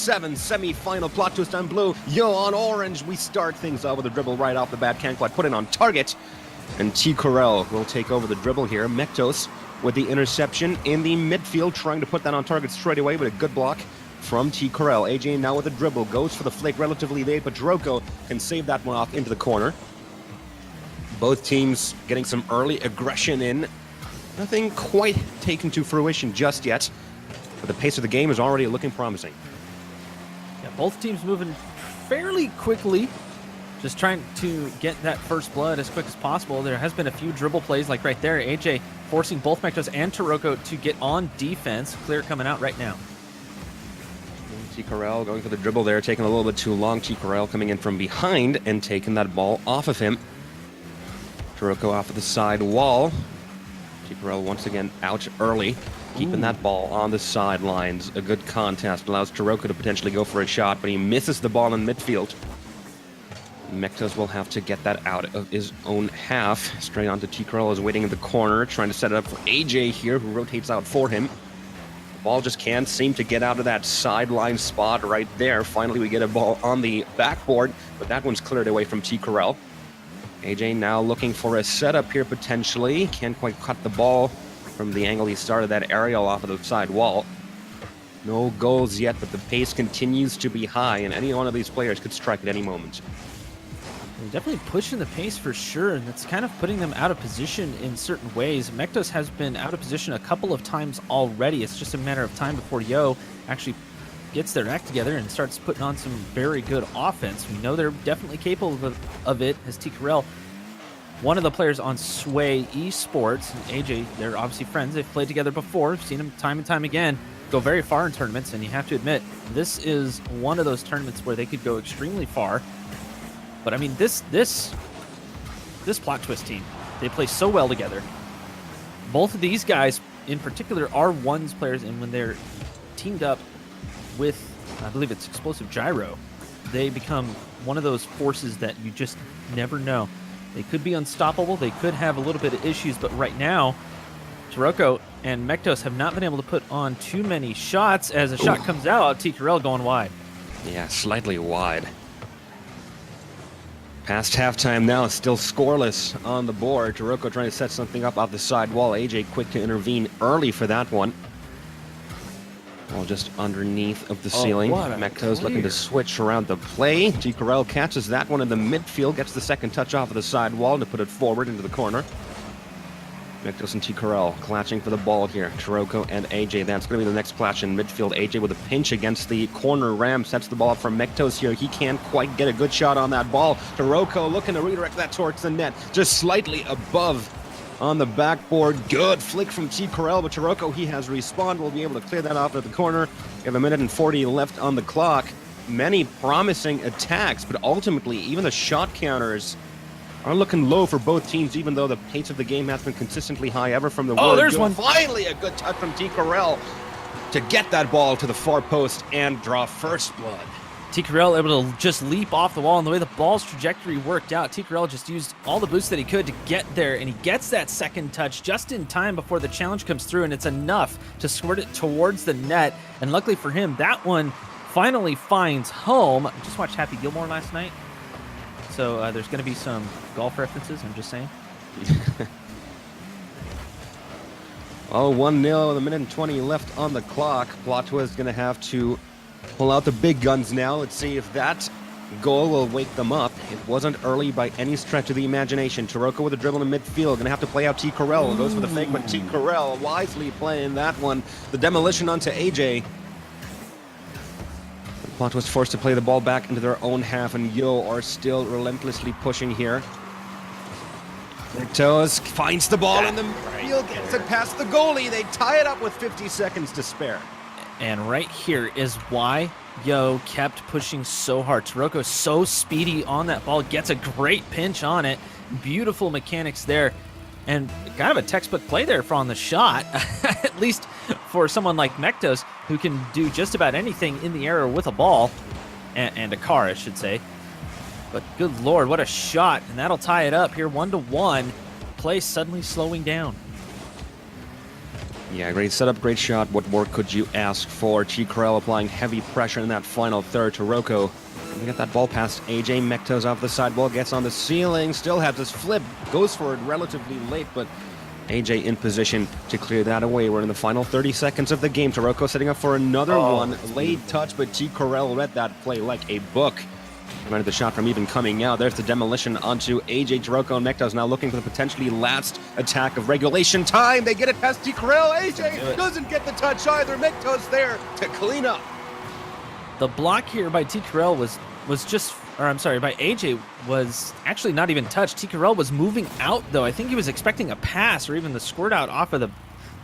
7 semi-final plot twist on blue. Yo on orange. We start things off with a dribble right off the bat. Can't quite put it on target. And T. Corel will take over the dribble here. Mektos with the interception in the midfield, trying to put that on target straight away with a good block from T. Corel. AJ now with the dribble, goes for the flick relatively late, but Jiroko can save that one off into the corner. Both teams getting some early aggression in. Nothing quite taken to fruition just yet, but the pace of the game is already looking promising. Yeah, both teams moving fairly quickly, just trying to get that first blood as quick as possible. There has been a few dribble plays, like right there. AJ forcing both Mektos and Jiroko to get on defense. Clear coming out right now. T. Corel going for the dribble there, taking a little bit too long. T. Corel coming in from behind and taking that ball off of him. Jiroko off of the side wall. T. Corel once again out early, keeping that ball on the sidelines. A good contest allows Jiroko to potentially go for a shot, but he misses the ball in midfield. Mektos will have to get that out of his own half. Straight onto T. Corel, is waiting in the corner, trying to set it up for AJ here, who rotates out for him. The ball just can't seem to get out of that sideline spot right there. Finally, we get a ball on the backboard, but that one's cleared away from T. Corel. AJ now looking for a setup here potentially. Can't quite cut the ball from the angle he started that aerial off of the side wall. No goals yet, but the pace continues to be high, and any one of these players could strike at any moment. They're definitely pushing the pace for sure, and it's kind of putting them out of position in certain ways. Mektos has been out of position a couple of times already. It's just a matter of time before Yo actually gets their act together and starts putting on some very good offense. We know they're definitely capable of it, as T. Corel, one of the players on Sway Esports, and AJ, they're obviously friends. They've played together before. We've seen them time and time again go very far in tournaments, and you have to admit, this is one of those tournaments where they could go extremely far. But I mean, this plot twist team, they play so well together. Both of these guys in particular are ones players, and when they're teamed up with, I believe it's Explosive Gyro, they become one of those forces that you just never know. They could be unstoppable, they could have a little bit of issues, but right now, Jiroko and Mektos have not been able to put on too many shots. As a shot comes out, T. Corel going wide. Yeah, slightly wide. Past halftime now, still scoreless on the board. Jiroko trying to set something up off the side wall. AJ quick to intervene early for that one. Ball just underneath of the ceiling. Mektos looking to switch around the play. T. Corel catches that one in the midfield, gets the second touch off of the side wall to put it forward into the corner. Mektos and T. Corel clatching for the ball here. Jiroko and AJ, that's going to be the next clash in midfield. AJ with a pinch against the corner ram, sets the ball up from Mektos here. He can't quite get a good shot on that ball. Jiroko looking to redirect that towards the net, just slightly above on the backboard. Good flick from T. Corel, but Jiroko, he has respawned, will be able to clear that off at the corner. We have 1:40 left on the clock. Many promising attacks, but ultimately, even the shot counters are looking low for both teams, even though the pace of the game has been consistently high ever from the word. There's one. Finally, a good touch from T. Corel to get that ball to the far post and draw first blood. T. Corel able to just leap off the wall, and the way the ball's trajectory worked out, T. Corel just used all the boosts that he could to get there, and he gets that second touch just in time before the challenge comes through, and it's enough to squirt it towards the net. And luckily for him, that one finally finds home. I just watched Happy Gilmore last night, so there's going to be some golf references, I'm just saying. Oh, 1-0 with 1:20 left on the clock. Plotwa is going to have to pull out the big guns now. Let's see if that goal will wake them up. It wasn't early by any stretch of the imagination. Jiroko with a dribble in midfield. Going to have to play out T. Corel. Goes for the fake, but T. Corel wisely playing that one. The demolition onto AJ. Plot was forced to play the ball back into their own half, and Yo are still relentlessly pushing here. Mektos finds the ball in the field, gets it past the goalie. They tie it up with 50 seconds to spare. And right here is why Yo kept pushing so hard. Jiroko so speedy on that ball, gets a great pinch on it. Beautiful mechanics there. And kind of a textbook play there for on the shot, at least for someone like Mektos, who can do just about anything in the air with a ball, and a car, I should say. But good lord, what a shot, and that'll tie it up here 1-1. Play suddenly slowing down. Yeah, great setup, great shot. What more could you ask for? Chikorel applying heavy pressure in that final third to Roko. We get that ball past AJ. Mektos off the sidewall, gets on the ceiling, still has this flip, goes for it relatively late, but AJ in position to clear that away. We're in the final 30 seconds of the game. Taroko setting up for another one. Late touch, but Chikorel read that play like a book. Prevented the shot from even coming out. There's the demolition onto AJ. Taroko and Mektos now looking for the potentially last attack of regulation time. They get it past Chikorel. AJ doesn't get the touch either. Mektos there to clean up. The block here by Chikorel was just, or I'm sorry, by AJ was actually not even touched. Chikorel was moving out though. I think he was expecting a pass or even the squirt out off of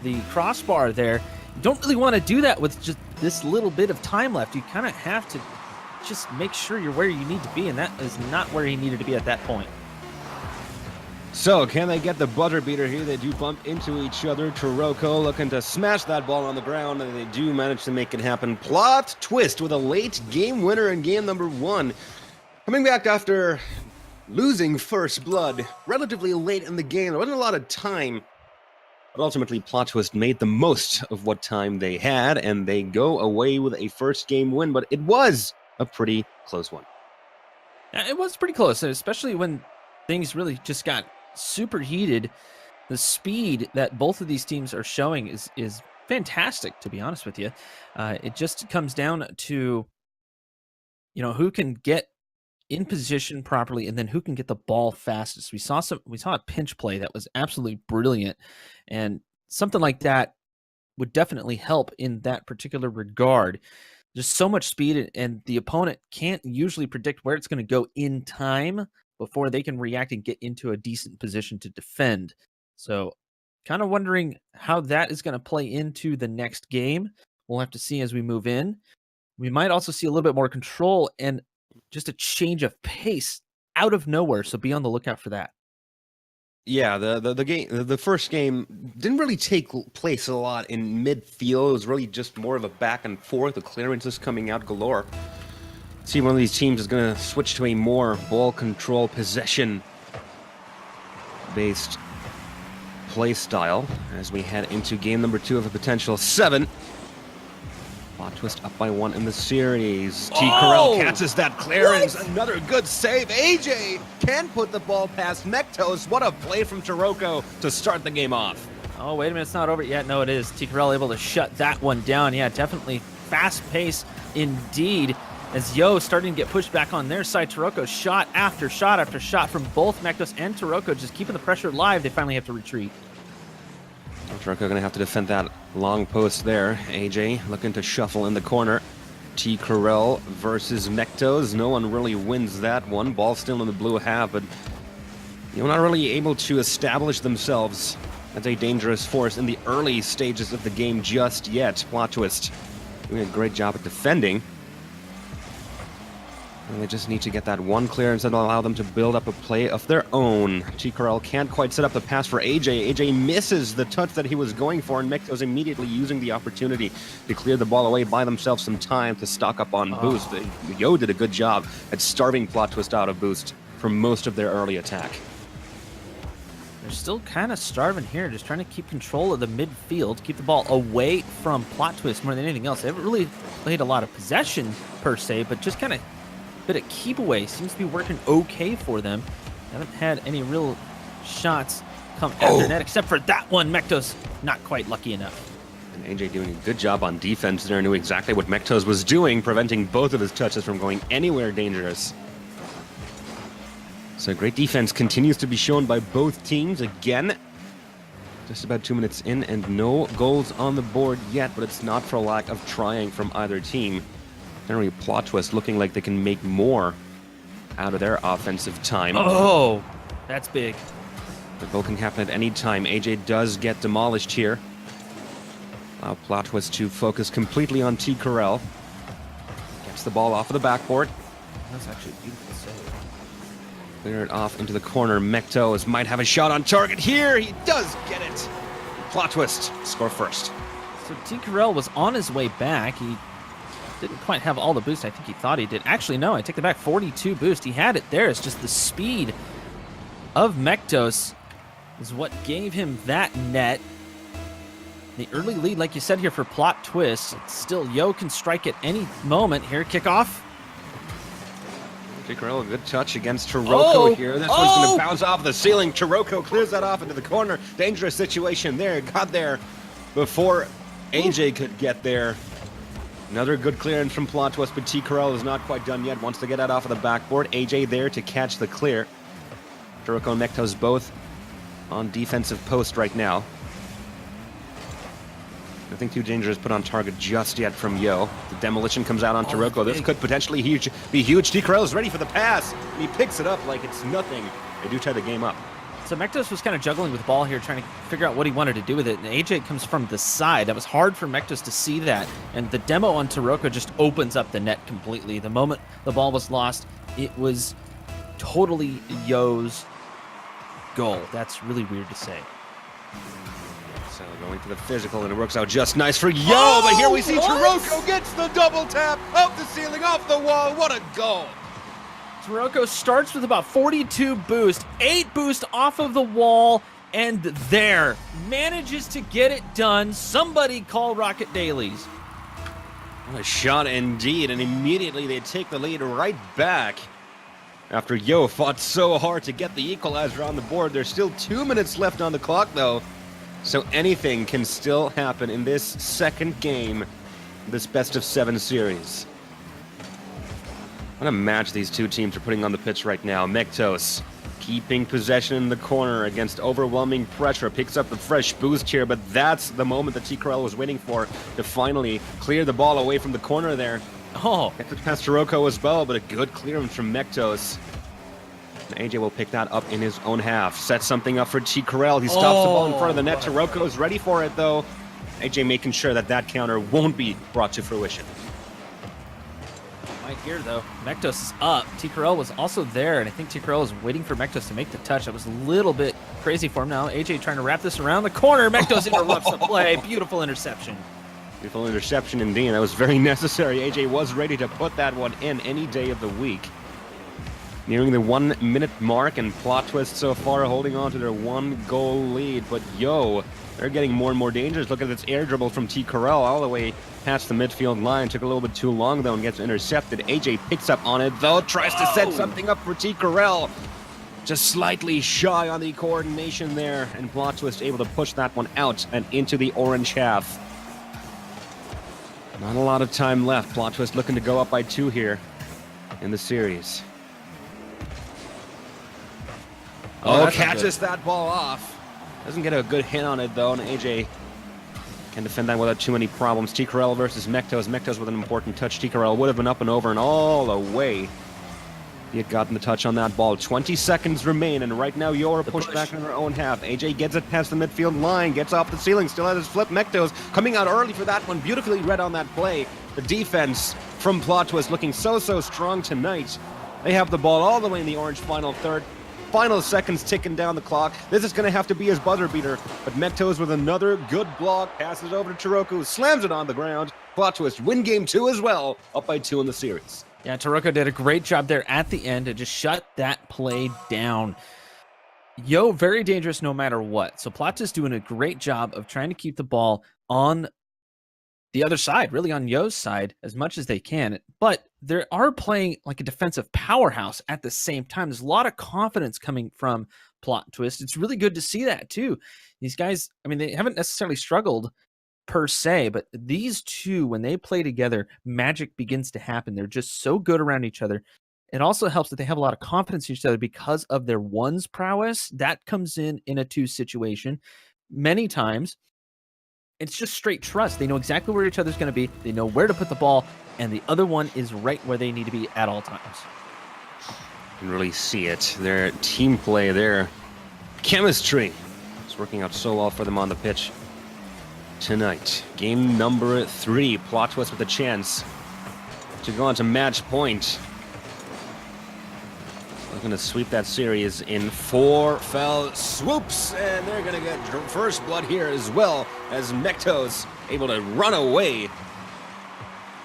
the crossbar there. You don't really want to do that with just this little bit of time left. You kind of have to just make sure you're where you need to be, and that is not where he needed to be at that point. So, can they get the buzzer beater here? They do bump into each other. Taroko looking to smash that ball on the ground, and they do manage to make it happen. Plot twist with a late game winner in game number 1. Coming back after losing first blood relatively late in the game. There wasn't a lot of time, but ultimately Plot Twist made the most of what time they had, and they go away with a first game win, but it was a pretty close one. It was pretty close, especially when things really just got super heated. The speed that both of these teams are showing is fantastic, to be honest with you. It just comes down to, who can get in position properly and then who can get the ball fastest. We saw a pinch play that was absolutely brilliant, and something like that would definitely help in that particular regard. There's so much speed, and the opponent can't usually predict where it's going to go in time before they can react and get into a decent position to defend. So kind of wondering how that is going to play into the next game. We'll have to see as we move in. We might also see a little bit more control and just a change of pace out of nowhere, so be on the lookout for that. Yeah, the first game didn't really take place a lot in midfield. It was really just more of a back and forth. The clearances coming out galore. See, one of these teams is going to switch to a more ball control, possession-based play style as we head into game number 2 of a potential 7. Plot Twist up by 1 in the series. Chikorel catches that clearance. What? Another good save. AJ can put the ball past Mektos. What a play from Taroko to start the game off. Oh, wait a minute. It's not over yet. No, it is. Chikorel able to shut that one down. Yeah, definitely fast pace indeed. As Yo starting to get pushed back on their side. Taroko shot after shot after shot from both Mektos and Taroko, just keeping the pressure alive. They finally have to retreat. Taroko going to have to defend that long post there. AJ looking to shuffle in the corner. Chikorel versus Mektos. No one really wins that one. Ball still in the blue half, but not really able to establish themselves as a dangerous force in the early stages of the game just yet. Plot Twist doing a great job at defending. And they just need to get that one clearance that will allow them to build up a play of their own. Chikorel can't quite set up the pass for AJ. AJ misses the touch that he was going for, and Mektos immediately using the opportunity to clear the ball away, buy themselves some time to stock up on boost. Yo did a good job at starving Plot Twist out of boost for most of their early attack. They're still kind of starving here, just trying to keep control of the midfield, keep the ball away from Plot Twist more than anything else. They haven't really played a lot of possession per se, but just kind of bit of keep away seems to be working okay for them. Haven't had any real shots come after net, except for that one. Mektos not quite lucky enough. And AJ doing a good job on defense there, knew exactly what Mektos was doing, preventing both of his touches from going anywhere dangerous. So great defense continues to be shown by both teams again. Just about 2 minutes in and no goals on the board yet, but it's not for lack of trying from either team. Generally, Plot Twist looking like they can make more out of their offensive time. Oh, that's big. The goal can happen at any time. AJ does get demolished here. Allow Plot Twist to focus completely on Chikorel. Gets the ball off of the backboard. That's actually a beautiful save. Clear it off into the corner. Mektos might have a shot on target here. He does get it. Plot Twist score first. So Chikorel was on his way back. He didn't quite have all the boost I think he thought he did. Actually, no, I take the back. 42 boost. He had it there. It's just the speed of Mektos is what gave him that net. The early lead, like you said here, for Plot Twist. Still, Yo can strike at any moment here. Kickoff. Ticarel, a good touch against Taroko here. This one's going to bounce off the ceiling. Taroko clears that off into the corner. Dangerous situation there. Got there before AJ could get there. Another good clearance from Plot Twist, but Ticarel is not quite done yet. Wants to get that off of the backboard. AJ there to catch the clear. Taroko and Mektos both on defensive post right now. Nothing too dangerous put on target just yet from Yo. The demolition comes out on Taroko. This could potentially be huge. Ticarel is ready for the pass. And he picks it up like it's nothing. They do tie the game up. So Mektos was kind of juggling with the ball here, trying to figure out what he wanted to do with it. And AJ comes from the side. That was hard for Mektos to see that. And the demo on Taroko just opens up the net completely. The moment the ball was lost, it was totally Yo's goal. That's really weird to say. So going to the physical, and it works out just nice for Yo, but here we see Taroko gets the double tap off the ceiling, off the wall. What a goal! Taroko starts with about 42 boost, 8 boost off of the wall, and there manages to get it done. Somebody call Rocket Dailies. What a shot indeed, and immediately they take the lead right back. After Yo fought so hard to get the equalizer on the board, there's still 2 minutes left on the clock though. So anything can still happen in this second game, this best-of-7 series. What a match these two teams are putting on the pitch right now. Mektos keeping possession in the corner against overwhelming pressure. Picks up the fresh boost here, but that's the moment that Ticarel was waiting for to finally clear the ball away from the corner there. Gets it past Taroko as well, but a good clearance from Mektos. And AJ will pick that up in his own half. Sets something up for Ticarel. He stops the ball in front of the net. Taroko is ready for it, though. AJ making sure that that counter won't be brought to fruition. Right here, though. Mektos is up. Ticarel was also there, and I think Ticarel is waiting for Mektos to make the touch. That was a little bit crazy for him now. AJ trying to wrap this around the corner. Mektos interrupts the play. Beautiful interception. Beautiful interception indeed. That was very necessary. AJ was ready to put that one in any day of the week. Nearing the 1 minute mark, and Plot Twist so far holding on to their 1-goal lead. But Yo, they're getting more and more dangerous. Look at this air dribble from Ticarel all the way past the midfield line. Took a little bit too long though and gets intercepted. AJ picks up on it though, tries to set something up for Ticarel. Just slightly shy on the coordination there, and Plot Twist able to push that one out and into the orange half. Not a lot of time left. Plot Twist looking to go up by 2 here in the series. Catches that ball off. Doesn't get a good hit on it, though, and AJ can defend that without too many problems. Ticarel versus Mektos. Mektos with an important touch. Ticarel would have been up and over and all the way. He had gotten the touch on that ball. 20 seconds remain, and right now Yo are pushed back in their own half. AJ gets it past the midfield line, gets off the ceiling, still has his flip. Mektos coming out early for that one. Beautifully read on that play. The defense from Plot Twist looking so strong tonight. They have the ball all the way in the orange final third. Final seconds ticking down the clock. This is going to have to be his buzzer beater, but Mektos with another good block, passes over to Taroko, slams it on the ground. Plot Twist win game 2 as well, up by 2 in the series. Yeah, Taroko did a great job there at the end to just shut that play down. Yo, very dangerous no matter what. So Plot Twist doing a great job of trying to keep the ball on the other side, really on Yo's side, as much as they can. But they are playing like a defensive powerhouse at the same time. There's a lot of confidence coming from Plot Twist. It's really good to see that, too. These guys, I mean, they haven't necessarily struggled per se, but these two, when they play together, magic begins to happen. They're just so good around each other. It also helps that they have a lot of confidence in each other because of their one's prowess. That comes in a 2 situation many times. It's just straight trust. They know exactly where each other's going to be. They know where to put the ball, and the other one is right where they need to be at all times. You can really see it. Their team play, their chemistry is working out so well for them on the pitch tonight. Game number 3. Plot Twist with a chance to go on to match point. Looking to sweep that series in 4 fell swoops, and they're going to get first blood here as well, as Mektos able to run away.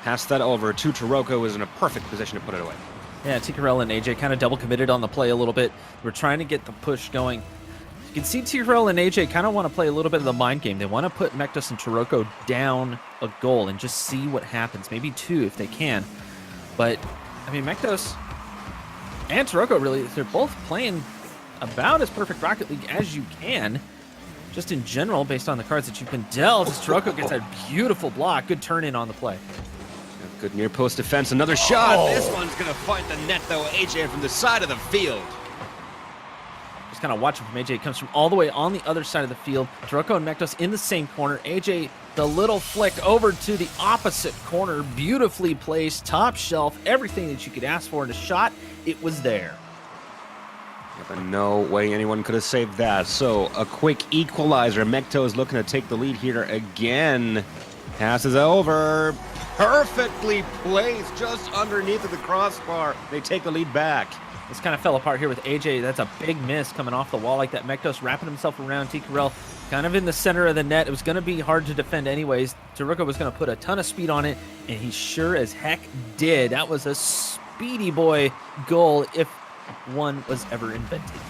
Pass that over to Taroko, who is in a perfect position to put it away. Yeah, Ticarel and AJ kind of double committed on the play a little bit. We're trying to get the push going. You can see T-Rail and AJ kind of want to play a little bit of the mind game. They want to put Mektos and Taroko down a goal and just see what happens. Maybe 2 if they can. But, I mean, Mektos and Taroko, really, they're both playing about as perfect Rocket League as you can. Just in general, based on the cards that you've been dealt, as Taroko gets that beautiful block. Good turn in on the play. Good near post defense. Another shot. This one's going to find the net, though. AJ from the side of the field. Just kind of watching from AJ. It comes from all the way on the other side of the field. Taroko and Mektos in the same corner. AJ, the little flick over to the opposite corner. Beautifully placed, top shelf, everything that you could ask for in a shot. It was there. Yeah, but no way anyone could have saved that. So a quick equalizer. Mektos looking to take the lead here again. Passes over. Perfectly placed just underneath of the crossbar. They take the lead back. This kind of fell apart here with AJ. That's a big miss coming off the wall like that. Mektos wrapping himself around T-Carell kind of in the center of the net. It was going to be hard to defend anyways. Taroko was going to put a ton of speed on it, and he sure as heck did. That was a speedy boy goal if one was ever invented.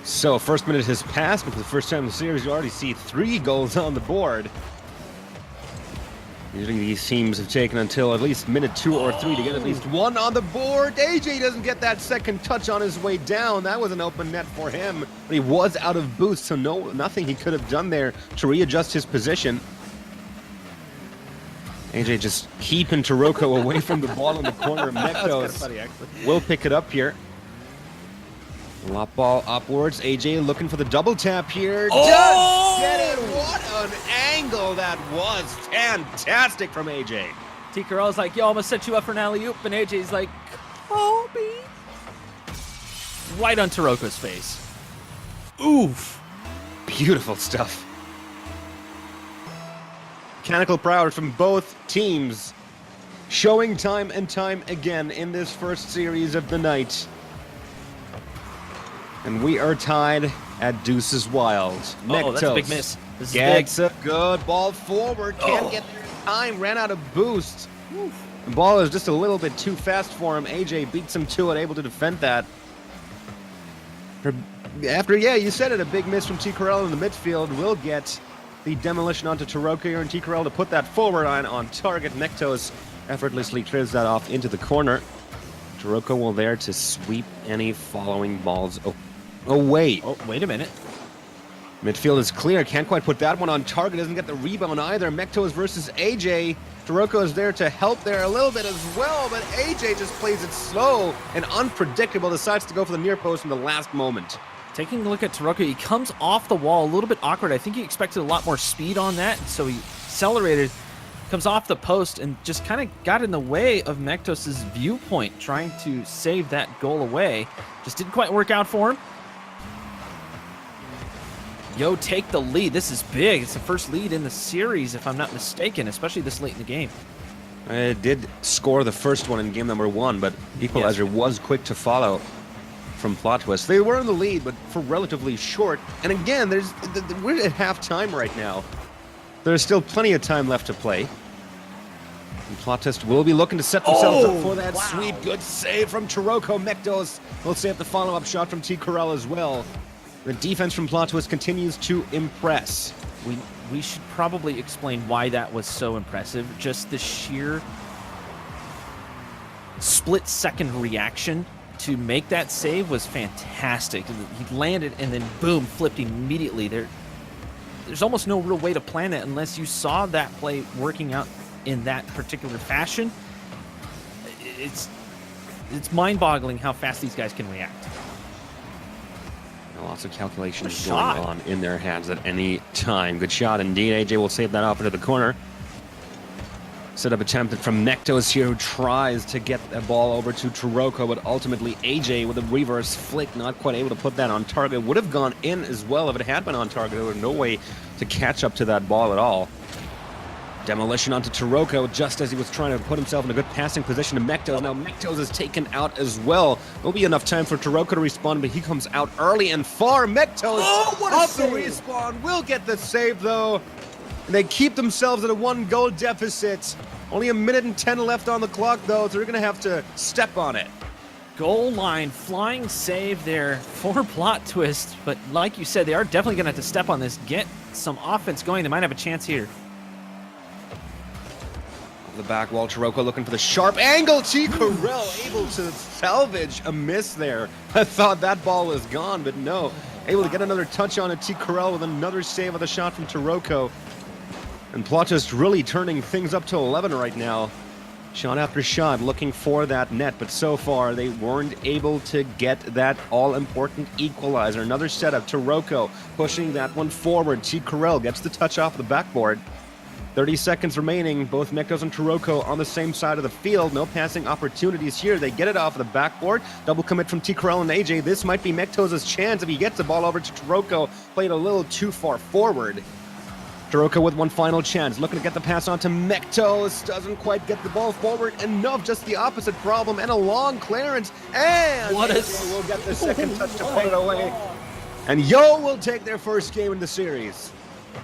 So first minute has passed, but for the first time in the series, you already see 3 goals on the board. Usually these teams have taken until at least minute 2 or 3 to get at least 1 on the board. AJ doesn't get that second touch on his way down. That was an open net for him, but he was out of boost, so nothing he could have done there to readjust his position. AJ just keeping Taroko away from the ball in the corner. Mektos will pick it up here. Lob ball upwards. AJ looking for the double tap here. Does get it. What an angle that was. Fantastic from AJ. T-Carell's like, yo, I'm going to set you up for an alley-oop. And AJ's like, Kobe. Right on Taroko's face. Oof. Beautiful stuff. Mechanical prowess from both teams. Showing time and time again in this first series of the night. And we are tied at Deuces Wild. Oh, that's a big miss. This is gets a good ball forward. Can't get there in time. Ran out of boost. The ball is just a little bit too fast for him. AJ beats him to it, able to defend that. After, yeah, you said it, a big miss from T-Carell in the midfield will get the demolition onto Taroko here, and T-Carell to put that forward on target. Mektos effortlessly clears that off into the corner. Taroko will there to sweep any following balls away. Oh, wait a minute. Midfield is clear. Can't quite put that one on target. Doesn't get the rebound either. Mektos versus AJ. Taroko is there to help there a little bit as well, but AJ just plays it slow and unpredictable. Decides to go for the near post in the last moment. Taking a look at Taroko, he comes off the wall a little bit awkward. I think he expected a lot more speed on that, so he accelerated, comes off the post, and just kind of got in the way of Mektos' viewpoint, trying to save that goal away. Just didn't quite work out for him. Yo, take the lead. This is big. It's the first lead in the series, if I'm not mistaken, especially this late in the game. It did score the first one in game number 1, but equalizer was quick to follow from Plot Twist. They were in the lead, but for relatively short. And again, we're at halftime right now. There's still plenty of time left to play. And Plot Twist will be looking to set themselves up for that sweep. Good save from Taroko. Mektos will save the follow-up shot from T-Carell as well. The defense from Plot Twist continues to impress. We should probably explain why that was so impressive. Just the sheer split-second reaction to make that save was fantastic. He landed and then boom, flipped immediately. There's almost no real way to plan that unless you saw that play working out in that particular fashion. It's mind-boggling how fast these guys can react. Lots of calculations going on in their hands at any time. Good shot indeed. AJ will save that off into the corner. Set up attempted from Mektos here, who tries to get the ball over to Taroko, but ultimately AJ with a reverse flick, not quite able to put that on target. Would have gone in as well if it had been on target. There was no way to catch up to that ball at all. Demolition onto Taroko just as he was trying to put himself in a good passing position to Mektos. Now Mektos is taken out as well. There'll be enough time for Taroko to respond, but he comes out early and far. Mektos off the respawn will get the save though. And they keep themselves at a 1-goal deficit. Only a minute and 10 left on the clock though, so they're going to have to step on it. goal line flying save there for Plot Twist. But like you said, they are definitely going to have to step on this, get some offense going. They might have a chance here. The back wall, Taroko looking for the sharp angle. T-Corell able to salvage a miss there. I thought that ball was gone, but no. Able to get another touch on it. T-Corell with another save of the shot from Taroko. And Plot Twist really turning things up to 11 right now. Shot after shot looking for that net, but so far they weren't able to get that all-important equalizer. Another setup, Taroko pushing that one forward. T-Corell gets the touch off the backboard. 30 seconds remaining, both Mektos and Taroko on the same side of the field. No passing opportunities here. They get it off the backboard. Double commit from T-Corell and AJ. This might be Mektos' chance if he gets the ball over to Taroko. Played a little too far forward. Taroko with one final chance, looking to get the pass on to Mektos. Doesn't quite get the ball forward enough, just the opposite problem, and a long clearance. And what will get the second touch to put it away. And Yo will take their first game in the series.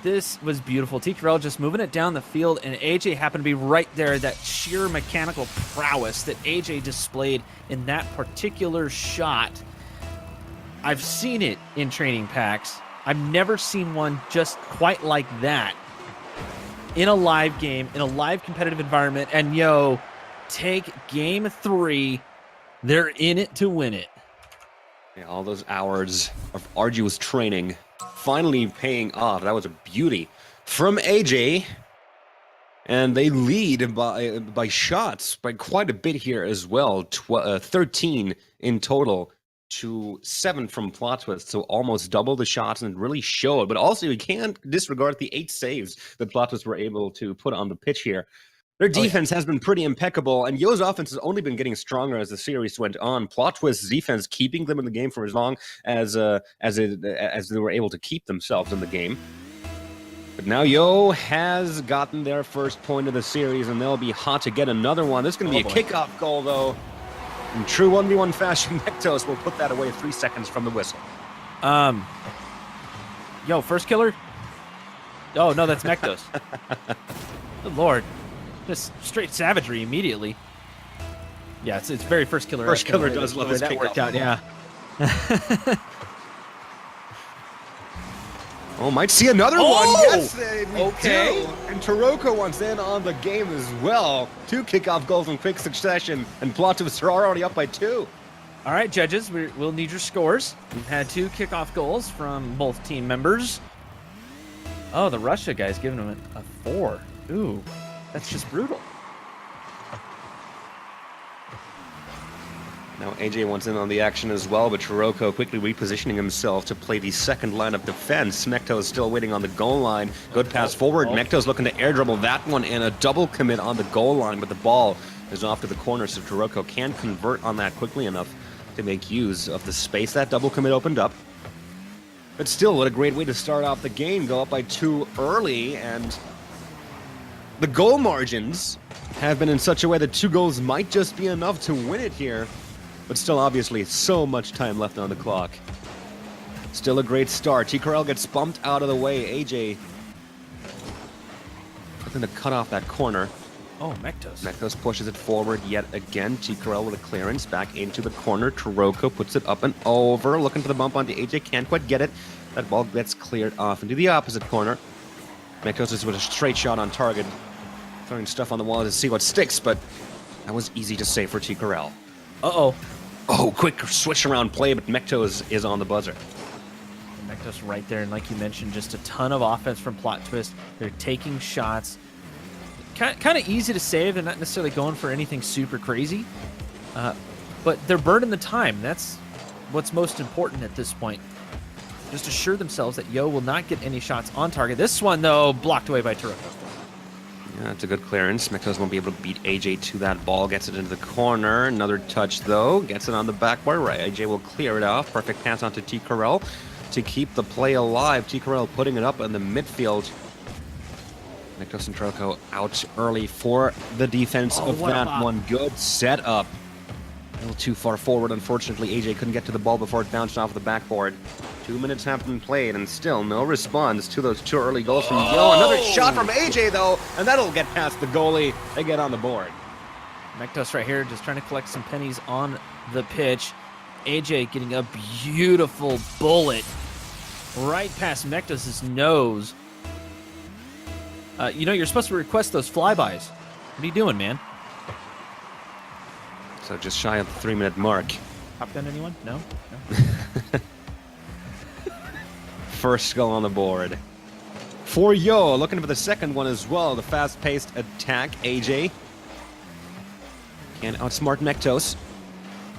This was beautiful. T-Corell just moving it down the field, and AJ happened to be right there. That sheer mechanical prowess that AJ displayed in that particular shot. I've seen it in training packs. I've never seen one just quite like that in a live game, in a live competitive environment. And Yo, take game 3. They're in it to win it. Yeah, all those hours of arduous training finally paying off. That was a beauty from AJ. And they lead by shots, by quite a bit here as well. 13 in total to 7 from Plot Twist, so almost double the shots, and it really showed. But also, you can't disregard the 8 saves that Plot Twist were able to put on the pitch here. Their defense has been pretty impeccable, and Yo's offense has only been getting stronger as the series went on. Plot Twist's defense keeping them in the game for as long as they were able to keep themselves in the game. But now Yo has gotten their first point of the series, and they'll be hot to get another one. This is going to be a kickoff goal, though. In true 1v1 fashion, Mektos will put that away 3 seconds from the whistle. Yo, first killer? Oh, no, that's Mektos. Good Lord. Just straight savagery immediately. Yeah, it's very first killer. First killer does love his that worked out, yeah. Oh, might see another one. Yes, we okay. do. And Taroko wants in on the game as well. 2 kickoff goals in quick succession, and Plot Twist are already up by 2. All right, judges, we'll need your scores. We've had 2 kickoff goals from both team members. Oh, the Russia guy's giving him a 4. Ooh, that's just brutal. Now AJ wants in on the action as well, but Taroko quickly repositioning himself to play the second line of defense. Mektos still waiting on the goal line. Good pass forward. Mektos looking to air dribble that one in. A double commit on the goal line, but the ball is off to the corner, so Taroko can't convert on that quickly enough to make use of the space that double commit opened up. But still, what a great way to start off the game. Go up by 2 early, and the goal margins have been in such a way that 2 goals might just be enough to win it here. But still, obviously, so much time left on the clock. Still a great start. T-Corell gets bumped out of the way. AJ looking to cut off that corner. Oh, Mektos. Mektos pushes it forward yet again. T-Corell with a clearance back into the corner. Taroko puts it up and over. Looking for the bump onto AJ. Can't quite get it. That ball gets cleared off into the opposite corner. Mektos is with a straight shot on target. Throwing stuff on the wall to see what sticks, but that was easy to save for T-Corell. Uh-oh. Oh, quick switch around play, but Mektos is on the buzzer. Mektos right there, and like you mentioned, just a ton of offense from Plot Twist. They're taking shots. Kind of easy to save. They're not necessarily going for anything super crazy, but they're burning the time. That's what's most important at this point. Just assure themselves that Yo will not get any shots on target. This one, though, blocked away by Taroko. Yeah, that's a good clearance. Mektos won't be able to beat AJ to that ball. Gets it into the corner. Another touch, though. Gets it on the backboard. Right, AJ will clear it off. Perfect pass onto T-Corell to keep the play alive. T-Corell putting it up in the midfield. Mektos and Taroko out early for the defense of that one. Good setup. A little too far forward, unfortunately. AJ couldn't get to the ball before it bounced off the backboard. 2 minutes have been played, and still no response to those 2 early goals from Yo. Another shot from AJ, though, and that'll get past the goalie. They get on the board. Mektos right here just trying to collect some pennies on the pitch. AJ getting a beautiful bullet right past Mektos' nose. You know, you're supposed to request those flybys. What are you doing, man? So just shy of the 3-minute mark. Top gun anyone? No? First goal on the board. For Yo, looking for the second one as well. The fast-paced attack, AJ. Can outsmart Mektos.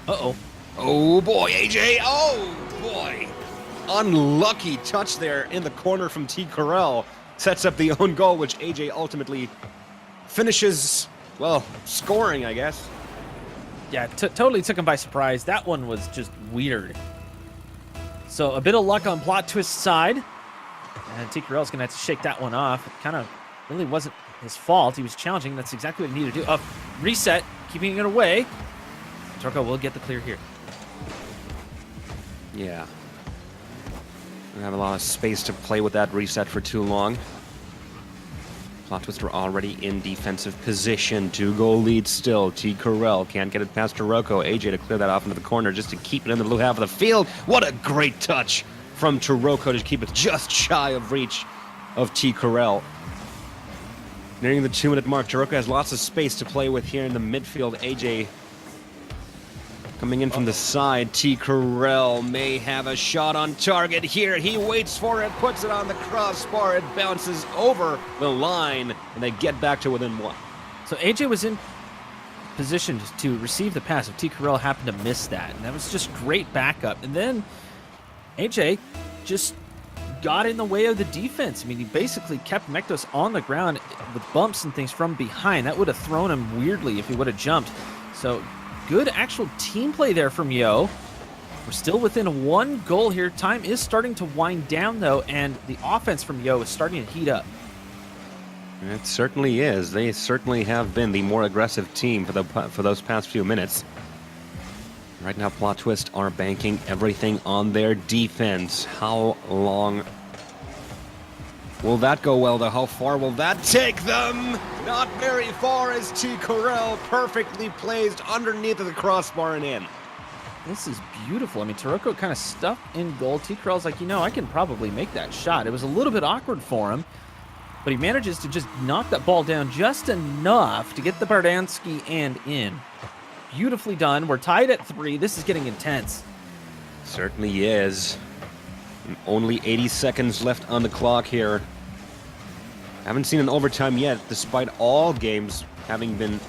Uh-oh. Oh boy, AJ! Oh boy! Unlucky touch there in the corner from T. Corral. Sets up the own goal, which AJ ultimately finishes, well, scoring, I guess. Yeah, totally took him by surprise. That one was just weird. So a bit of luck on Plot Twist's side. And T. Corral's going to have to shake that one off. It kind of really wasn't his fault. He was challenging. That's exactly what he needed to do. Reset, keeping it away. Turco will get the clear here. Yeah. We have a lot of space to play with that reset for too long. Plot Twister already in defensive position. 2-goal lead still. T. Corral can't get it past Taroko. AJ to clear that off into the corner just to keep it in the blue half of the field. What a great touch from Taroko to keep it just shy of reach of T. Corral. Nearing the 2-minute mark, Taroko has lots of space to play with here in the midfield. AJ coming in from the side. T. Corral may have a shot on target here. He waits for it, puts it on the crossbar. It bounces over the line, and they get back to within one. So AJ was in position to receive the pass if T. Corral happened to miss that. And that was just great backup. And then AJ just got in the way of the defense. I mean, he basically kept Mektos on the ground with bumps and things from behind. That would have thrown him weirdly if he would have jumped. So good actual team play there from Yo. We're still within 1 goal here. Time is starting to wind down, though, and the offense from Yo is starting to heat up. It certainly is. They certainly have been the more aggressive team for those past few minutes. Right now, Plot Twist are banking everything on their defense. How long will that go well, though? How far will that take them? Not very far as T. Corral perfectly placed underneath of the crossbar and in. This is beautiful. I mean, Taroko kind of stuffed in goal. T. Corral's like, you know, I can probably make that shot. It was a little bit awkward for him, but he manages to just knock that ball down just enough to get the Bardansky and in. Beautifully done. We're tied at 3. This is getting intense. Certainly is. And only 80 seconds left on the clock here. Haven't seen an overtime yet, despite all games having been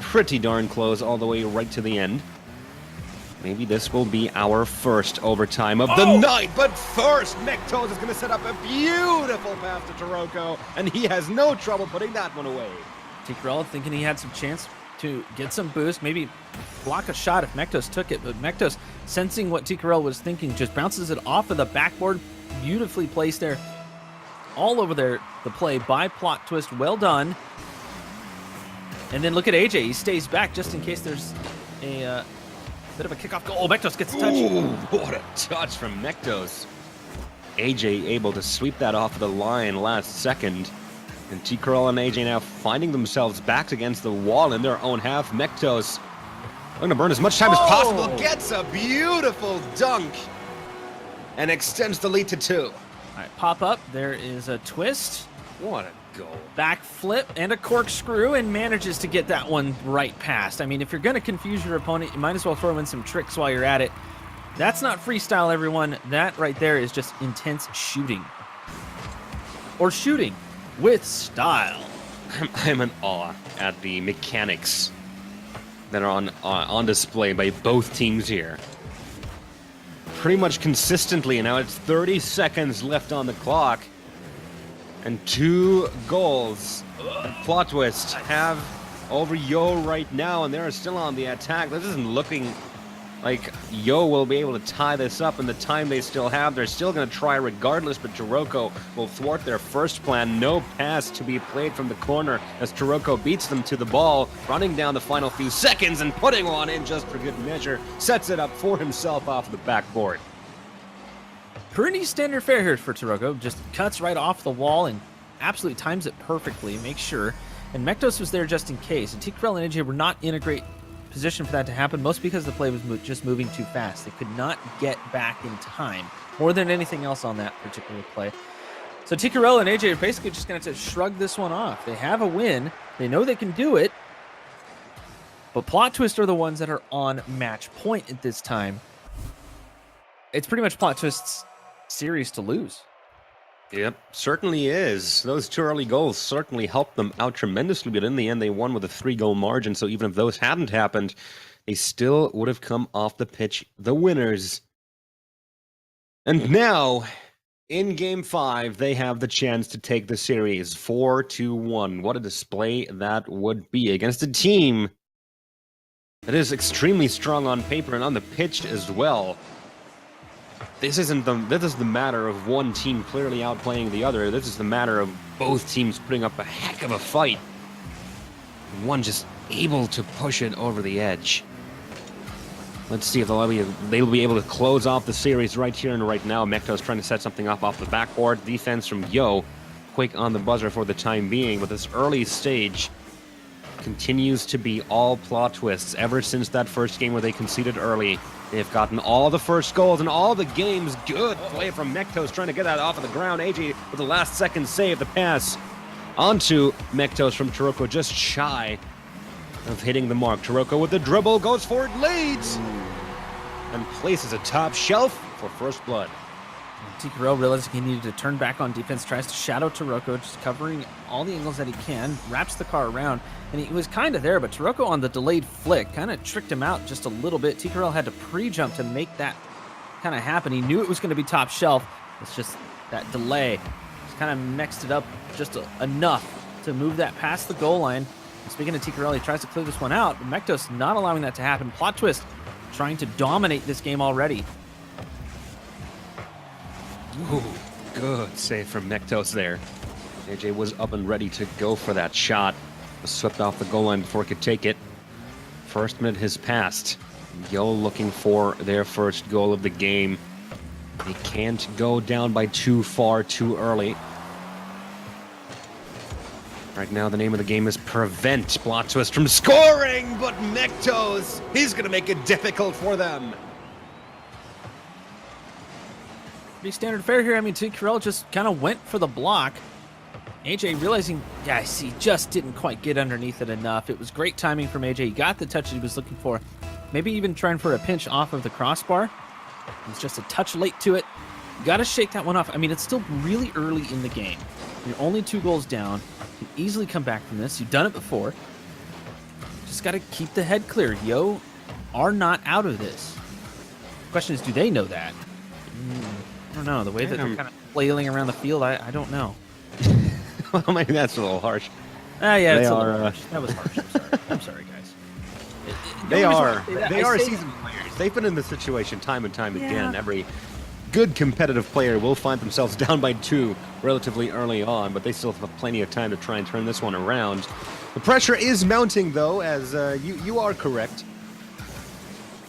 pretty darn close all the way right to the end. Maybe this will be our first overtime of the night, but first, Mektos is going to set up a beautiful pass to Taroko, and he has no trouble putting that one away. T. Corral thinking he had some chance to get some boost, maybe block a shot if Mektos took it, but Mektos, sensing what T. Corral was thinking, just bounces it off of the backboard. Beautifully placed there. All over there, the play by Plot Twist. Well done. And then look at AJ. He stays back just in case there's a bit of a kickoff goal. Oh, Mektos gets a touch. Ooh, what a touch from Mektos. AJ able to sweep that off of the line last second. And T. Corral and AJ now finding themselves backed against the wall in their own half. Mektos going to burn as much time as possible. Gets a beautiful dunk and extends the lead to 2. All right, pop up. There is a twist. What a goal. Back flip and a corkscrew, and manages to get that one right past. I mean, if you're going to confuse your opponent, you might as well throw in some tricks while you're at it. That's not freestyle, everyone. That right there is just intense shooting. Or shooting with style. I'm in awe at the mechanics that are on display by both teams here. Pretty much consistently, now it's 30 seconds left on the clock, and 2 goals Plot Twist have over Yo right now, and they're still on the attack. This isn't looking like Yo will be able to tie this up in the time they still have. They're still going to try regardless, but Taroko will thwart their first plan. No pass to be played from the corner as Taroko beats them to the ball, running down the final few seconds and putting one in just for good measure. Sets it up for himself off the backboard. Pretty standard fare here for Taroko. Just cuts right off the wall and absolutely times it perfectly. Makes sure And Mektos was there just in case. And TKRL and AJ were not in a great position for that to happen, mostly because the play was just moving too fast. They could not get back in time, more than anything else on that particular play. So TKRL and AJ are basically just going to have to shrug this one off. They have a win. They know they can do it. But Plot Twist are the ones that are on match point at this time. It's pretty much Plot Twist's series to lose. Yep, certainly is. Those 2 early goals certainly helped them out tremendously, but in the end they won with a 3-goal margin, so even if those hadn't happened, they still would have come off the pitch the winners. And now, in Game 5, they have the chance to take the series 4-1. What a display that would be against a team that is extremely strong on paper and on the pitch as well. This is the matter of one team clearly outplaying the other. This is the matter of both teams putting up a heck of a fight. And one just able to push it over the edge. Let's see if they'll be able to close off the series right here and right now. Mektos trying to set something up off the backboard. Defense from Yo. Quick on the buzzer for the time being, but this early stage continues to be all Plot Twists. Ever since that first game where they conceded early, they've gotten all the first goals and all the games. Good play from Mektos trying to get that off of the ground. AJ with the last second save. The pass onto Mektos from Taroko, just shy of hitting the mark. Taroko with the dribble, goes for it, leads, and places a top shelf for first blood. TKRL realizing he needed to turn back on defense, tries to shadow Taroko, just covering all the angles that he can, wraps the car around, and he was kind of there, but Taroko on the delayed flick kind of tricked him out just a little bit. TKRL had to pre-jump to make that kind of happen. He knew it was going to be top shelf. It's just that delay. Just kind of mixed it up just enough to move that past the goal line. And speaking of TKRL, he tries to clear this one out, but Mektos not allowing that to happen. Plot Twist trying to dominate this game already. Ooh, good save from Mektos there. AJ was up and ready to go for that shot. Was swept off the goal line before he could take it. First minute has passed. Yo looking for their first goal of the game. They can't go down by too far too early. Right now the name of the game is prevent Plot Twist from scoring, but Mektos, he's going to make it difficult for them. Pretty standard fare here. I mean, TKRL just kind of went for the block. AJ realizing, yeah, I see, just didn't quite get underneath it enough. It was great timing from AJ. He got the touch that he was looking for. Maybe even trying for a pinch off of the crossbar. He's just a touch late to it. You got to shake that one off. I mean, it's still really early in the game. You're only 2 goals down. You can easily come back from this. You've done it before. Just got to keep the head clear. Yo are not out of this. The question is, do they know that? I don't know. The way that they're kind of flailing around the field, I don't know. Well, maybe that's a little harsh. Yeah, it's a little harsh. That was harsh. I'm sorry. I'm sorry, guys. They are seasoned players. They've been in this situation time and time again. Every good competitive player will find themselves down by 2 relatively early on, but they still have plenty of time to try and turn this one around. The pressure is mounting, though, as you are correct.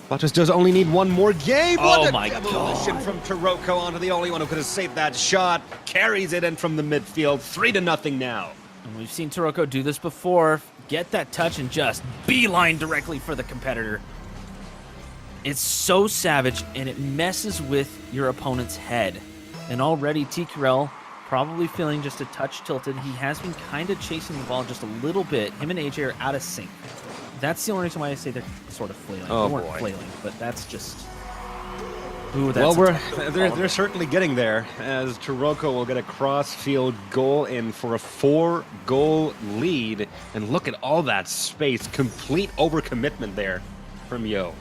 Plot Twist does only need one more game. Oh my God. From Taroko onto the only one who could have saved that shot. Carries it in from the midfield. 3-0 now. And we've seen Taroko do this before. Get that touch and just beeline directly for the competitor. It's so savage, and it messes with your opponent's head. And already TKRL probably feeling just a touch tilted. He has been kind of chasing the ball just a little bit. Him and AJ are out of sync. That's the only reason why I say they're sort of flailing. Oh, they weren't boy. flailing, but that's just... Ooh, that's they're certainly getting there, as Taroko will get a cross-field goal in for a 4-goal lead. And look at all that space. Complete overcommitment there from Yo.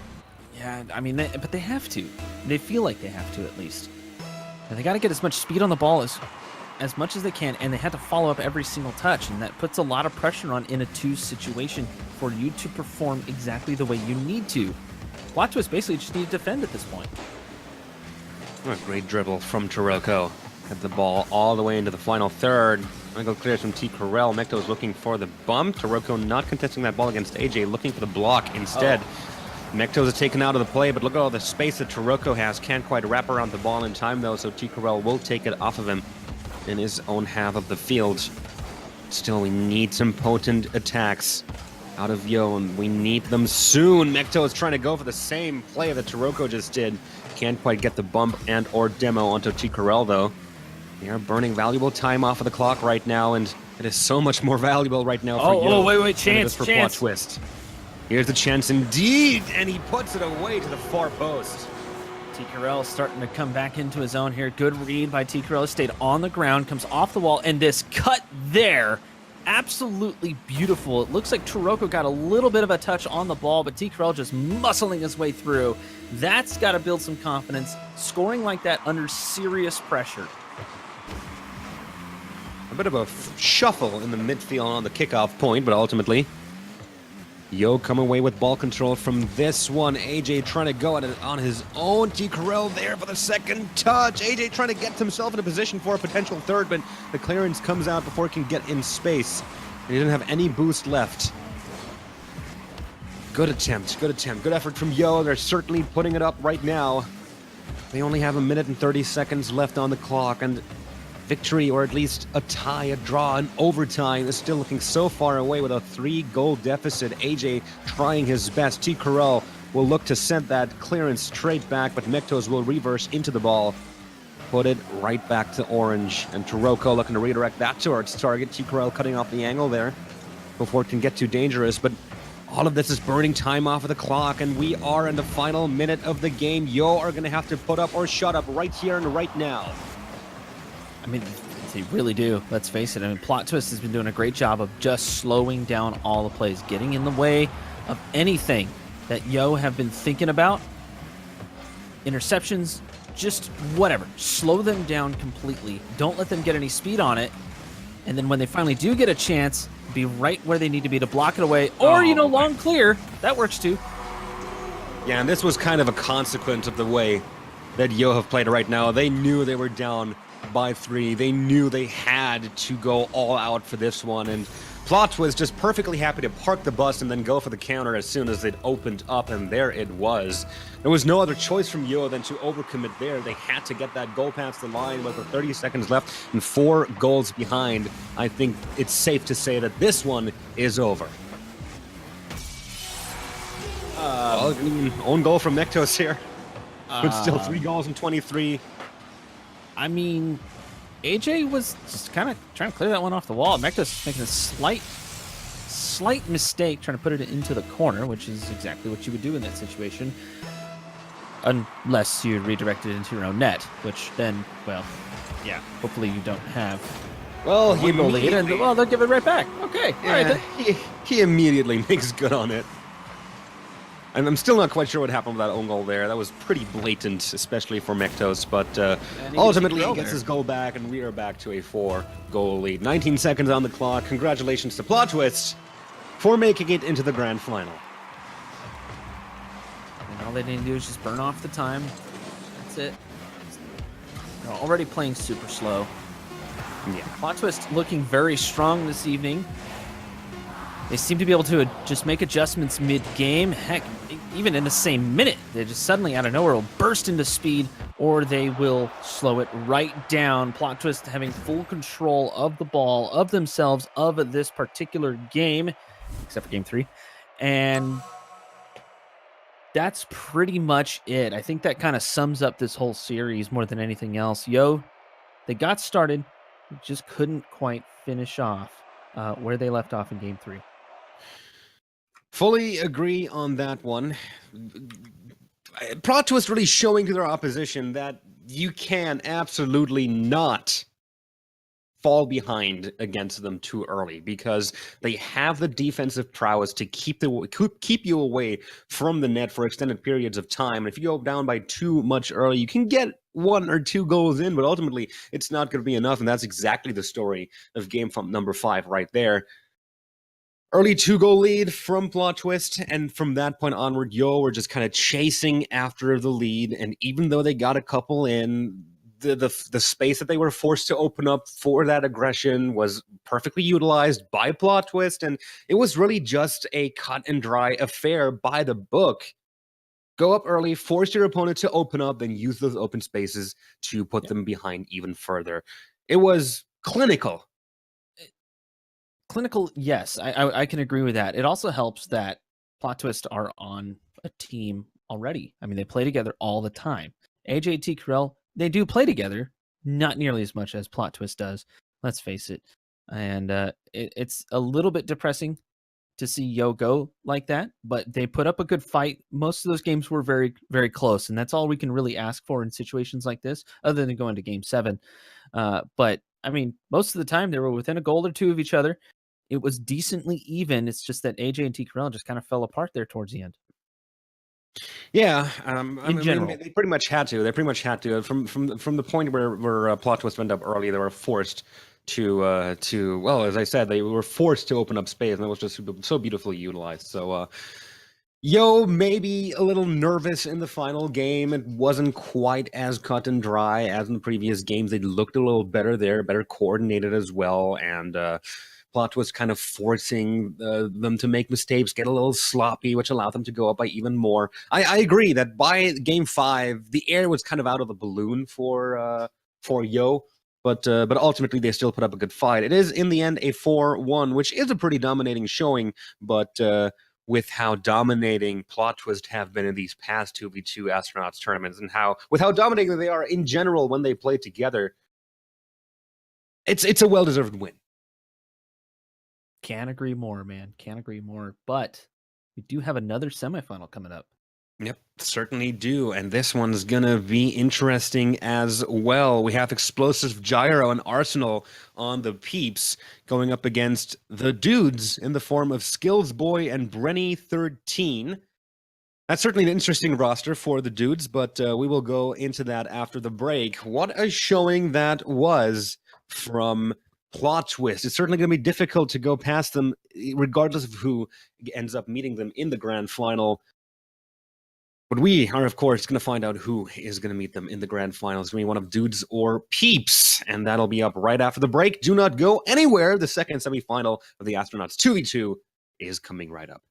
Yeah, I mean, but they have to. They feel like they have to, at least. And they got to get as much speed on the ball as much as they can, and they have to follow up every single touch, and that puts a lot of pressure on in a 2 situation for you to perform exactly the way you need to. Plot Twist basically just need to defend at this point. What a great dribble from Taroko. Had the ball all the way into the final third. Angle clears from TKRL. Mektos looking for the bump. Taroko not contesting that ball against AJ, looking for the block instead. Mektos is taken out of the play, but look at all the space that Taroko has. Can't quite wrap around the ball in time, though, so TKRL will take it off of him in his own half of the field. Still, we need some potent attacks out of Yo, and we need them soon. Mekto is trying to go for the same play that Taroko just did. Can't quite get the bump and or demo onto T-Corel, though. They are burning valuable time off of the clock right now, and it is so much more valuable right now for Yo. Oh, wait, chance, for chance. Plot Twist. Here's the chance indeed, and he puts it away to the far post. T-Corel starting to come back into his own here. Good read by T-Corel. Stayed on the ground, comes off the wall, and this cut there, absolutely beautiful. It looks like Taroko got a little bit of a touch on the ball, but T-Corel just muscling his way through. That's got to build some confidence. Scoring like that under serious pressure. A bit of a shuffle in the midfield on the kickoff point, but ultimately Yo come away with ball control from this one. AJ trying to go at it on his own. T-Corel there for the second touch. AJ trying to get himself in a position for a potential third, but the clearance comes out before it can get in space. And he didn't have any boost left. Good attempt, good effort from Yo. They're certainly putting it up right now. They only have 1 minute and 30 seconds left on the clock, and victory, or at least a tie, a draw, an overtime is still looking so far away with a 3-goal deficit. AJ trying his best. T-Corel will look to send that clearance straight back, but Mektos will reverse into the ball. Put it right back to Orange. And Taroko looking to redirect that towards target. T-Corel cutting off the angle there before it can get too dangerous. But all of this is burning time off of the clock, and we are in the final minute of the game. Yo are going to have to put up or shut up right here and right now. I mean, they really do. Let's face it. I mean, Plot Twist has been doing a great job of just slowing down all the plays, getting in the way of anything that Yo have been thinking about. Interceptions, just whatever. Slow them down completely. Don't let them get any speed on it. And then when they finally do get a chance, be right where they need to be to block it away. Or, long clear. That works too. Yeah, and this was kind of a consequence of the way that Yo have played right now. They knew they were down by 3. They knew they had to go all out for this one, and Plot was just perfectly happy to park the bus and then go for the counter as soon as it opened up, and there it was. There was no other choice from Yo than to overcommit there. They had to get that goal past the line with 30 seconds left and 4 goals behind. I think it's safe to say that this one is over. Well, own goal from Mektos here, but still 3 goals in 23. I mean, AJ was just kind of trying to clear that one off the wall. Mektos making a slight mistake trying to put it into the corner, which is exactly what you would do in that situation. Unless you redirect it into your own net, which then, well, yeah, hopefully you don't have. Well, he immediately... well, they'll give it right back. Okay, yeah, all right then. He immediately makes good on it. And I'm still not quite sure what happened with that own goal there. That was pretty blatant, especially for Mektos, but ultimately he gets his goal back, and we are back to a 4-goal lead. 19 seconds on the clock. Congratulations to Plot Twist for making it into the grand final. And all they need to do is just burn off the time. That's it. They're already playing super slow. Yeah. Plot Twist looking very strong this evening. They seem to be able to just make adjustments mid-game. Heck, even in the same minute, they just suddenly out of nowhere will burst into speed, or they will slow it right down. Plot Twist having full control of the ball, of themselves, of this particular game, except for Game 3. And that's pretty much it. I think that kind of sums up this whole series more than anything else. Yo, they got started, just couldn't quite finish off where they left off in Game 3. Fully agree on that one. Plot Twist really showing to their opposition that you can absolutely not fall behind against them too early, because they have the defensive prowess to keep you away from the net for extended periods of time. And if you go down by too much early, you can get 1 or 2 goals in, but ultimately it's not going to be enough. And that's exactly the story of game from number 5 right there. Early 2-goal lead from Plot Twist, and from that point onward, Yo were just kind of chasing after the lead, and even though they got a couple in, the space that they were forced to open up for that aggression was perfectly utilized by Plot Twist, and it was really just a cut-and-dry affair by the book. Go up early, force your opponent to open up, then use those open spaces to put them behind even further. It was clinical. Clinical, yes, I can agree with that. It also helps that Plot Twist are on a team already. I mean, they play together all the time. AJ T. Carell, they do play together, not nearly as much as Plot Twist does. Let's face it. And it's a little bit depressing to see Yo go like that, but they put up a good fight. Most of those games were very, very close, and that's all we can really ask for in situations like this, other than going to Game 7. But I mean, most of the time they were within a goal or two of each other. It was decently even. It's just that AJ and T. Carell just kind of fell apart there towards the end. Yeah, I In mean, general. they pretty much had to. They pretty much had to. From the point where Plot Twist went up early, they were forced to well, as I said, they were forced to open up space, and that was just so beautifully utilized. So Yo, maybe a little nervous in the final game. It wasn't quite as cut and dry as in the previous games. They looked a little better there, better coordinated as well, and Plot was kind of forcing them to make mistakes, get a little sloppy, which allowed them to go up by even more. I agree that by game 5, the air was kind of out of the balloon for Yo, but ultimately they still put up a good fight. It is in the end a 4-1, which is a pretty dominating showing, but with how dominating Plot Twist have been in these past 2v2 astronauts tournaments, and how dominating they are in general when they play together, it's a well-deserved win. Can't agree more, man. Can't agree more. But we do have another semifinal coming up. Yep, certainly do. And this one's going to be interesting as well. We have Explosive Gyro and Arsenal on the peeps going up against the dudes in the form of Skills Boy and Brenny13. That's certainly an interesting roster for the dudes, but we will go into that after the break. What a showing that was from Plot Twist. It's certainly going to be difficult to go past them, regardless of who ends up meeting them in the grand final. But we are, of course, going to find out who is going to meet them in the grand final. It's going to be one of dudes or peeps, and that'll be up right after the break. Do not go anywhere. The second semifinal of the Astronauts 2v2 is coming right up.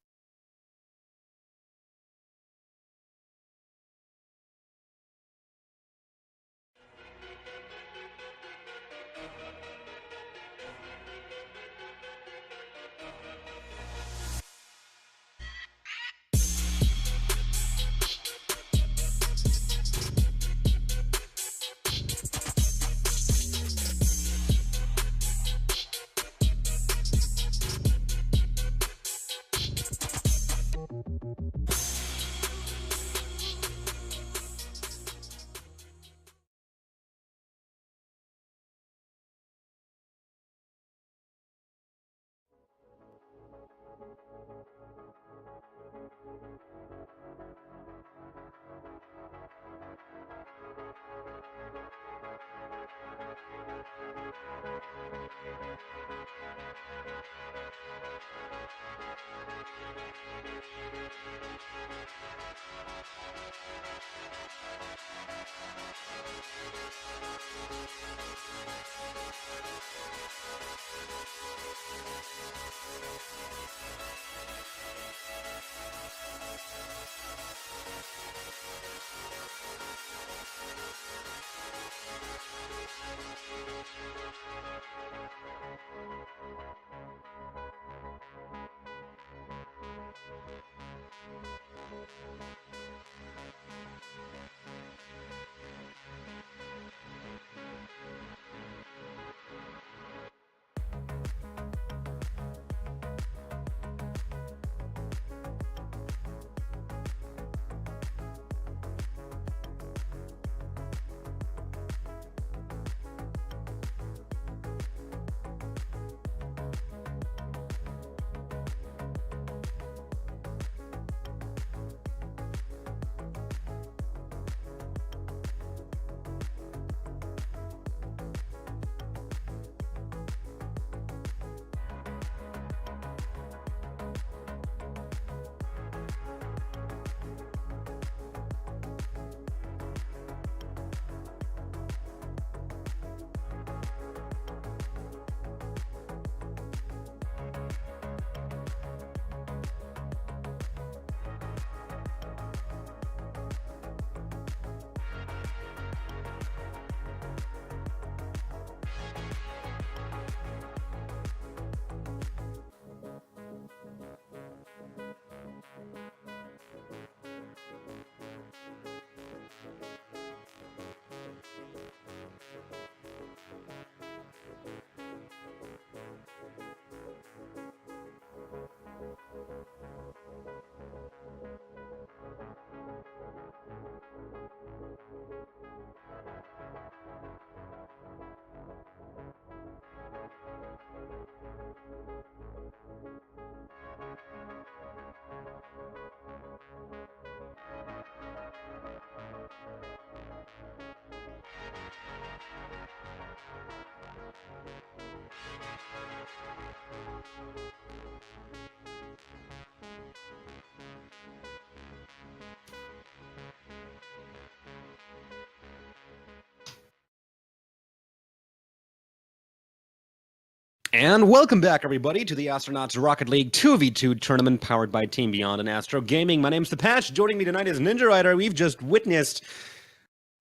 And welcome back, everybody, to the Astronauts Rocket League 2v2 tournament powered by Team Beyond and Astro Gaming. My name's The Patch. Joining me tonight is Ninja Rider. We've just witnessed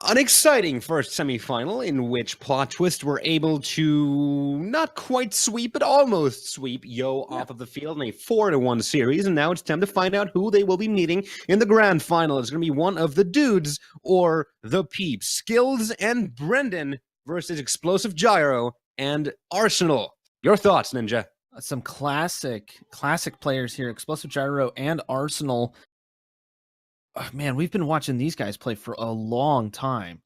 an exciting first semifinal in which Plot Twist were able to not quite sweep, but almost sweep Yo off of the field in a 4-1 series. And now it's time to find out who they will be meeting in the grand final. It's going to be one of the dudes or the peeps. Skills and Brendan versus Explosive Gyro and Arsenal. Your thoughts, Ninja? Some classic players here, Explosive Gyro and Arsenal. Oh, man, we've been watching these guys play for a long time.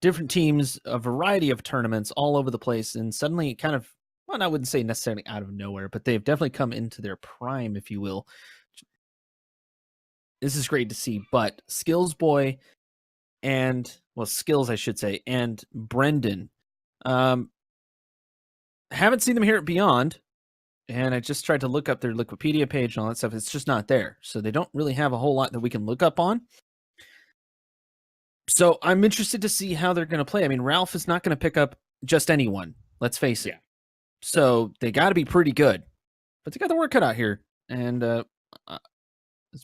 Different teams, a variety of tournaments all over the place, and suddenly kind of, well, I wouldn't say necessarily out of nowhere, but they've definitely come into their prime, if you will. This is great to see, but Skills Boy and, well, Skills, I should say, and Brendan, haven't seen them here at Beyond, and I just tried to look up their Wikipedia page and all that stuff. It's just not there. So they don't really have a whole lot that we can look up on. So I'm interested to see how they're going to play. I mean, Ralph is not going to pick up just anyone. Let's face it. So they got to be pretty good. But they got the work cut out here. And as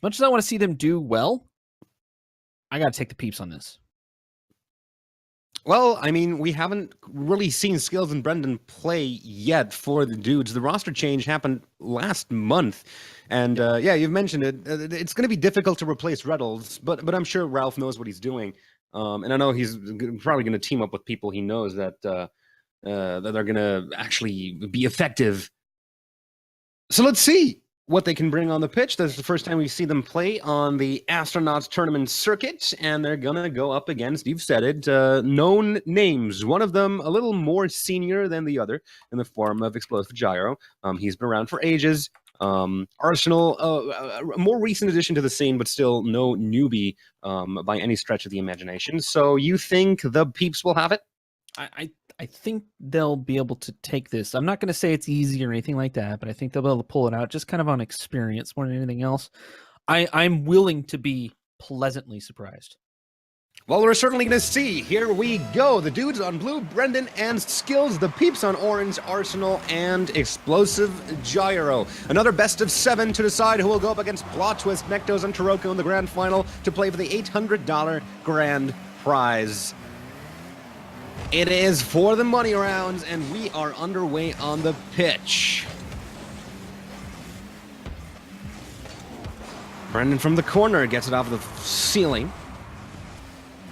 much as I want to see them do well, I got to take the peeps on this. Well, I mean, we haven't really seen Skills and Brendan play yet for the dudes. The roster change happened last month. And yeah, you've mentioned it. It's going to be difficult to replace Reynolds, but I'm sure Ralph knows what he's doing. And I know he's probably going to team up with people he knows that that they're going to actually be effective. So let's see what they can bring on the pitch. This is the first time we see them play on the Astronauts tournament circuit, and they're going to go up against, you've said it, known names. One of them a little more senior than the other in the form of Explosive Gyro. He's been around for ages. Arsenal, a more recent addition to the scene, but still no newbie by any stretch of the imagination. So you think the peeps will have it? I think they'll be able to take this. I'm not going to say it's easy or anything like that, but I think they'll be able to pull it out just kind of on experience more than anything else. I'm willing to be pleasantly surprised. Well, we're certainly going to see. Here we go. The dudes on blue, Brendan and Skills. The peeps on orange, Arsenal and Explosive Gyro. Another best of 7 to decide who will go up against Plot Twist, Nectos, and Taroko in the grand final to play for the $800 grand prize. It is for the money rounds, and we are underway on the pitch. Brendan from the corner gets it off the ceiling.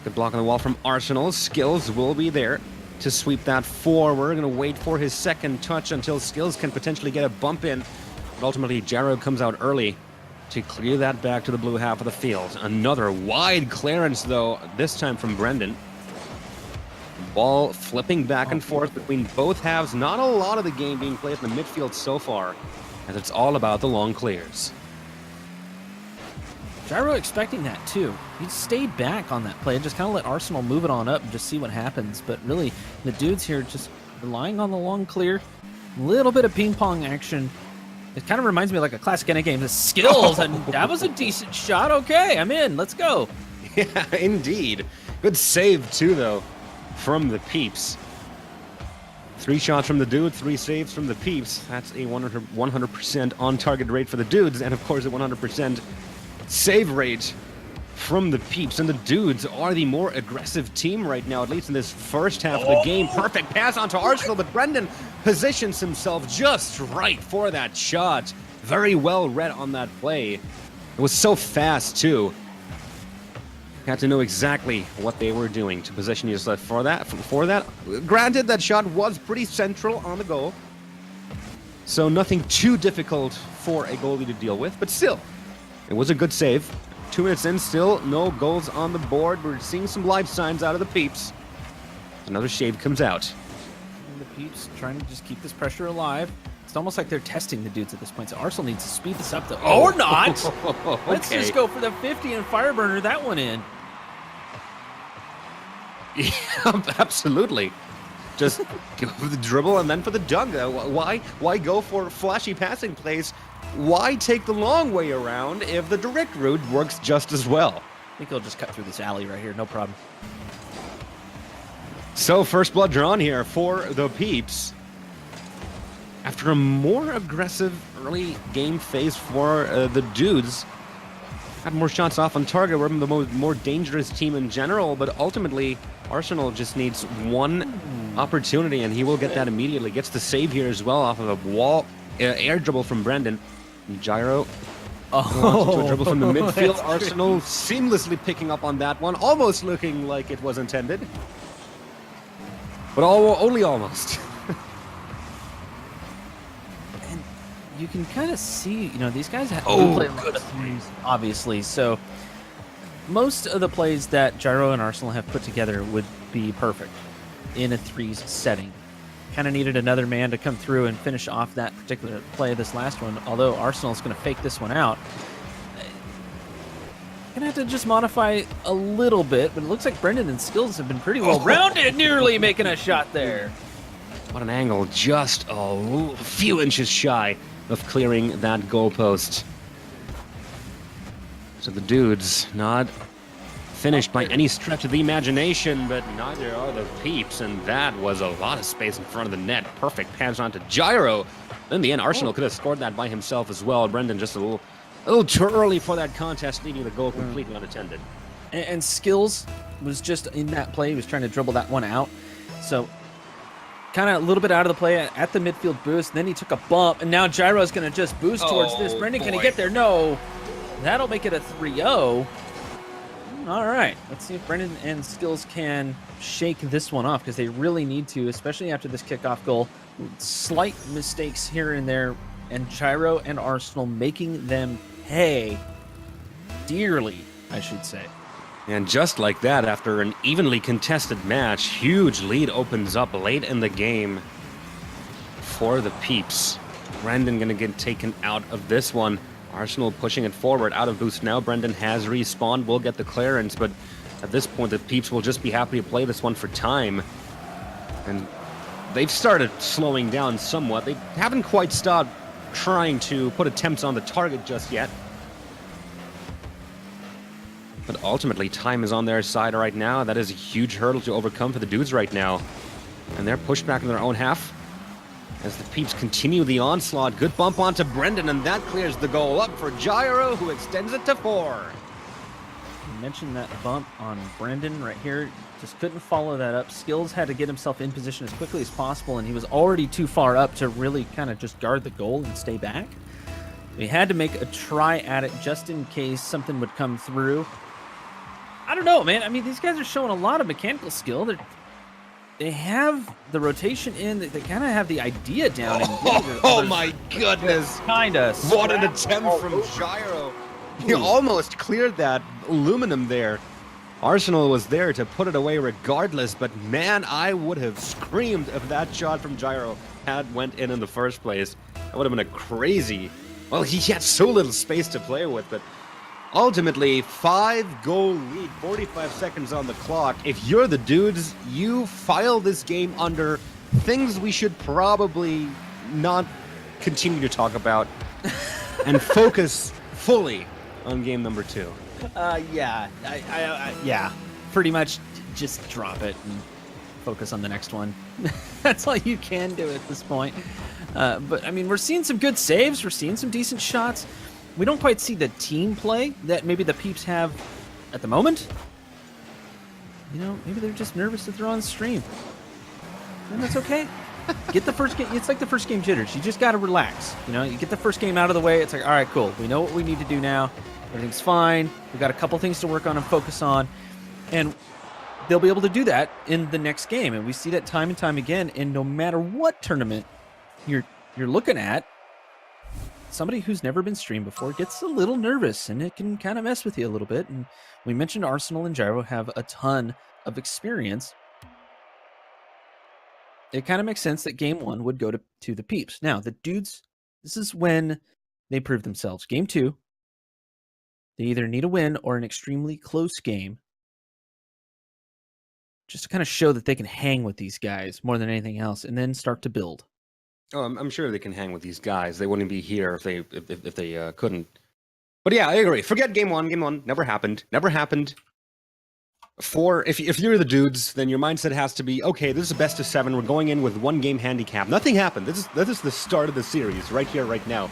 Good block on the wall from Arsenal. Skills will be there to sweep that forward. Going to wait for his second touch until Skills can potentially get a bump in. But ultimately, Gyro comes out early to clear that back to the blue half of the field. Another wide clearance, though, this time from Brendan. Ball flipping back and forth between both halves. Not a lot of the game being played in the midfield so far, as it's all about the long clears. Gyro expecting that too. He stayed back on that play and just kind of let Arsenal move it on up and just see what happens. But really, the dudes here just relying on the long clear. A little bit of ping pong action. It kind of reminds me of like a classic NA game. The Skills, and that was a decent shot. Okay, I'm in. Let's go. Yeah, indeed. Good save too, though, from the peeps. 3 shots from the dude, 3 saves from the peeps. That's a 100% on-target rate for the dudes, and of course a 100% save rate from the peeps. And the dudes are the more aggressive team right now, at least in this first half of the game. Perfect pass onto Arsenal, but Brendan positions himself just right for that shot. Very well read on that play. It was so fast, too. Had to know exactly what they were doing to position yourself for that. Granted, that shot was pretty central on the goal, so nothing too difficult for a goalie to deal with, but still, it was a good save. 2 minutes in, still no goals on the board. We're seeing some life signs out of the peeps. Another shave comes out. And the peeps trying to just keep this pressure alive. It's almost like they're testing the dudes at this point, so Arsenal needs to speed this up, though. Oh, or not! Okay. Let's just go for the 50 and Fireburner that one in. Yeah, absolutely. Just go for the dribble and then for the dunk. Why go for flashy passing plays? Why take the long way around if the direct route works just as well? I think he'll just cut through this alley right here, no problem. So, first blood drawn here for the peeps. after a more aggressive early game phase for the dudes. Had more shots off on target, were the more dangerous team in general, but ultimately Arsenal just needs one opportunity and he will get that immediately. Gets the save here as well off of a wall air dribble from Brendan. Gyro launches into a dribble from the midfield. Arsenal seamlessly picking up on that one, almost looking like it was intended. But only almost. You can kind of see, these guys do play a lot of threes, obviously. So most of the plays that Gyro and Arsenal have put together would be perfect in a threes setting. Kind of needed another man to come through and finish off that particular play, this last one. Although Arsenal's going to fake this one out. Gonna have to just modify a little bit, but it looks like Brendan and Skills have been pretty well rounded, nearly making a shot there. What an angle, just a few inches shy of clearing that goalpost. So the dudes not finished by any stretch of the imagination, but neither are the peeps, and that was a lot of space in front of the net. Perfect pass on to Gyro. In the end, Arsenal could have scored that by himself as well. Brendan just a little too early for that contest, leaving the goal completely unattended. And Skills was just in that play. He was trying to dribble that one out. So kind of a little bit out of the play at the midfield boost. Then he took a bump, and now Gyro's going to just boost towards this. Brendan, can he get there? No. That'll make it a 3-0. All right. Let's see if Brendan and Skills can shake this one off, because they really need to, especially after this kickoff goal. Slight mistakes here and there, and Gyro and Arsenal making them pay dearly, I should say. And just like that, after an evenly contested match, huge lead opens up late in the game for the peeps. Brendan gonna get taken out of this one. Arsenal pushing it forward, out of boost now. Brendan has respawned, will get the clearance, but at this point the peeps will just be happy to play this one for time. And they've started slowing down somewhat. They haven't quite stopped trying to put attempts on the target just yet. But ultimately, time is on their side right now. That is a huge hurdle to overcome for the dudes right now. And they're pushed back in their own half as the peeps continue the onslaught. Good bump onto Brendan, and that clears the goal up for Gyro, who extends it to 4. You mentioned that bump on Brendan right here. Just couldn't follow that up. Skills had to get himself in position as quickly as possible, and he was already too far up to really kind of just guard the goal and stay back. We had to make a try at it just in case something would come through. I don't know, man. I mean, these guys are showing a lot of mechanical skill. They have the rotation in. They kind of have the idea down. Oh my goodness. Kind of. What an attempt from Gyro. He almost cleared that aluminum there. Arsenal was there to put it away regardless, but man, I would have screamed if that shot from Gyro had went in the first place. That would have been a crazy... Well, he had so little space to play with, but ultimately, 5-goal lead, 45 seconds on the clock. If you're the dudes, you file this game under things we should probably not continue to talk about and focus fully on game number 2. Yeah. Yeah. Pretty much just drop it and focus on the next one. That's all you can do at this point. But, I mean, we're seeing some good saves. We're seeing some decent shots. We don't quite see the team play that maybe the peeps have at the moment. You know, maybe they're just nervous to throw on stream. And that's okay. Get the first game. It's like the first game jitters. You just got to relax. You know, you get the first game out of the way. It's like, all right, cool. We know what we need to do now. Everything's fine. We've got a couple things to work on and focus on. And they'll be able to do that in the next game. And we see that time and time again. And no matter what tournament you're looking at, somebody who's never been streamed before gets a little nervous, and it can kind of mess with you a little bit. And we mentioned Arsenal and Gyro have a ton of experience. It kind of makes sense that game 1 would go to the peeps. Now, the dudes, this is when they prove themselves. Game 2, they either need a win or an extremely close game just to kind of show that they can hang with these guys more than anything else, and then start to build. Oh, I'm sure they can hang with these guys. They wouldn't be here if they couldn't. But yeah, I agree. Forget game 1. Game 1 never happened. Never happened. If you're the dudes, then your mindset has to be, okay, this is a best of 7. We're going in with 1 game handicap. Nothing happened. This is the start of the series right here, right now.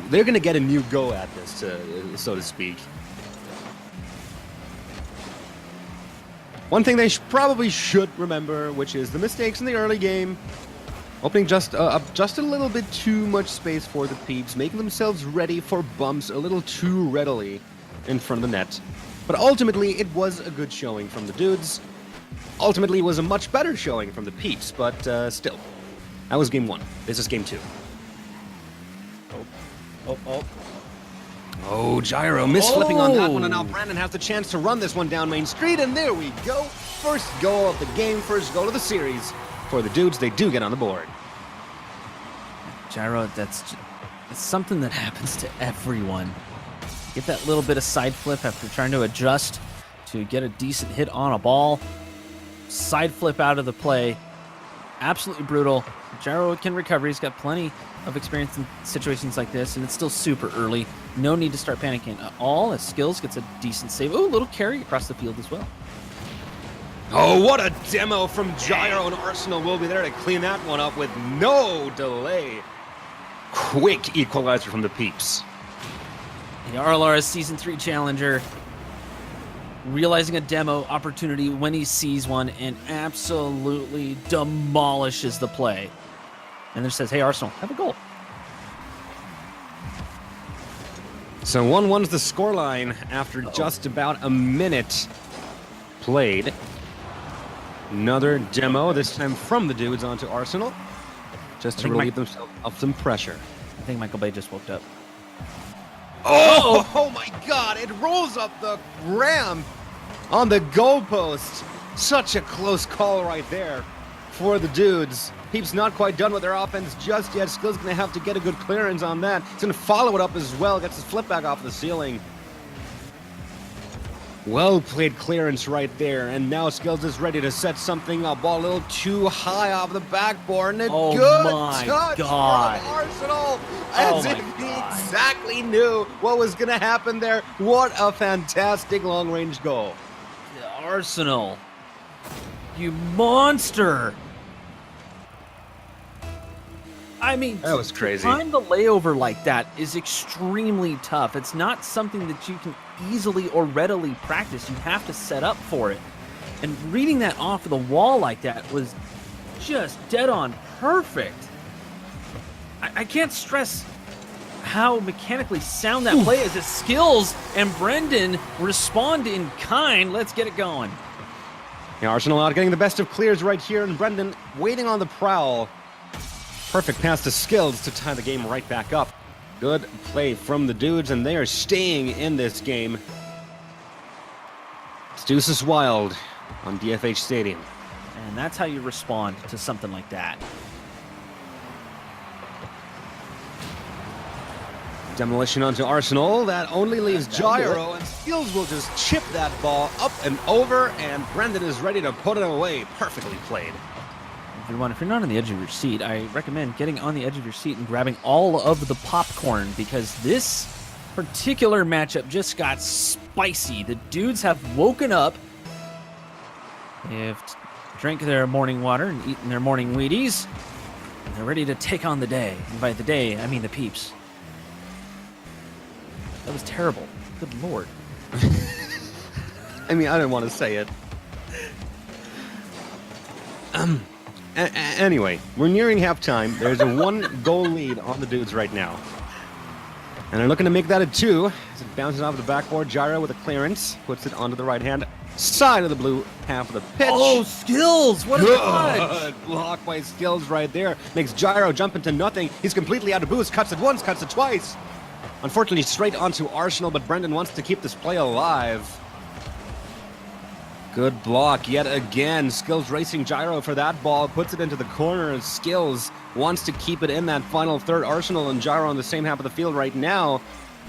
They're going to get a new go at this, so to speak. One thing they probably should remember, which is the mistakes in the early game. Opening just a little bit too much space for the peeps, making themselves ready for bumps a little too readily in front of the net. But ultimately, it was a good showing from the dudes. Ultimately, it was a much better showing from the peeps, but still. That was game 1. This is game 2. Oh, Gyro misflipping on that one, and now Brandon has the chance to run this one down Main Street, and there we go. First goal of the game, first goal of the series. For the dudes, they do get on the board. Gyro, that's something that happens to everyone. Get that little bit of side flip after trying to adjust to get a decent hit on a ball. Side flip out of the play. Absolutely brutal. Gyro can recover. He's got plenty of experience in situations like this, and it's still super early. No need to start panicking at all as Skills gets a decent save. Oh, a little carry across the field as well. Oh, what a demo from Gyro, and Arsenal will be there to clean that one up with no delay. Quick equalizer from the peeps. The RLR's Season 3 challenger realizing a demo opportunity when he sees one and absolutely demolishes the play. And then says, hey, Arsenal, have a goal. So 1-1's the scoreline after just about a minute played. Another demo, this time from the dudes onto Arsenal, just to relieve themselves of some pressure. I think Michael Bay just woke up. Oh my God, it rolls up the ramp on the goalpost. Such a close call right there for the dudes. Peeps not quite done with their offense just yet. Skill's going to have to get a good clearance on that. He's going to follow it up as well. Gets his flip back off the ceiling. Well played clearance right there. And now Skills is ready to set something up. Ball a little too high off the backboard. And a good touch from Arsenal. As if he exactly knew what was going to happen there. What a fantastic long-range goal. Arsenal, you monster. I mean, that was crazy. To find the layover like that is extremely tough. It's not something that you can easily or readily practice. You have to set up for it. And reading that off of the wall like that was just dead on perfect. I can't stress how mechanically sound that play is. His Skills and Brendan respond in kind. Let's get it going. Yeah, Arsenal not getting the best of clears right here, and Brendan waiting on the prowl. Perfect pass to Skills to tie the game right back up. Good play from the dudes, and they are staying in this game. It's Deuces Wild on DFH Stadium. And that's how you respond to something like that. Demolition onto Arsenal. That only leaves Gyro, and Skills will just chip that ball up and over, and Brendan is ready to put it away. Perfectly played. Everyone, if you're not on the edge of your seat, I recommend getting on the edge of your seat and grabbing all of the popcorn, because this particular matchup just got spicy. The dudes have woken up. They've drank their morning water and eaten their morning Wheaties, and they're ready to take on the day. And by the day, I mean the peeps. That was terrible. Good Lord. I mean, I didn't want to say it. Anyway, we're nearing halftime. There's a 1-goal lead on the dudes right now. And they're looking to make that a 2. As it bounces off the backboard, Gyro with a clearance. Puts it onto the right-hand side of the blue half of the pitch. Oh, Skills! What a dodge! Good block by Skills right there. Makes Gyro jump into nothing. He's completely out of boost. Cuts it once, cuts it twice. Unfortunately, straight onto Arsenal, but Brendan wants to keep this play alive. Good block yet again. Skills racing Gyro for that ball. Puts it into the corner. Skills wants to keep it in that final third. Arsenal and Gyro on the same half of the field right now.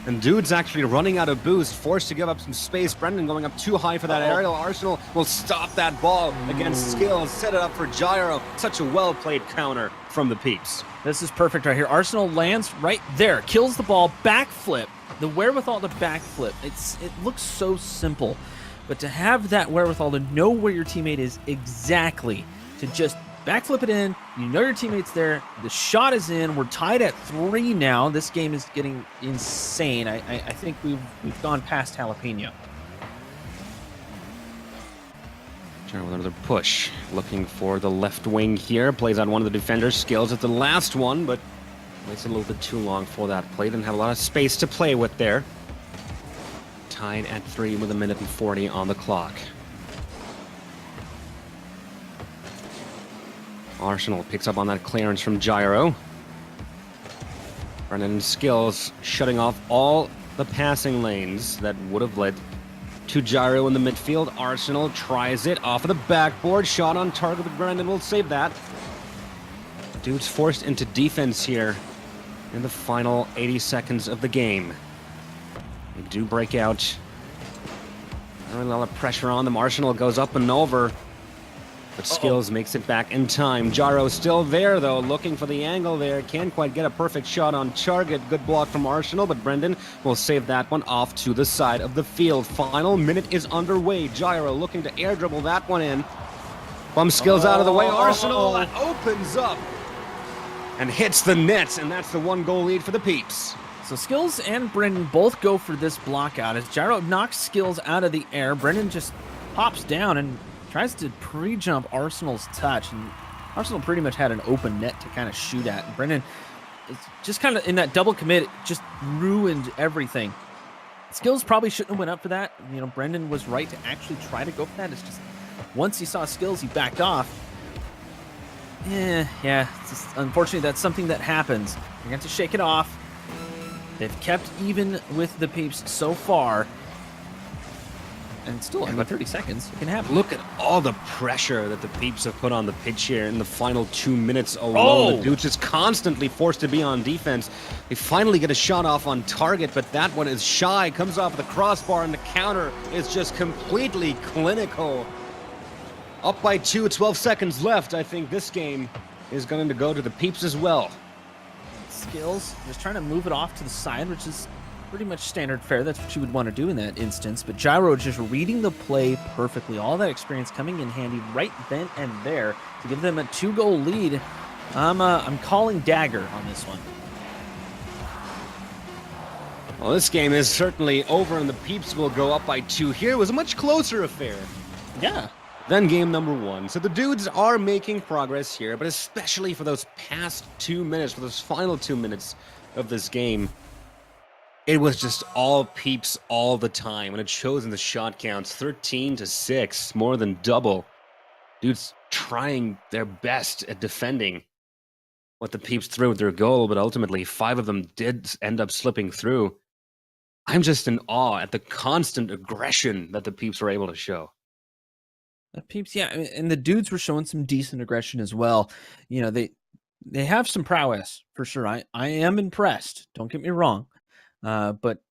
And dude's actually running out of boost. Forced to give up some space. Brendan going up too high for that aerial. Arsenal will stop that ball against Skills. Set it up for Gyro. Such a well-played counter from the peeps. This is perfect right here. Arsenal lands right there. Kills the ball. Backflip. The wherewithal to backflip. It looks so simple. but to have that wherewithal to know where your teammate is exactly, to just backflip it in, you know your teammate's there, the shot is in, we're tied at 3 now. This game is getting insane. I think we've gone past jalapeno. With another push, looking for the left wing here. Plays on one of the defenders' skills at the last one, but waits a little bit too long for that play. Didn't have a lot of space to play with there. Tied at 3 with 1:40 on the clock. Arsenal picks up on that clearance from Gyro. Brennan Skills shutting off all the passing lanes that would have led to Gyro in the midfield. Arsenal tries it off of the backboard. Shot on target, but Brendan will save that. Dude's forced into defense here in the final 80 seconds of the game. They do break out. Not a lot of pressure on them. Arsenal goes up and over, but Skills makes it back in time. Gyro still there, though, looking for the angle there. Can't quite get a perfect shot on target. Good block from Arsenal, but Brendan will save that one off to the side of the field. Final minute is underway. Gyro looking to air dribble that one in. Bum Skills out of the way. Arsenal opens up and hits the net, and that's the 1-goal lead for the Peeps. So Skills and Brendan both go for this block out. As Gyro knocks Skills out of the air, Brendan just pops down and tries to pre-jump Arsenal's touch, and Arsenal pretty much had an open net to kind of shoot at. And Brendan is just kind of in that double commit, just ruined everything. Skills probably shouldn't have went up for that. You know, Brendan was right to actually try to go for that. It's just once he saw Skills, he backed off. Yeah. It's just, unfortunately, that's something that happens. You have to shake it off. They've kept even with the Peeps so far. And still, about 30 seconds, it can happen. Look at all the pressure that the Peeps have put on the pitch here in the final 2 minutes alone. The Dudes is constantly forced to be on defense. They finally get a shot off on target, but that one is shy. Comes off the crossbar, and the counter is just completely clinical. Up by 2, 12 seconds left. I think this game is going to go to the Peeps as well. Skills, just trying to move it off to the side, which is pretty much standard fare. That's what you would want to do in that instance. But Gyro just reading the play perfectly. All that experience coming in handy right then and there to give them a 2-goal lead. I'm calling dagger on this one. Well, this game is certainly over, and the Peeps will go up by 2 here. It was a much closer affair. Yeah. Then game number 1. So the Dudes are making progress here, but especially for those past 2 minutes, for those final 2 minutes of this game, it was just all Peeps all the time, and it shows in the shot counts. 13-6, more than double. Dudes trying their best at defending what the Peeps threw with their goal, but ultimately 5 of them did end up slipping through. I'm just in awe at the constant aggression that the Peeps were able to show. The Peeps, yeah, and the Dudes were showing some decent aggression as well. You know, they have some prowess for sure. I am impressed. Don't get me wrong. But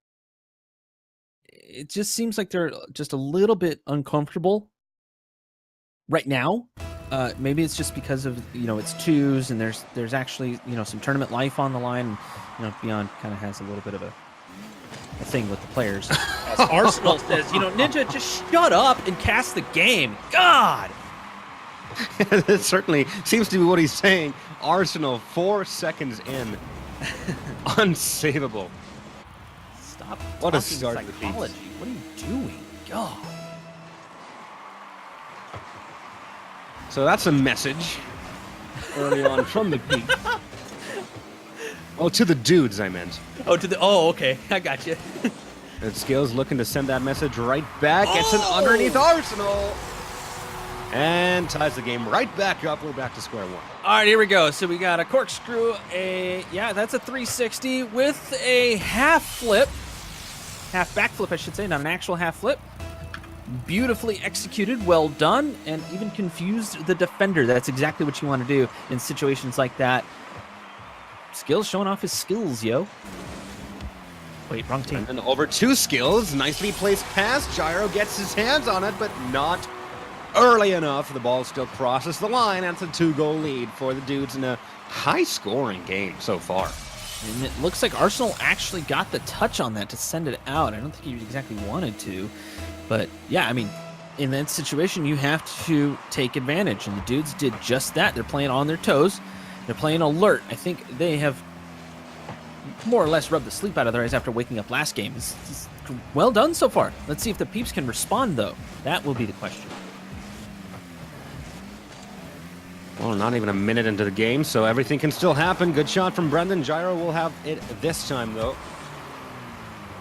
it just seems like they're just a little bit uncomfortable right now. Maybe it's just because of, you know, it's 2s and there's actually, you know, some tournament life on the line. And, you know, Beyond kind of has a little bit of a thing with the players. As Arsenal says, you know, Ninja, just shut up and cast the game. God! That certainly seems to be what he's saying. Arsenal, 4 seconds in. Unsavable. Stop. What a start to the psychology. What are you doing? God. So that's a message early on from the Peeps. Oh, to the Dudes, I meant. Oh, okay. I got you. And Skills looking to send that message right back. Gets an underneath Arsenal. And ties the game right back up. We're back to square one. All right, here we go. So we got a corkscrew, that's a 360 with a half flip. Half backflip, I should say, not an actual half flip. Beautifully executed, well done, and even confused the defender. That's exactly what you want to do in situations like that. Skills showing off his skills, yo. Wait, wrong team. And over to Skills. Nicely placed pass. Gyro gets his hands on it, but not early enough. The ball still crosses the line. That's a 2-goal lead for the Dudes in a high-scoring game so far. And it looks like Arsenal actually got the touch on that to send it out. I don't think he exactly wanted to. But yeah, I mean, in that situation, you have to take advantage, and the dudes did just that. They're playing on their toes. They're playing alert. I think they have more or less rubbed the sleep out of their eyes after waking up last game. It's well done so far. Let's see if the peeps can respond, though. That will be the question. Well, not even a minute into the game, so everything can still happen. Good shot from Brendan. Gyro will have it this time, though.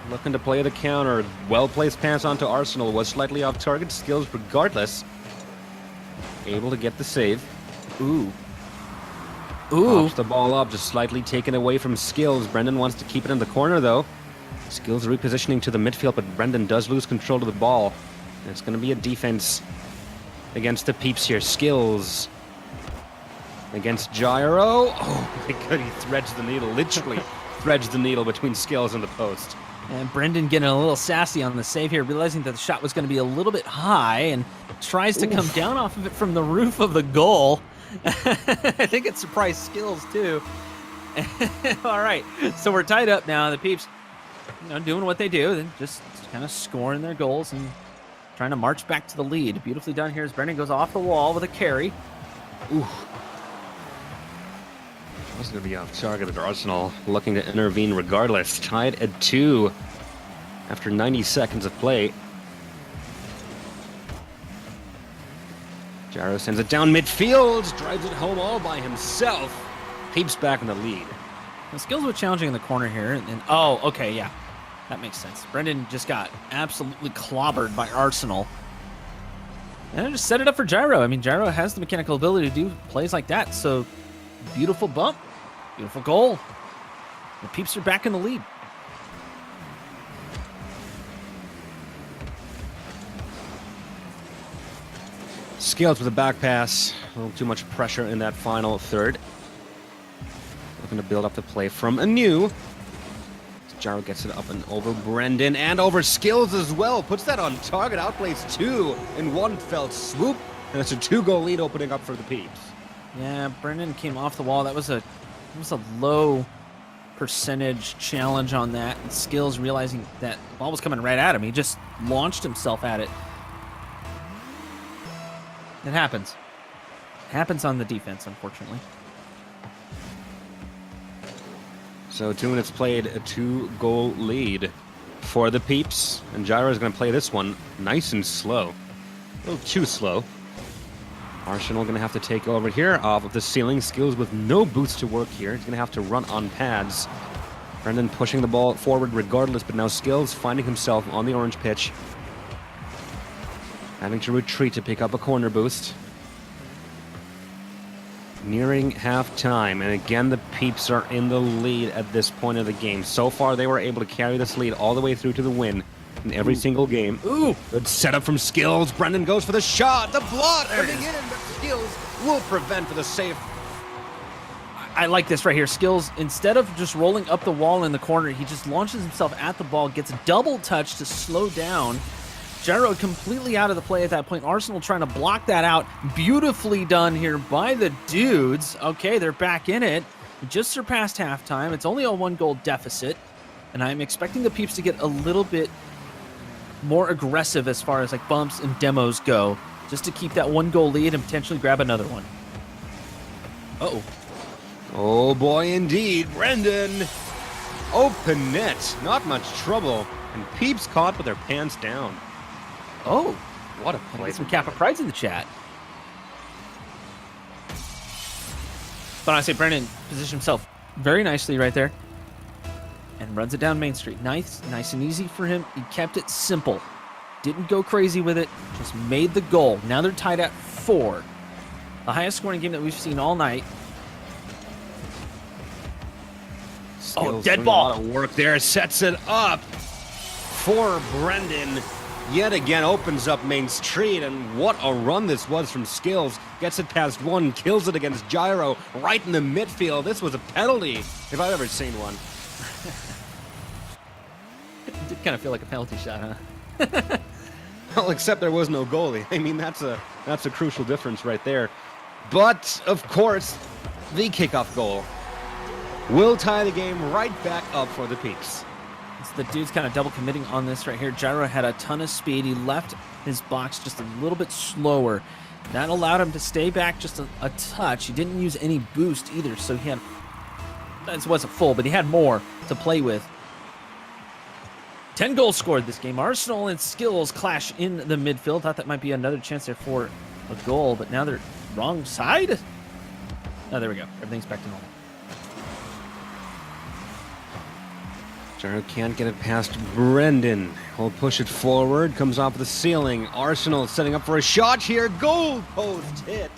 Looking to play the counter. Well-placed pass onto Arsenal. Was slightly off target. Skills regardless. Able to get the save. Ooh. Pops the ball up, just slightly taken away from Skills. Brendan wants to keep it in the corner, though. Skills repositioning to the midfield, but Brendan does lose control of the ball. And it's going to be a defense against the peeps here. Skills against Gyro. Oh my god, he threads the needle, literally threads the needle between Skills and the post. And Brendan getting a little sassy on the save here, realizing that the shot was going to be a little bit high, and tries to come down off of it from the roof of the goal. I think it surprised Skills too. All right, so we're tied up now. The peeps, doing what they do, then just kind of scoring their goals and trying to march back to the lead. Beautifully done here as Brendan goes off the wall with a carry. Ooh. Wasn't going to be off target at Arsenal, looking to intervene regardless. Tied at 2 after 90 seconds of play. Gyro sends it down midfield, drives it home all by himself. Peeps back in the lead. The Skills were challenging in the corner here. And oh, okay, yeah. That makes sense. Brendan just got absolutely clobbered by Arsenal. And it just set it up for Gyro. I mean, Gyro has the mechanical ability to do plays like that. So, beautiful bump. Beautiful goal. The peeps are back in the lead. Skills with a back pass. A little too much pressure in that final third. Looking to build up the play from anew. Gyro gets it up and over Brendan and over Skills as well. Puts that on target. Outplays 2 in one fell swoop. And it's a 2-goal lead opening up for the peeps. Yeah, Brendan came off the wall. That was a low percentage challenge on that. And Skills, realizing that the ball was coming right at him, he just launched himself at it. It happens. It happens on the defense, unfortunately. So 2 minutes played, a 2-goal lead for the peeps. And Gyro is going to play this one nice and slow. A little too slow. Arsenal going to have to take over here off of the ceiling. Skills with no boots to work here. He's going to have to run on pads. Brendan pushing the ball forward regardless, but now Skills finding himself on the orange pitch. Having to retreat to pick up a corner boost. Nearing half-time, and again the peeps are in the lead at this point of the game. So far they were able to carry this lead all the way through to the win in every single game. Ooh! Good setup from Skills. Brendan goes for the shot. The block coming in, but Skills will prevent for the save. I like this right here. Skills, instead of just rolling up the wall in the corner, he just launches himself at the ball, gets a double touch to slow down. Gyro completely out of the play at that point. Arsenal trying to block that out. Beautifully done here by the dudes. Okay, they're back in it. We just surpassed halftime. It's only a 1-goal deficit. And I'm expecting the peeps to get a little bit more aggressive as far as like bumps and demos go, just to keep that 1-goal lead and potentially grab another one. Uh-oh. Oh boy indeed. Brendan. Open net. Not much trouble. And peeps caught with their pants down. Oh, what a play. Some Kappa Prides in the chat. But I say Brendan positioned himself very nicely right there and runs it down Main Street. Nice and easy for him. He kept it simple. Didn't go crazy with it. Just made the goal. Now they're tied at 4. The highest scoring game that we've seen all night. Skills dead ball. A lot of work there. Sets it up for Brendan. Yet again opens up Main Street, and what a run this was from Skills. Gets it past 1, kills it against Gyro right in the midfield. This was a penalty, if I've ever seen one. It did kind of feel like a penalty shot, huh? Well, except there was no goalie. I mean, that's a crucial difference right there. But, of course, the kickoff goal will tie the game right back up for the peeps. So the dude's kind of double committing on this right here. Gyro had a ton of speed. He left his box just a little bit slower. That allowed him to stay back just a touch. He didn't use any boost either, so he had... It wasn't full, but he had more to play with. 10 goals scored this game. Arsenal and Skills clash in the midfield. Thought that might be another chance there for a goal, but now they're wrong side. Oh, there we go. Everything's back to normal. Gyro can't get it past Brendan. He'll push it forward. Comes off the ceiling. Arsenal setting up for a shot here. Goal post hit.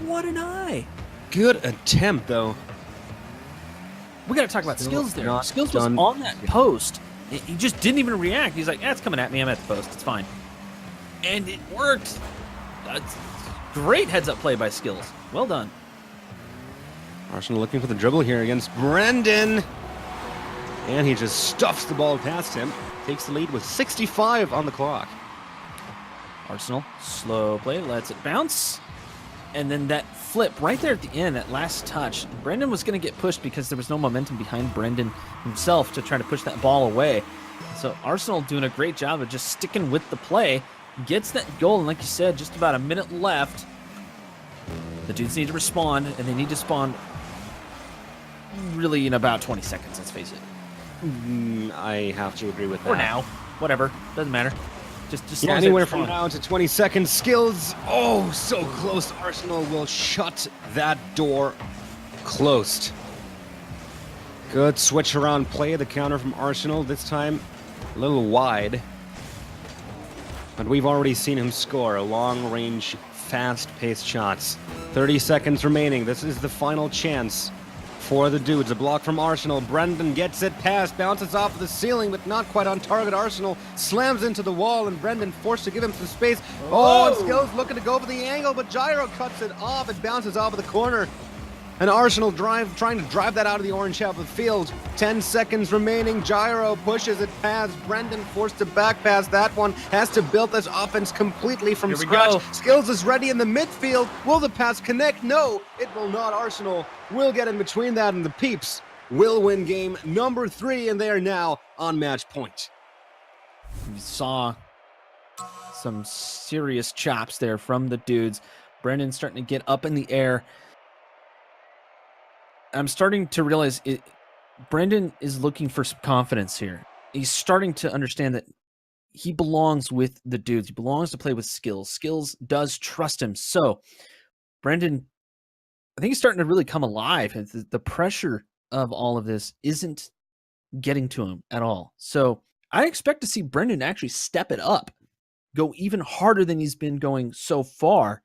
What an eye. Good attempt, though. We got to talk about Skills there. Skills was done. on that post. He just didn't even react. He's like, it's coming at me. I'm at the post. It's fine. And it worked. That's great heads-up play by Skills. Well done. Arsenal looking for the dribble here against Brendan. And he just stuffs the ball past him. Takes the lead with 65 on the clock. Arsenal, slow play, lets it bounce. And then that flip right there at the end, that last touch. Brendan was going to get pushed because there was no momentum behind Brendan himself to try to push that ball away. So Arsenal doing a great job of just sticking with the play. Gets that goal, and like you said, just about a minute left. The dudes need to respond, and they need to spawn really in about 20 seconds, let's face it. I have to agree with that. Or now. Whatever. Doesn't matter. Just Yeah, anywhere from now to 20 seconds. Skills. Oh, so close. Arsenal will shut that door closed. Good switch around play. The counter from Arsenal. This time a little wide. But we've already seen him score long range, fast-paced shots. 30 seconds remaining. This is the final chance for the dudes. A block from Arsenal. Brendan gets it past, bounces off the ceiling, but not quite on target. Arsenal slams into the wall, and Brendan forced to give him some space. Oh, and Skills looking to go for the angle, but Gyro cuts it off. It bounces off of the corner. And Arsenal trying to drive that out of the orange half of the field. 10 seconds remaining. Gyro pushes it past. Brendan forced to back pass that one. Has to build this offense completely from scratch. Skills is ready in the midfield. Will the pass connect? No, it will not. Arsenal will get in between that, and the Peeps will win game number 3, and they are now on match point. We saw some serious chops there from the dudes. Brendan starting to get up in the air. I'm starting to realize Brendan is looking for some confidence here. He's starting to understand that he belongs with the dudes. He belongs to play with Skills. Skills does trust him. So Brendan, I think he's starting to really come alive. The pressure of all of this isn't getting to him at all. So I expect to see Brendan actually step it up, go even harder than he's been going so far.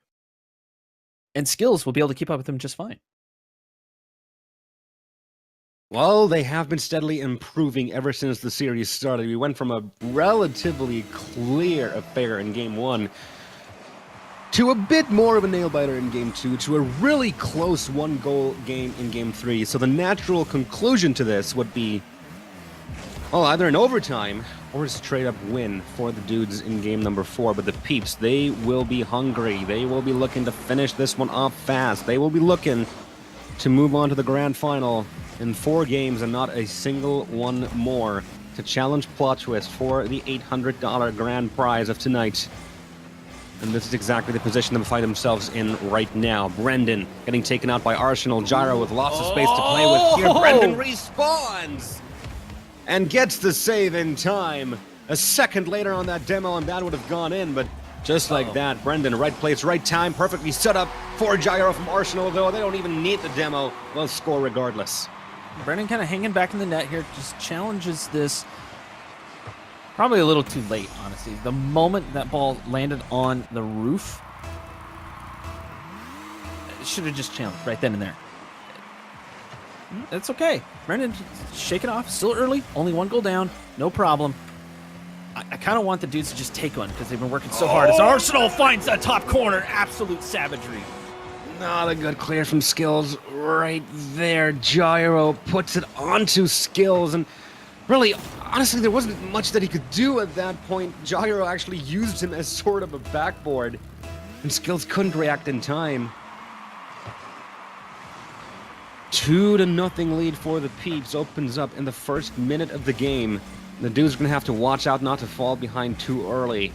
And Skills will be able to keep up with him just fine. Well, they have been steadily improving ever since the series started. We went from a relatively clear affair in Game 1 to a bit more of a nail-biter in Game 2 to a really close one-goal game in Game 3. So the natural conclusion to this would be, well, either an overtime or a straight-up win for the dudes in Game number 4. But the Peeps, they will be hungry. They will be looking to finish this one off fast. They will be looking to move on to the grand final in 4 games and not a single one more to challenge Plot Twist for the $800 grand prize of tonight. And this is exactly the position they find themselves in right now. Brendan getting taken out by Arsenal. Gyro with lots of space to play with here. Brendan respawns and gets the save in time. A second later on that demo, and that would have gone in, but just like that, Brendan, right place, right time, perfectly set up for Gyro from Arsenal, though they don't even need the demo. They'll score regardless. Brendan kind of hanging back in the net here, just challenges this probably a little too late, honestly. The moment that ball landed on the roof, it should have just challenged right then and there. That's okay. Brendan, shake it off. Still early, only 1 goal down, no problem. I kind of want the dudes to just take one because they've been working so hard. As Arsenal finds that top corner, absolute savagery. Not a good clear from Skills right there. Gyro puts it onto Skills, and really, honestly, there wasn't much that he could do at that point. Gyro actually used him as sort of a backboard, and Skills couldn't react in time. 2-0 lead for the Peeps opens up in the first minute of the game. The dudes are going to have to watch out not to fall behind too early,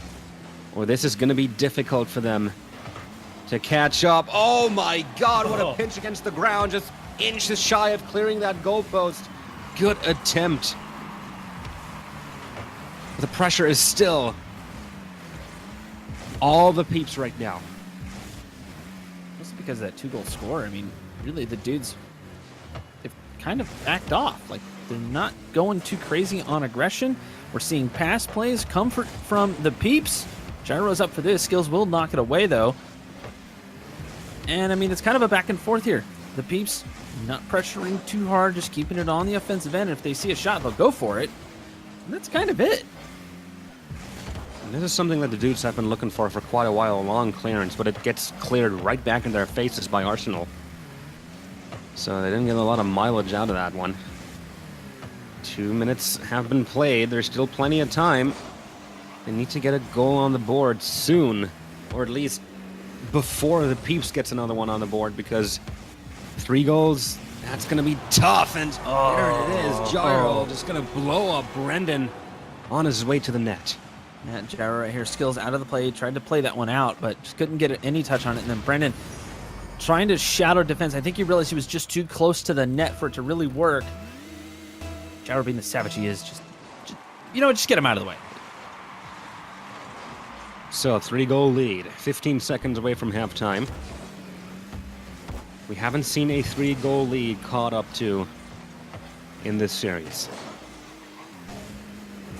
or this is going to be difficult for them to catch up. Oh my god, what a pinch against the ground, just inches shy of clearing that goalpost. Good attempt. The pressure is still all the peeps right now. Just because of that 2-goal score, I mean, really the dudes have kind of backed off. Like, they're not going too crazy on aggression. We're seeing pass plays, comfort from the peeps. Gyro's up for this. Skills will knock it away, though. And, I mean, it's kind of a back and forth here. The peeps not pressuring too hard, just keeping it on the offensive end. If they see a shot, they'll go for it. And that's kind of it. And this is something that the dudes have been looking for quite a while, a long clearance, but it gets cleared right back in their faces by Arsenal. So they didn't get a lot of mileage out of that one. 2 minutes have been played. There's still plenty of time. They need to get a goal on the board soon, or at least before the peeps gets another one on the board, because 3 goals, that's going to be tough. And there it is. Gyro just going to blow up Brendan on his way to the net. Yeah, Gyro right here, skills out of the play, tried to play that one out, but just couldn't get any touch on it. And then Brendan trying to shadow defense. I think he realized he was just too close to the net for it to really work. Gyro being the savage he is, just you know, just get him out of the way. So, 3-goal lead, 15 seconds away from halftime. We haven't seen a 3-goal lead caught up to in this series.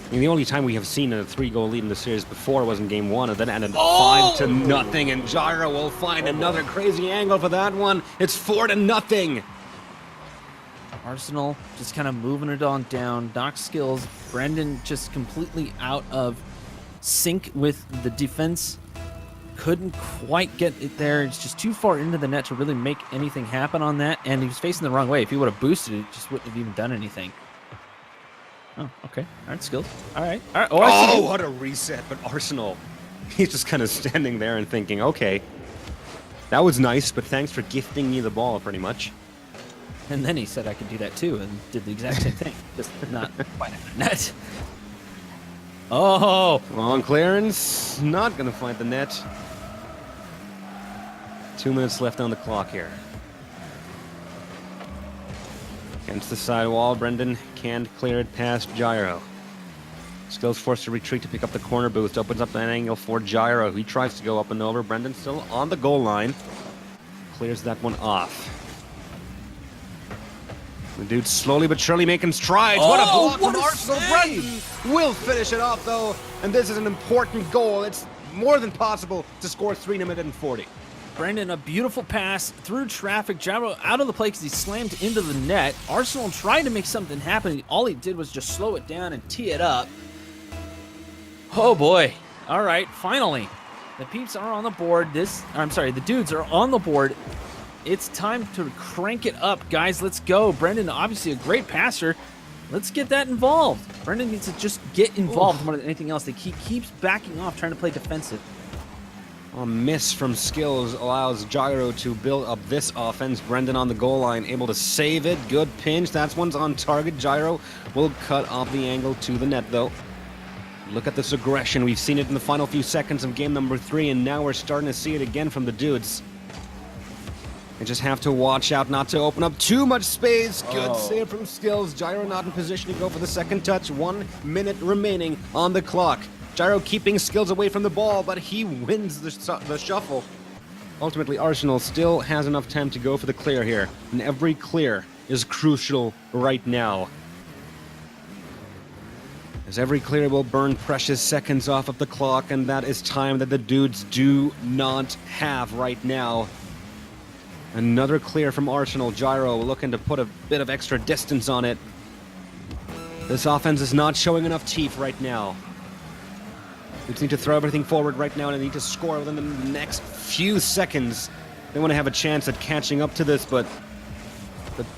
I mean, the only time we have seen a 3-goal lead in the series before was in Game 1, and then ended 5-0, and Gyro will find another crazy angle for that one. It's 4-0. Arsenal just kind of moving it on down. Doc skills. Brendan just completely out of sync with the defense. Couldn't quite get it there. It's just too far into the net to really make anything happen on that. And he was facing the wrong way. If he would have boosted it, just wouldn't have even done anything. Oh, okay. All right, skills. All right. All right. Oh, what a reset. But Arsenal, he's just kind of standing there and thinking, okay, that was nice, but thanks for gifting me the ball, pretty much. And then he said I could do that too, and did the exact same thing. Just not quite at the net. Oh! Long clearance. Not going to find the net. 2 minutes left on the clock here. Against the sidewall, Brendan can't clear it past Gyro. Skills forced to retreat to pick up the corner boost. Opens up an angle for Gyro. He tries to go up and over. Brendan still on the goal line. Clears that one off. The dude's slowly but surely making strides. What a block from Arsenal. Brendan will finish it off, though. And this is an important goal. It's more than possible to score 3 in a minute and 40. Brendan, a beautiful pass through traffic. Gyro out of the play because he slammed into the net. Arsenal tried to make something happen. All he did was just slow it down and tee it up. Oh, boy. All right, finally. The peeps are on the board. The dudes are on the board. It's time to crank it up, guys. Let's go. Brendan, obviously a great passer. Let's get that involved. Brendan needs to just get involved more than anything else. He keeps backing off, trying to play defensive. A miss from Skills allows Gyro to build up this offense. Brendan on the goal line, able to save it. Good pinch. That one's on target. Gyro will cut off the angle to the net, though. Look at this aggression. We've seen it in the final few seconds of game number 3, and now we're starting to see it again from the dudes. They just have to watch out not to open up too much space. Good save from Skills. Gyro not in position to go for the second touch. 1 minute remaining on the clock. Gyro keeping Skills away from the ball, but he wins the shuffle. Ultimately, Arsenal still has enough time to go for the clear here, and every clear is crucial right now, as every clear will burn precious seconds off of the clock, and that is time that the dudes do not have right now. Another clear from Arsenal. Gyro looking to put a bit of extra distance on it. This offense is not showing enough teeth right now. We just need to throw everything forward right now, and they need to score within the next few seconds. They want to have a chance at catching up to this, but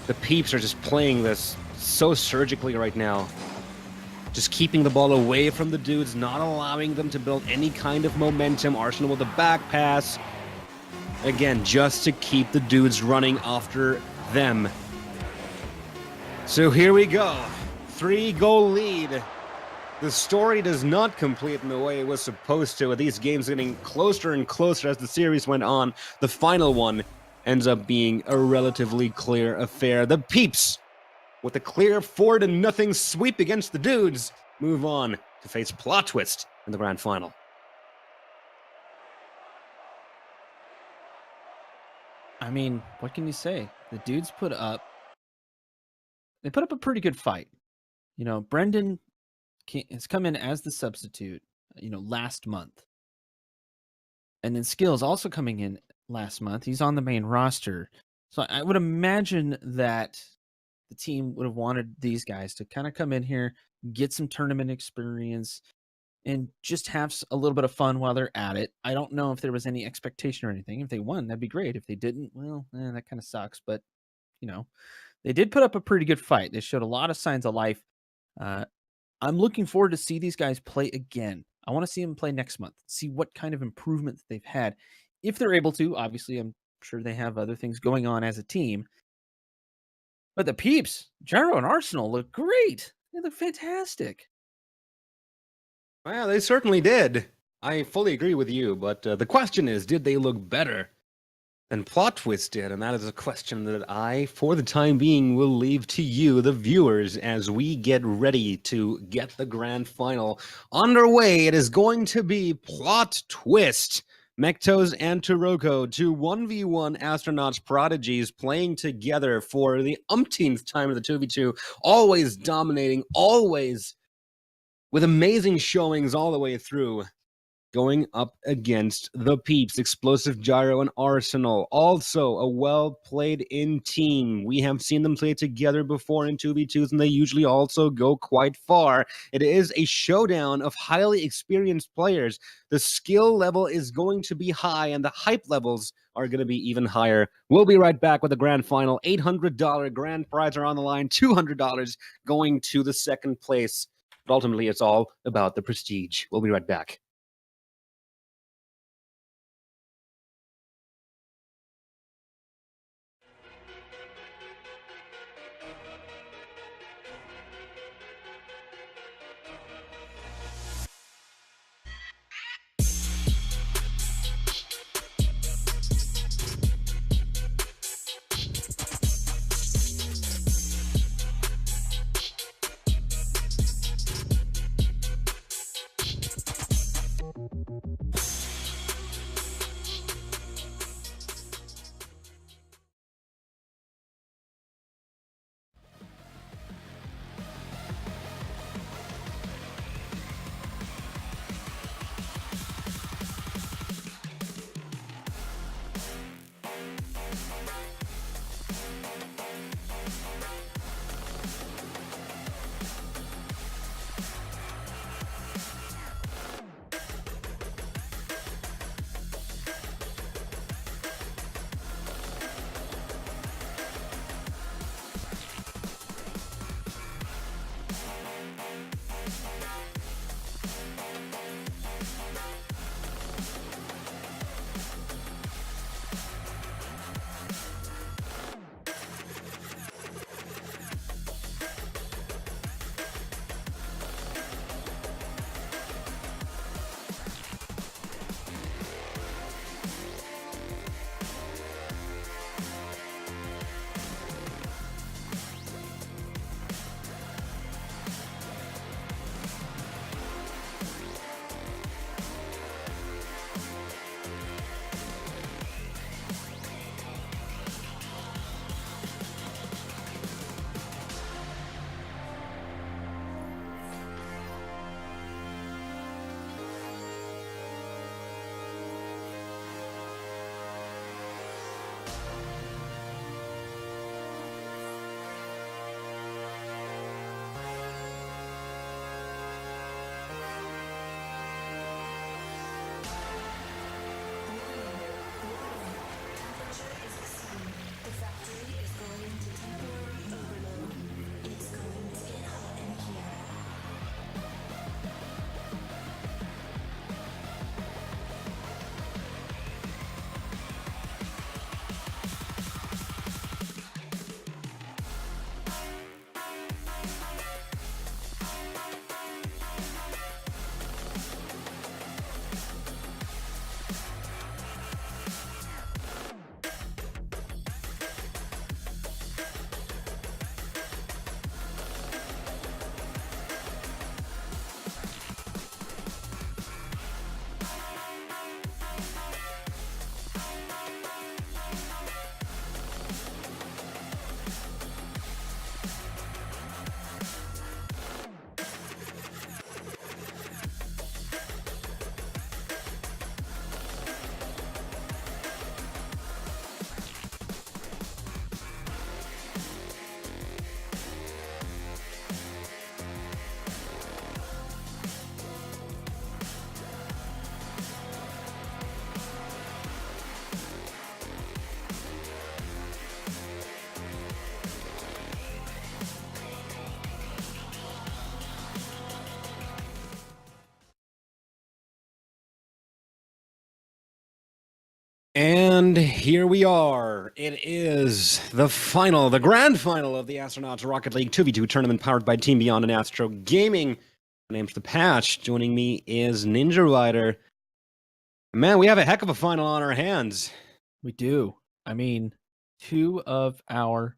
the peeps are just playing this so surgically right now. Just keeping the ball away from the dudes, not allowing them to build any kind of momentum. Arsenal with the back pass. Again, just to keep the dudes running after them. So here we go. 3-goal lead The story does not complete in the way it was supposed to, with these games getting closer and closer as the series went on. The final one ends up being a relatively clear affair. The Peeps, with a clear 4-0 sweep against the Dudes, move on to face Plot Twist in the grand final. I mean, what can you say? The Dudes put up a pretty good fight. You know, Brendan has come in as the substitute, last month. And then Skills also coming in last month. He's on the main roster. So I would imagine that the team would have wanted these guys to kind of come in here, get some tournament experience, and just have a little bit of fun while they're at it. I don't know if there was any expectation or anything. If they won, that'd be great. If they didn't, well, that kind of sucks. But, they did put up a pretty good fight. They showed a lot of signs of life. I'm looking forward to see these guys play again. I want to see them play next month, see what kind of improvements they've had. If they're able to, obviously, I'm sure they have other things going on as a team. But the Peeps, Gyro and Arsenal look great. They look fantastic. Well, they certainly did. I fully agree with you, but the question is, did they look better than Plot Twist did? And that is a question that I, for the time being, will leave to you, the viewers, as we get ready to get the grand final underway. It is going to be Plot Twist. Mektos and Taroko, two 1v1 astronauts prodigies playing together for the umpteenth time of the 2v2, always dominating, always with amazing showings all the way through, going up against the Peeps, Explosive Gyro and Arsenal. Also a well-played-in team. We have seen them play together before in 2v2s, and they usually also go quite far. It is a showdown of highly experienced players. The skill level is going to be high, and the hype levels are going to be even higher. We'll be right back with the grand final. $800 grand prize are on the line, $200 going to the second place. But ultimately, it's all about the prestige. We'll be right back. And here we are. It is the final, the grand final of the Astronauts Rocket League 2v2 tournament powered by Team Beyond and ASTRO Gaming. My name's The Patch. Joining me is Ninja Rider. Man, we have a heck of a final on our hands. We do. I mean, two of our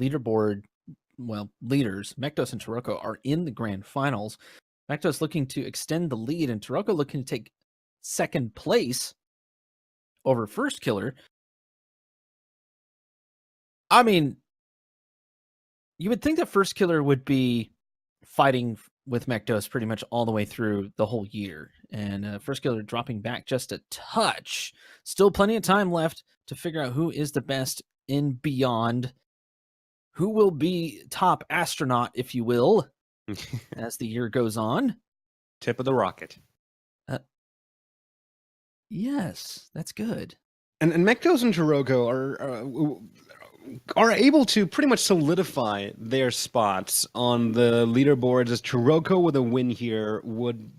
leaderboard, leaders, Mektos and Taroko, are in the grand finals. Mektos looking to extend the lead, and Taroko looking to take second place over First Killer. I mean, you would think that First Killer would be fighting with Mektos pretty much all the way through the whole year. And First Killer dropping back just a touch. Still plenty of time left to figure out who is the best in Beyond. Who will be top astronaut, if you will, as the year goes on. Tip of the rocket. Yes, that's good. And Mektos and Taroko are able to pretty much solidify their spots on the leaderboards, as Taroko with a win here would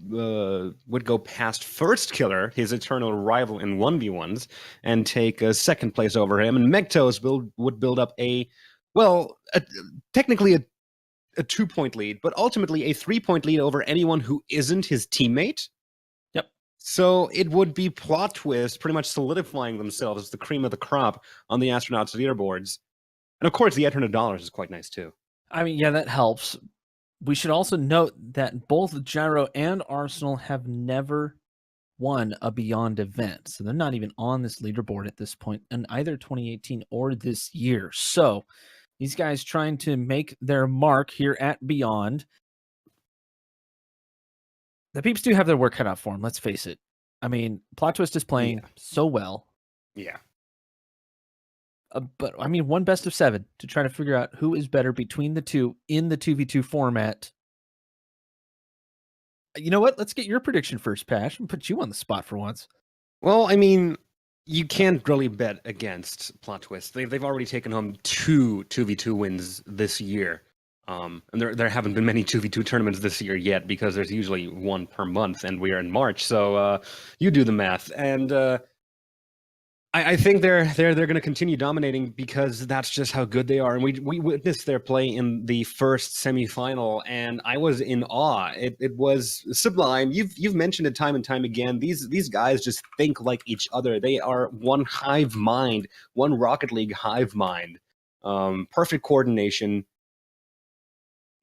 go past First Killer, his eternal rival in 1v1s, and take a second place over him. And Mektos would build up technically a 2-point lead, but ultimately a 3-point lead over anyone who isn't his teammate. Yep. So it would be Plot Twist pretty much solidifying themselves as the cream of the crop on the Astronauts leaderboards. And of course, the $800 is quite nice too. I mean, yeah, that helps. We should also note that both Gyro and Arsenal have never won a Beyond event. So they're not even on this leaderboard at this point in either 2018 or this year. So these guys trying to make their mark here at Beyond. The peeps do have their work cut out for them, let's face it. I mean, Plot Twist is playing so well. Yeah. But, I mean, one best of 7 to try to figure out who is better between the two in the 2v2 format. You know what? Let's get your prediction first, Pash, and put you on the spot for once. Well, I mean, you can't really bet against Plot Twist. They've already taken home 2 2v2 wins this year. And there haven't been many 2v2 tournaments this year yet, because there's usually one per month, and we are in March. So you do the math. And I think they're going to continue dominating, because that's just how good they are. And we witnessed their play in the first semifinal, and I was in awe. It was sublime. You've mentioned it time and time again. These guys just think like each other. They are one hive mind, one Rocket League hive mind. Perfect coordination.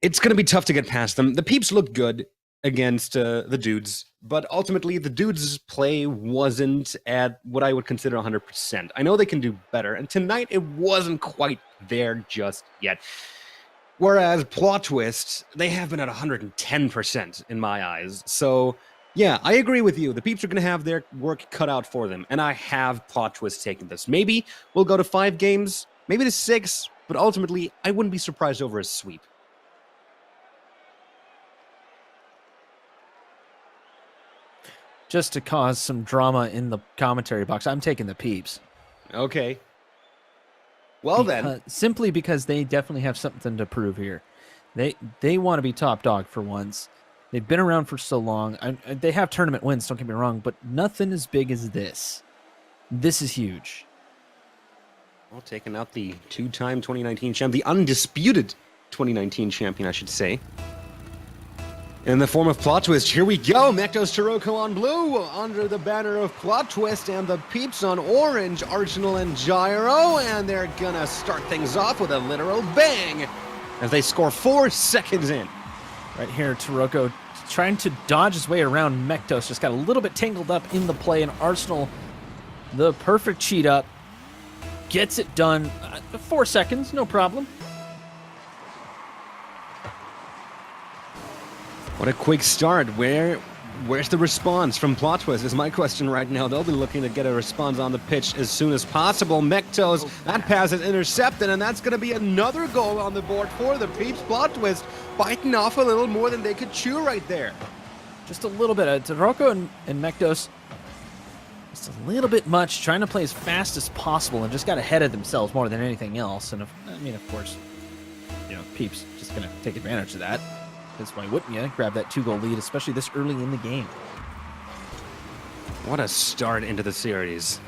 It's going to be tough to get past them. The peeps look good against the dudes, but ultimately the dudes' play wasn't at what I would consider 100%. I know they can do better, and tonight it wasn't quite there just yet. Whereas Plot Twist, they have been at 110% in my eyes. So yeah, I agree with you. The peeps are going to have their work cut out for them, and I have Plot Twist taking this. Maybe we'll go to 5 games, maybe to 6, but ultimately I wouldn't be surprised over a sweep. Just to cause some drama in the commentary box, I'm taking the peeps. Okay. Well then. Simply because they definitely have something to prove here. They want to be top dog for once. They've been around for so long. They have tournament wins, don't get me wrong, but nothing as big as this. This is huge. Well, taking out the 2-time 2019 champ, the undisputed 2019 champion, I should say. In the form of Plot Twist, here we go. Mektos Taroko on blue, under the banner of Plot Twist, and the peeps on orange, Arsenal and Gyro, and they're gonna start things off with a literal bang as they score 4 seconds in. Right here, Taroko trying to dodge his way around Mektos, just got a little bit tangled up in the play, and Arsenal, the perfect cheat up, gets it done. 4 seconds, no problem. What a quick start. Where's the response from Plot Twist is my question right now. They'll be looking to get a response on the pitch as soon as possible. Mektos, that pass is intercepted, and that's going to be another goal on the board for the peeps. Plot Twist biting off a little more than they could chew right there. Just a little bit. Taroko and Mektos, just a little bit much, trying to play as fast as possible, and just got ahead of themselves more than anything else. And of course, peeps just going to take advantage of that. Because why wouldn't you grab that 2-goal lead, especially this early in the game? What a start into the series.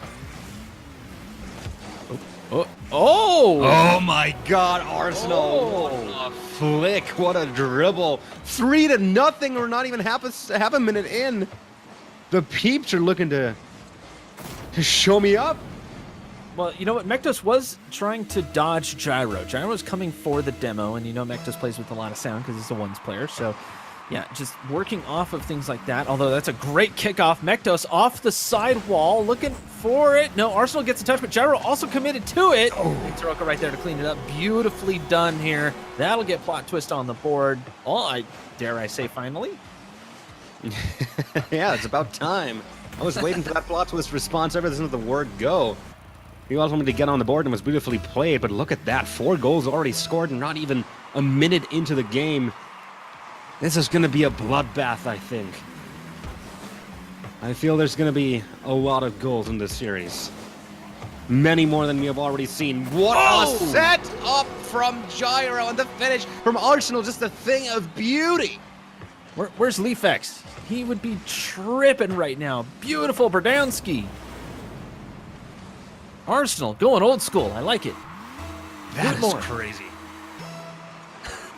Oh! Oh! Oh my God, Arsenal! What a flick! What a dribble! 3-0. We're not even half a minute in. The peeps are looking to show me up. Well, you know what? Mektos was trying to dodge Gyro. Gyro was coming for the demo, and you know Mektos plays with a lot of sound because he's a ones player. So, yeah, just working off of things like that. Although that's a great kickoff. Mektos off the side wall, looking for it. No, Arsenal gets a touch, but Gyro also committed to it. Oh, Taroka right there to clean it up. Beautifully done here. That'll get plot twist on the board. Oh, dare I say, finally. Yeah, it's about time. I was waiting for that plot twist response ever since the word go. He also wanted to get on the board and was beautifully played, but look at that. 4 goals already scored and not even a minute into the game. This is going to be a bloodbath, I think. I feel there's going to be a lot of goals in this series. Many more than we have already seen. What a set up from Gyro, and the finish from Arsenal, just a thing of beauty. Where's Leafex? He would be tripping right now. Beautiful Berdanski. Arsenal going old school. I like it. That is crazy.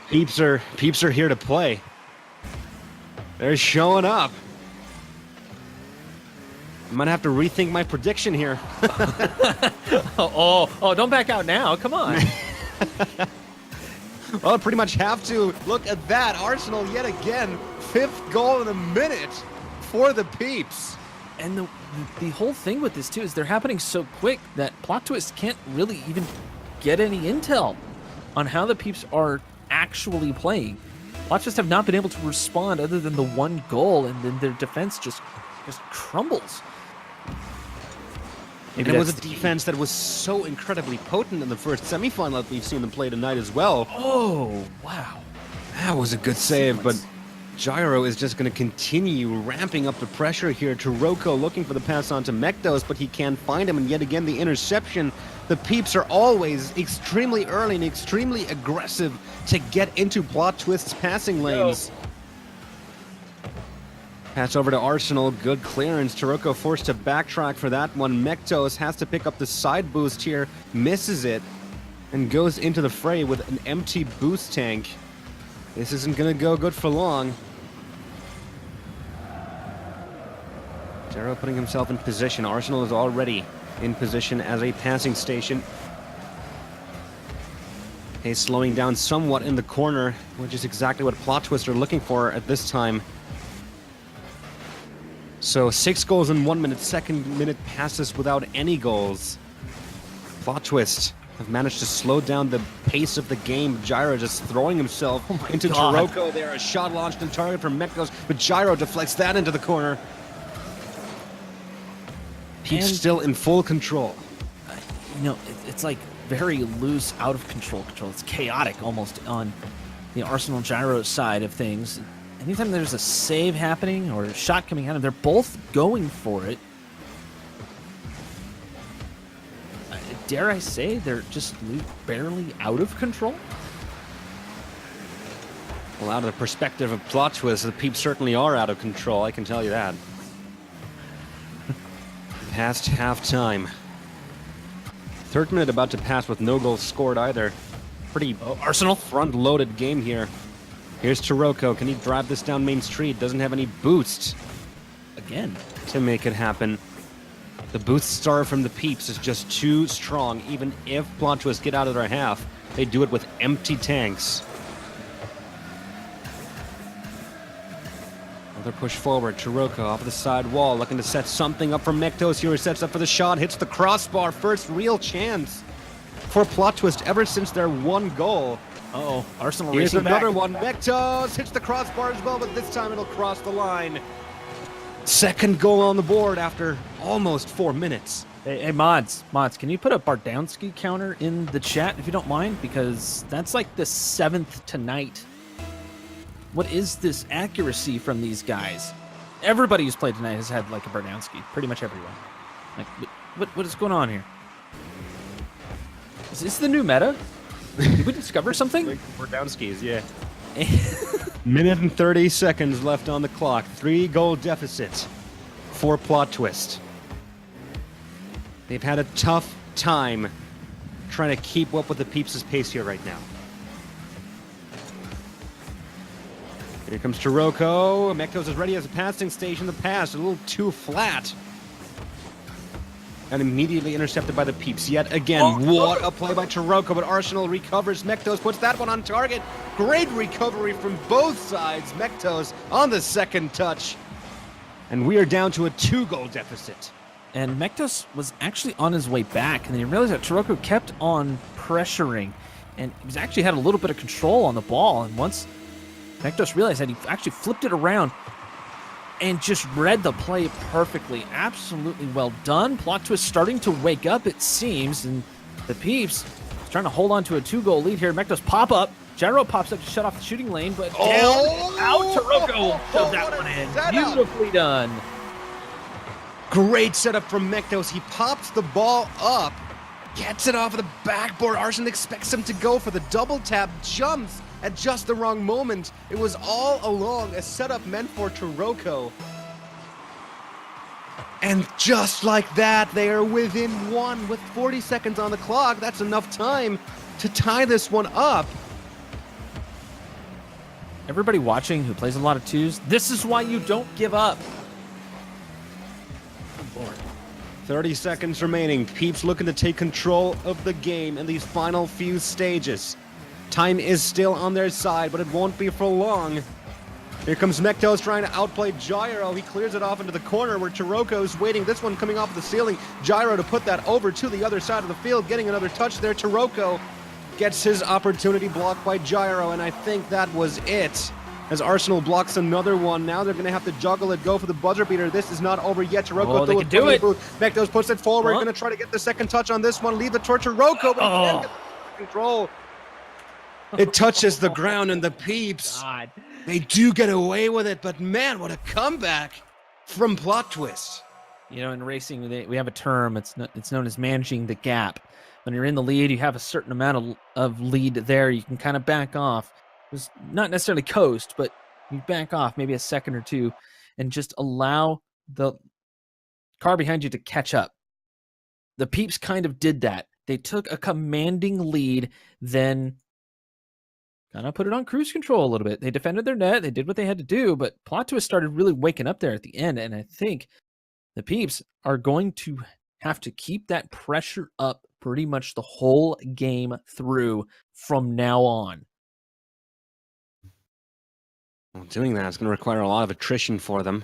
Peeps are here to play. They're showing up. I might have to rethink my prediction here. oh, don't back out now. Come on. Well, I pretty much have to. Look at that. Arsenal yet again. 5th goal in a minute for the peeps. And the whole thing with this, too, is they're happening so quick that Plot Twist can't really even get any intel on how the peeps are actually playing. Plot Twist have not been able to respond other than the 1 goal, and then their defense just crumbles. And it was a defense that was so incredibly potent in the first semifinal that we've seen them play tonight as well. Oh, wow. That was a good save, but Gyro is just going to continue ramping up the pressure here. Taroko looking for the pass on to Mektos, but he can't find him, and yet again the interception. The peeps are always extremely early and extremely aggressive to get into Plot Twist's passing lanes. Pass over to Arsenal, good clearance. Taroko forced to backtrack for that one. Mektos has to pick up the side boost here, misses it, and goes into the fray with an empty boost tank. This isn't going to go good for long. Gyro putting himself in position. Arsenal is already in position as a passing station. He's slowing down somewhat in the corner, which is exactly what Plot Twist are looking for at this time. So 6 goals in 1 minute, second minute passes without any goals. Plot Twist have managed to slow down the pace of the game. Gyro just throwing himself into Taroko there. A shot launched and target from Mektos, but Gyro deflects that into the corner. Peeps still in full control. You know, it's like very loose, out of control. It's chaotic almost on the Arsenal Gyro side of things. Anytime there's a save happening or a shot coming at them, they're both going for it. Dare I say they're just barely out of control? Well, out of the perspective of Plot Twist, the peeps certainly are out of control, I can tell you that. Past halftime. 3rd minute about to pass with no goals scored either. Pretty Arsenal front-loaded game here. Here's Taroko. Can he drive this down Main Street? Doesn't have any boosts. Again. To make it happen. The boost star from the peeps is just too strong. Even if Plot Twist get out of their half, they do it with empty tanks. Another push forward. Taroko off the side wall, looking to set something up for Mektos here. He sets up for the shot, hits the crossbar. First real chance for Plot Twist ever since their 1 goal. Uh-oh, Arsenal Here's racing another back. one. Mektos hits the crossbar as well, but this time it'll cross the line. 2nd goal on the board after almost 4 minutes. Hey, Mods, can you put a Bardowski counter in the chat if you don't mind? Because that's like the 7th tonight. What is this accuracy from these guys? Everybody who's played tonight has had like a Bardowski. Pretty much everyone. Like, what is going on here? Is this the new meta? Did we discover something? Bardowskis, yeah. Minute and 30 seconds left on the clock. 3-goal deficit for Plot Twist. They've had a tough time trying to keep up with the Peeps' pace here right now. Here comes Taroko. Mektos is ready as a passing station. The pass a little too flat. And immediately intercepted by the Peeps. Yet again, what a play by Taroko, but Arsenal recovers. Mektos puts that one on target. Great recovery from both sides. Mektos on the second touch. And we are down to a 2-goal deficit. And Mektos was actually on his way back, and then he realized that Taroko kept on pressuring, and he was actually had a little bit of control on the ball. And once Mektos realized that, he actually flipped it around and just read the play perfectly. Absolutely well done. Plot twist starting to wake up, it seems, and the Peeps trying to hold on to a 2-goal lead here. Mektos pop up. Gyro pops up to shut off the shooting lane, but down, out. Taroko shoved that one in. Beautifully done. Great setup from Mektos. He pops the ball up, gets it off of the backboard. Arsenal expects him to go for the double tap, jumps at just the wrong moment. It was all along a setup meant for Taroko. And just like that, they are within one with 40 seconds on the clock. That's enough time to tie this one up. Everybody watching who plays a lot of twos, this is why you don't give up. 30 seconds remaining. Peeps looking to take control of the game in these final few stages. Time is still on their side, but it won't be for long. Here comes Mektos trying to outplay Gyro. He clears it off into the corner where Taroko's waiting. This one coming off the ceiling. Gyro to put that over to the other side of the field, getting another touch there. Taroko gets his opportunity blocked by Gyro, and I think that was it. As Arsenal blocks another one, now they're going to have to juggle it, go for the buzzer beater. This is not over yet. Taroko they can do it. Mektos puts it forward. Going to try to get the second touch on this one. Leave it toward Taroko, but he can't get the control. It touches the ground, and the Peeps, they do get away with it. But man, what a comeback from Plot Twist. You know, in racing, we have a term. It's known as managing the gap. When you're in the lead, you have a certain amount of lead there. You can kind of back off. It's not necessarily coast, but you back off maybe a second or two and just allow the car behind you to catch up. The Peeps kind of did that. They took a commanding lead, then kind of put it on cruise control a little bit. They defended their net. They did what they had to do, but Plot Twist started really waking up there at the end, and I think the Peeps are going to have to keep that pressure up pretty much the whole game through from now on. Well, doing that is going to require a lot of attrition for them.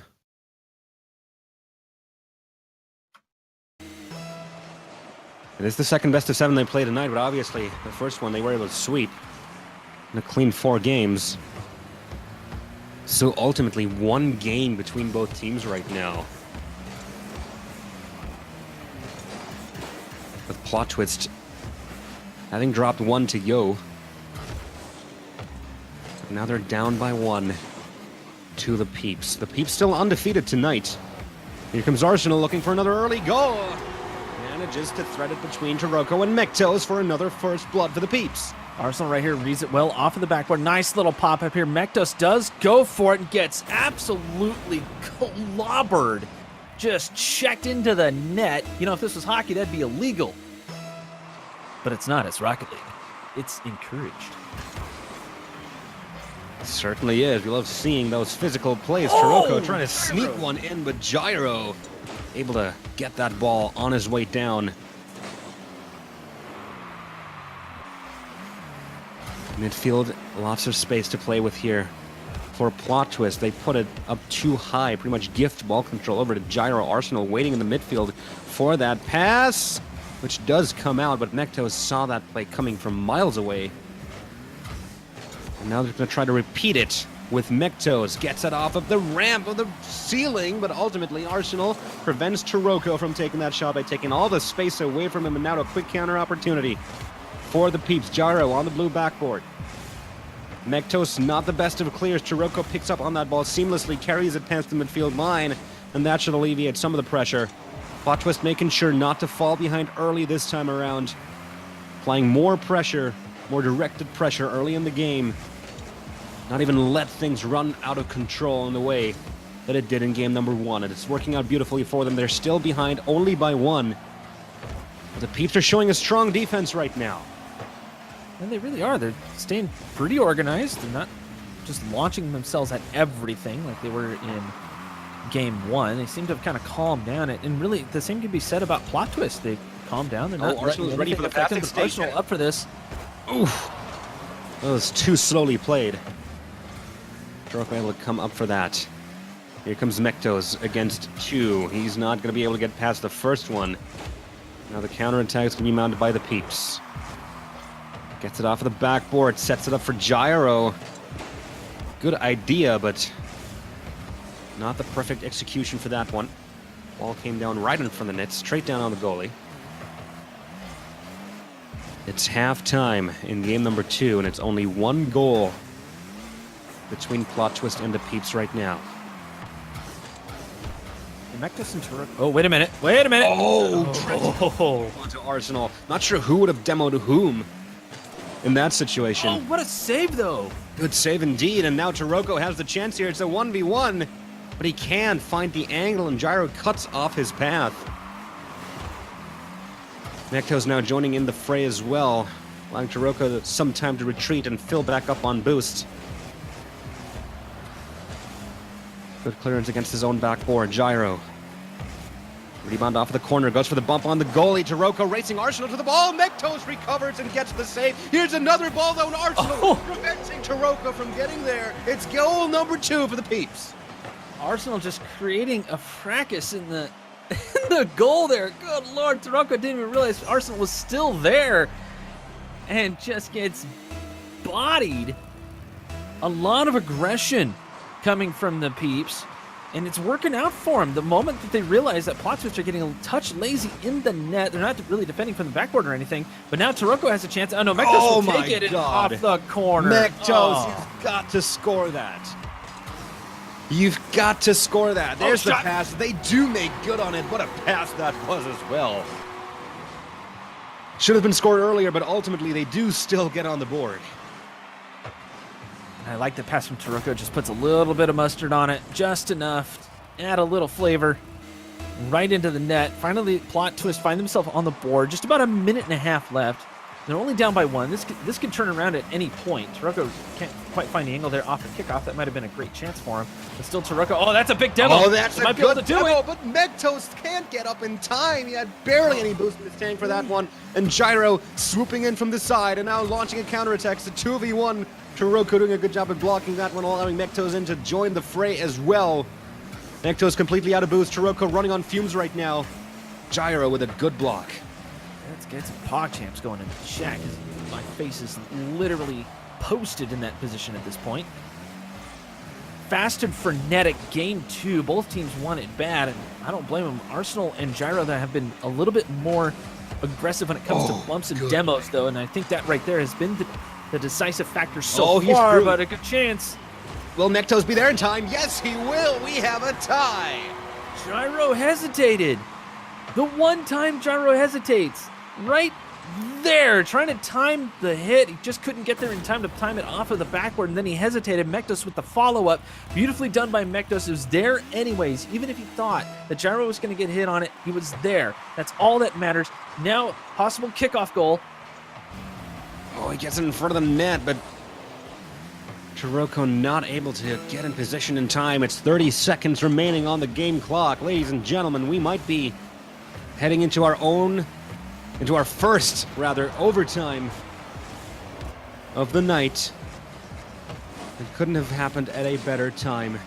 It is the second best of 7 they played tonight, but obviously the first one they were able to sweep in a clean 4 games. So ultimately, 1 game between both teams right now. With Plot Twist having dropped 1 to Yo. Now they're down by 1 to the Peeps. The Peeps still undefeated tonight. Here comes Arsenal looking for another early goal. Manages to thread it between Taroko and Mektos for another first blood for the Peeps. Arsenal right here reads it well off of the backboard. Nice little pop up here. Mektos does go for it and gets absolutely clobbered. Just checked into the net. You know, if this was hockey, that'd be illegal. But it's not. It's Rocket League. It's encouraged. Certainly is. We love seeing those physical plays. Taroko trying to sneak one in, but Gyro able to get that ball on his way down. Midfield, lots of space to play with here. For Plot Twist, they put it up too high, pretty much gift ball control over to Gyro. Arsenal waiting in the midfield for that pass, which does come out, but Mektos saw that play coming from miles away. And now they're going to try to repeat it with Mektos. Gets it off of the ramp of the ceiling, but ultimately Arsenal prevents Taroko from taking that shot by taking all the space away from him, and now a quick counter opportunity for the Peeps. Gyro on the blue backboard. Mektos not the best of clears. Taroko picks up on that ball seamlessly, carries it past the midfield line, and that should alleviate some of the pressure. Plot Twist making sure not to fall behind early this time around. Applying more pressure, more directed pressure early in the game. Not even let things run out of control in the way that it did in game number 1. And it's working out beautifully for them. They're still behind only by 1. The Peeps are showing a strong defense right now. And they really are. They're staying pretty organized. They're not just launching themselves at everything like they were in game 1. They seem to have kind of calmed down. And really, the same can be said about Plot Twist. They calmed down. They're not Arsenal's ready for the passing passing stage. Arsenal up for this. Oof. That was too slowly played. Drake able to come up for that. Here comes Mektos against 2. He's not going to be able to get past the first one. Now the counterattack is going to be mounted by the Peeps. Gets it off of the backboard, sets it up for Gyro. Good idea, but not the perfect execution for that one. Ball came down right in front of the net, straight down on the goalie. It's halftime in game number 2, and it's only 1 goal between Plot Twist and the Peeps right now. Mektos and Turok. Oh, wait a minute. Wait a minute. Oh, onto Arsenal. Not sure who would have demoed whom in that situation. Oh, what a save, though. Good save indeed, and now Taroko has the chance here. It's a 1v1, but he can find the angle, and Gyro cuts off his path. Mektos now joining in the fray as well, allowing Taroko some time to retreat and fill back up on boost. Good clearance against his own backboard. Gyro. Rebound off of the corner. Goes for the bump on the goalie. Taroko racing Arsenal to the ball. Mektos recovers and gets the save. Here's another ball though, and Arsenal preventing Taroko from getting there. It's goal number 2 for the Peeps. Arsenal just creating a fracas in the goal there. Good Lord. Taroko didn't even realize Arsenal was still there and just gets bodied. A lot of aggression coming from the Peeps, and it's working out for them. The moment that they realize that Plot Twist are getting a touch lazy in the net, they're not really defending from the backboard or anything, but now Taroko has a chance. Oh no, Mektos will take it off the corner. Mektos, you've got to score that. You've got to score that. There's the pass. They do make good on it. What a pass that was as well. Should have been scored earlier, but ultimately they do still get on the board. I like the pass from Taroko. Just puts a little bit of mustard on it, just enough. Add a little flavor. Right into the net. Finally, Plot Twist find themselves on the board. Just about a minute and a half left. They're only down by 1. This could turn around at any point. Taroko can't quite find the angle there off the kickoff. That might have been a great chance for him. But still, Taroko. Oh, that's a big demo. Oh, that's a good demo. But Mektos can't get up in time. He had barely any boost in his tank for that one. And Gyro swooping in from the side and now launching a counterattack. It's a 2v1. Taroko doing a good job of blocking that one, allowing Mektos in to join the fray as well. Mektos completely out of boost. Taroko running on fumes right now. Gyro with a good block. Let's get some PogChamps going in the chat, because my face is literally posted in that position at this point. Fast and frenetic game 2. Both teams want it bad, and I don't blame them. Arsenal and Gyro that have been a little bit more aggressive when it comes to bumps and demos, though, and I think that right there has been the decisive factor so far, but a good chance. Will Mektos be there in time? Yes, he will. We have a tie. Gyro hesitated. The one time Gyro hesitates. Right there, trying to time the hit. He just couldn't get there in time to time it off of the backboard, and then he hesitated. Mektos with the follow-up. Beautifully done by Mektos. It was there anyways. Even if he thought that Gyro was going to get hit on it, he was there. That's all that matters. Now, possible kickoff goal. Oh, he gets it in front of the net, but Taroko not able to get in position in time. It's 30 seconds remaining on the game clock. Ladies and gentlemen, we might be heading into our first overtime of the night. It couldn't have happened at a better time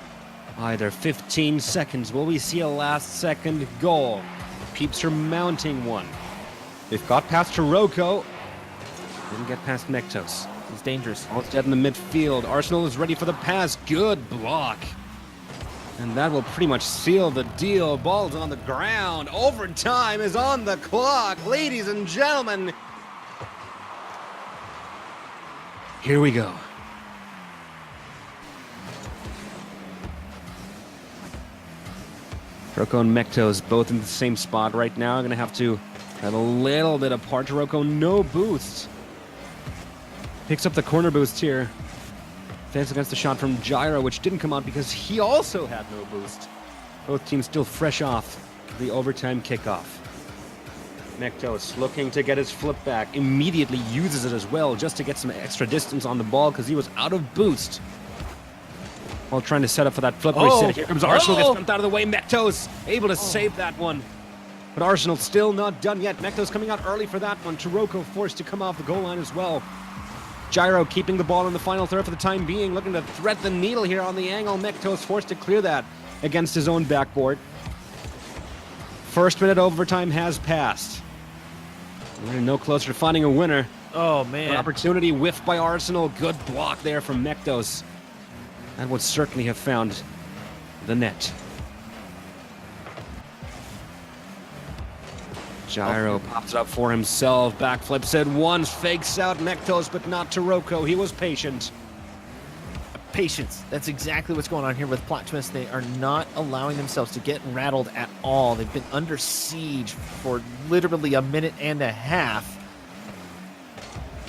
either. 15 seconds. Will we see a last second goal? Peeps are mounting one. They've got past Taroko. Didn't get past Mektos. He's dangerous. Almost dead in the midfield. Arsenal is ready for the pass. Good block. And that will pretty much seal the deal. Ball's on the ground. Overtime is on the clock. Ladies and gentlemen, here we go. Taroko and Mektos both in the same spot right now. I'm going to have to have a little bit apart. Taroko, no boost. Picks up the corner boost here. Fans against the shot from Gyro, which didn't come out because he also had no boost. Both teams still fresh off the overtime kickoff. Mektos looking to get his flip back, immediately uses it as well just to get some extra distance on the ball because he was out of boost. While trying to set up for that flip reset. Here comes Arsenal, gets dumped out of the way. Mektos able to save that one. But Arsenal still not done yet. Mektos coming out early for that one. Taroko forced to come off the goal line as well. Gyro keeping the ball in the final third for the time being, looking to thread the needle here on the angle. Mektos forced to clear that against his own backboard. First minute overtime has passed. We're no closer to finding a winner. Oh, man. An opportunity whiffed by Arsenal. Good block there from Mektos. That would certainly have found the net. Gyro pops it up for himself. Backflips it once. Fakes out Mektos, but not Taroko. He was patient. Patience. That's exactly what's going on here with Plot Twist. They are not allowing themselves to get rattled at all. They've been under siege for literally a minute and a half.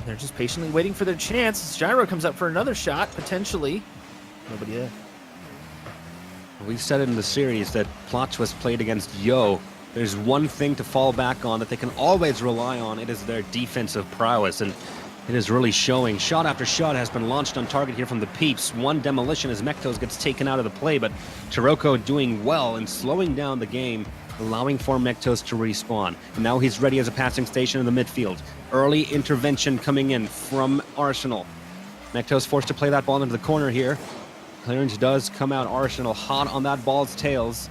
They're just patiently waiting for their chance. Gyro comes up for another shot, potentially. Nobody there. We've said it in the series that Plot Twist played against Yo. There's one thing to fall back on that they can always rely on. It is their defensive prowess, and it is really showing. Shot after shot has been launched on target here from the Peeps. One demolition as Mektos gets taken out of the play, but Taroko doing well and slowing down the game, allowing for Mektos to respawn. And now he's ready as a passing station in the midfield. Early intervention coming in from Arsenal. Mektos forced to play that ball into the corner here. Clearance does come out. Arsenal hot on that ball's tails.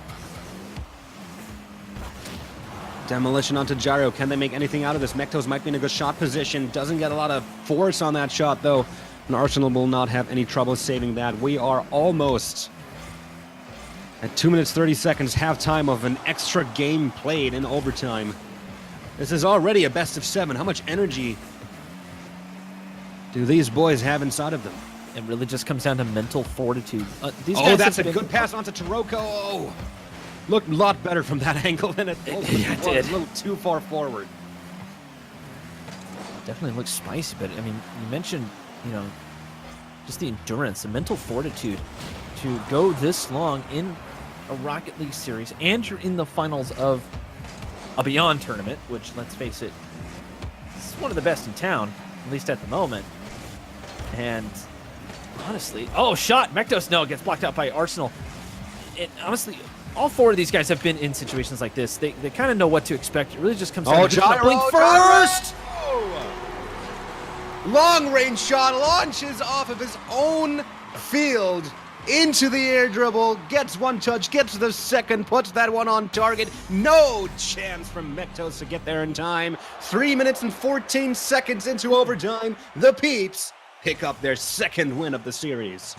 Demolition onto Gyro. Can they make anything out of this? Mektos might be in a good shot position. Doesn't get a lot of force on that shot, though. And Arsenal will not have any trouble saving that. We are almost at 2 minutes 30 seconds, halftime of an extra game played in overtime. This is already a best of 7. How much energy do these boys have inside of them? It really just comes down to mental fortitude. That's a good pass onto Taroko. Oh. Looked a lot better from that angle than it did. A little too far forward. Definitely looks spicy, but I mean, you mentioned, just the endurance, the mental fortitude to go this long in a Rocket League series, and you're in the finals of a Beyond tournament, which, let's face it, is one of the best in town, at least at the moment. And honestly, shot! Mektos, no, gets blocked out by Arsenal. And honestly, all 4 of these guys have been in situations like this. They kind of know what to expect. It really just comes down to Gyro first! Long-range shot launches off of his own field into the air dribble, gets one touch, gets the second, puts that one on target. No chance from Mektos to get there in time. 3 minutes and 14 seconds into overtime. The Peeps pick up their second win of the series.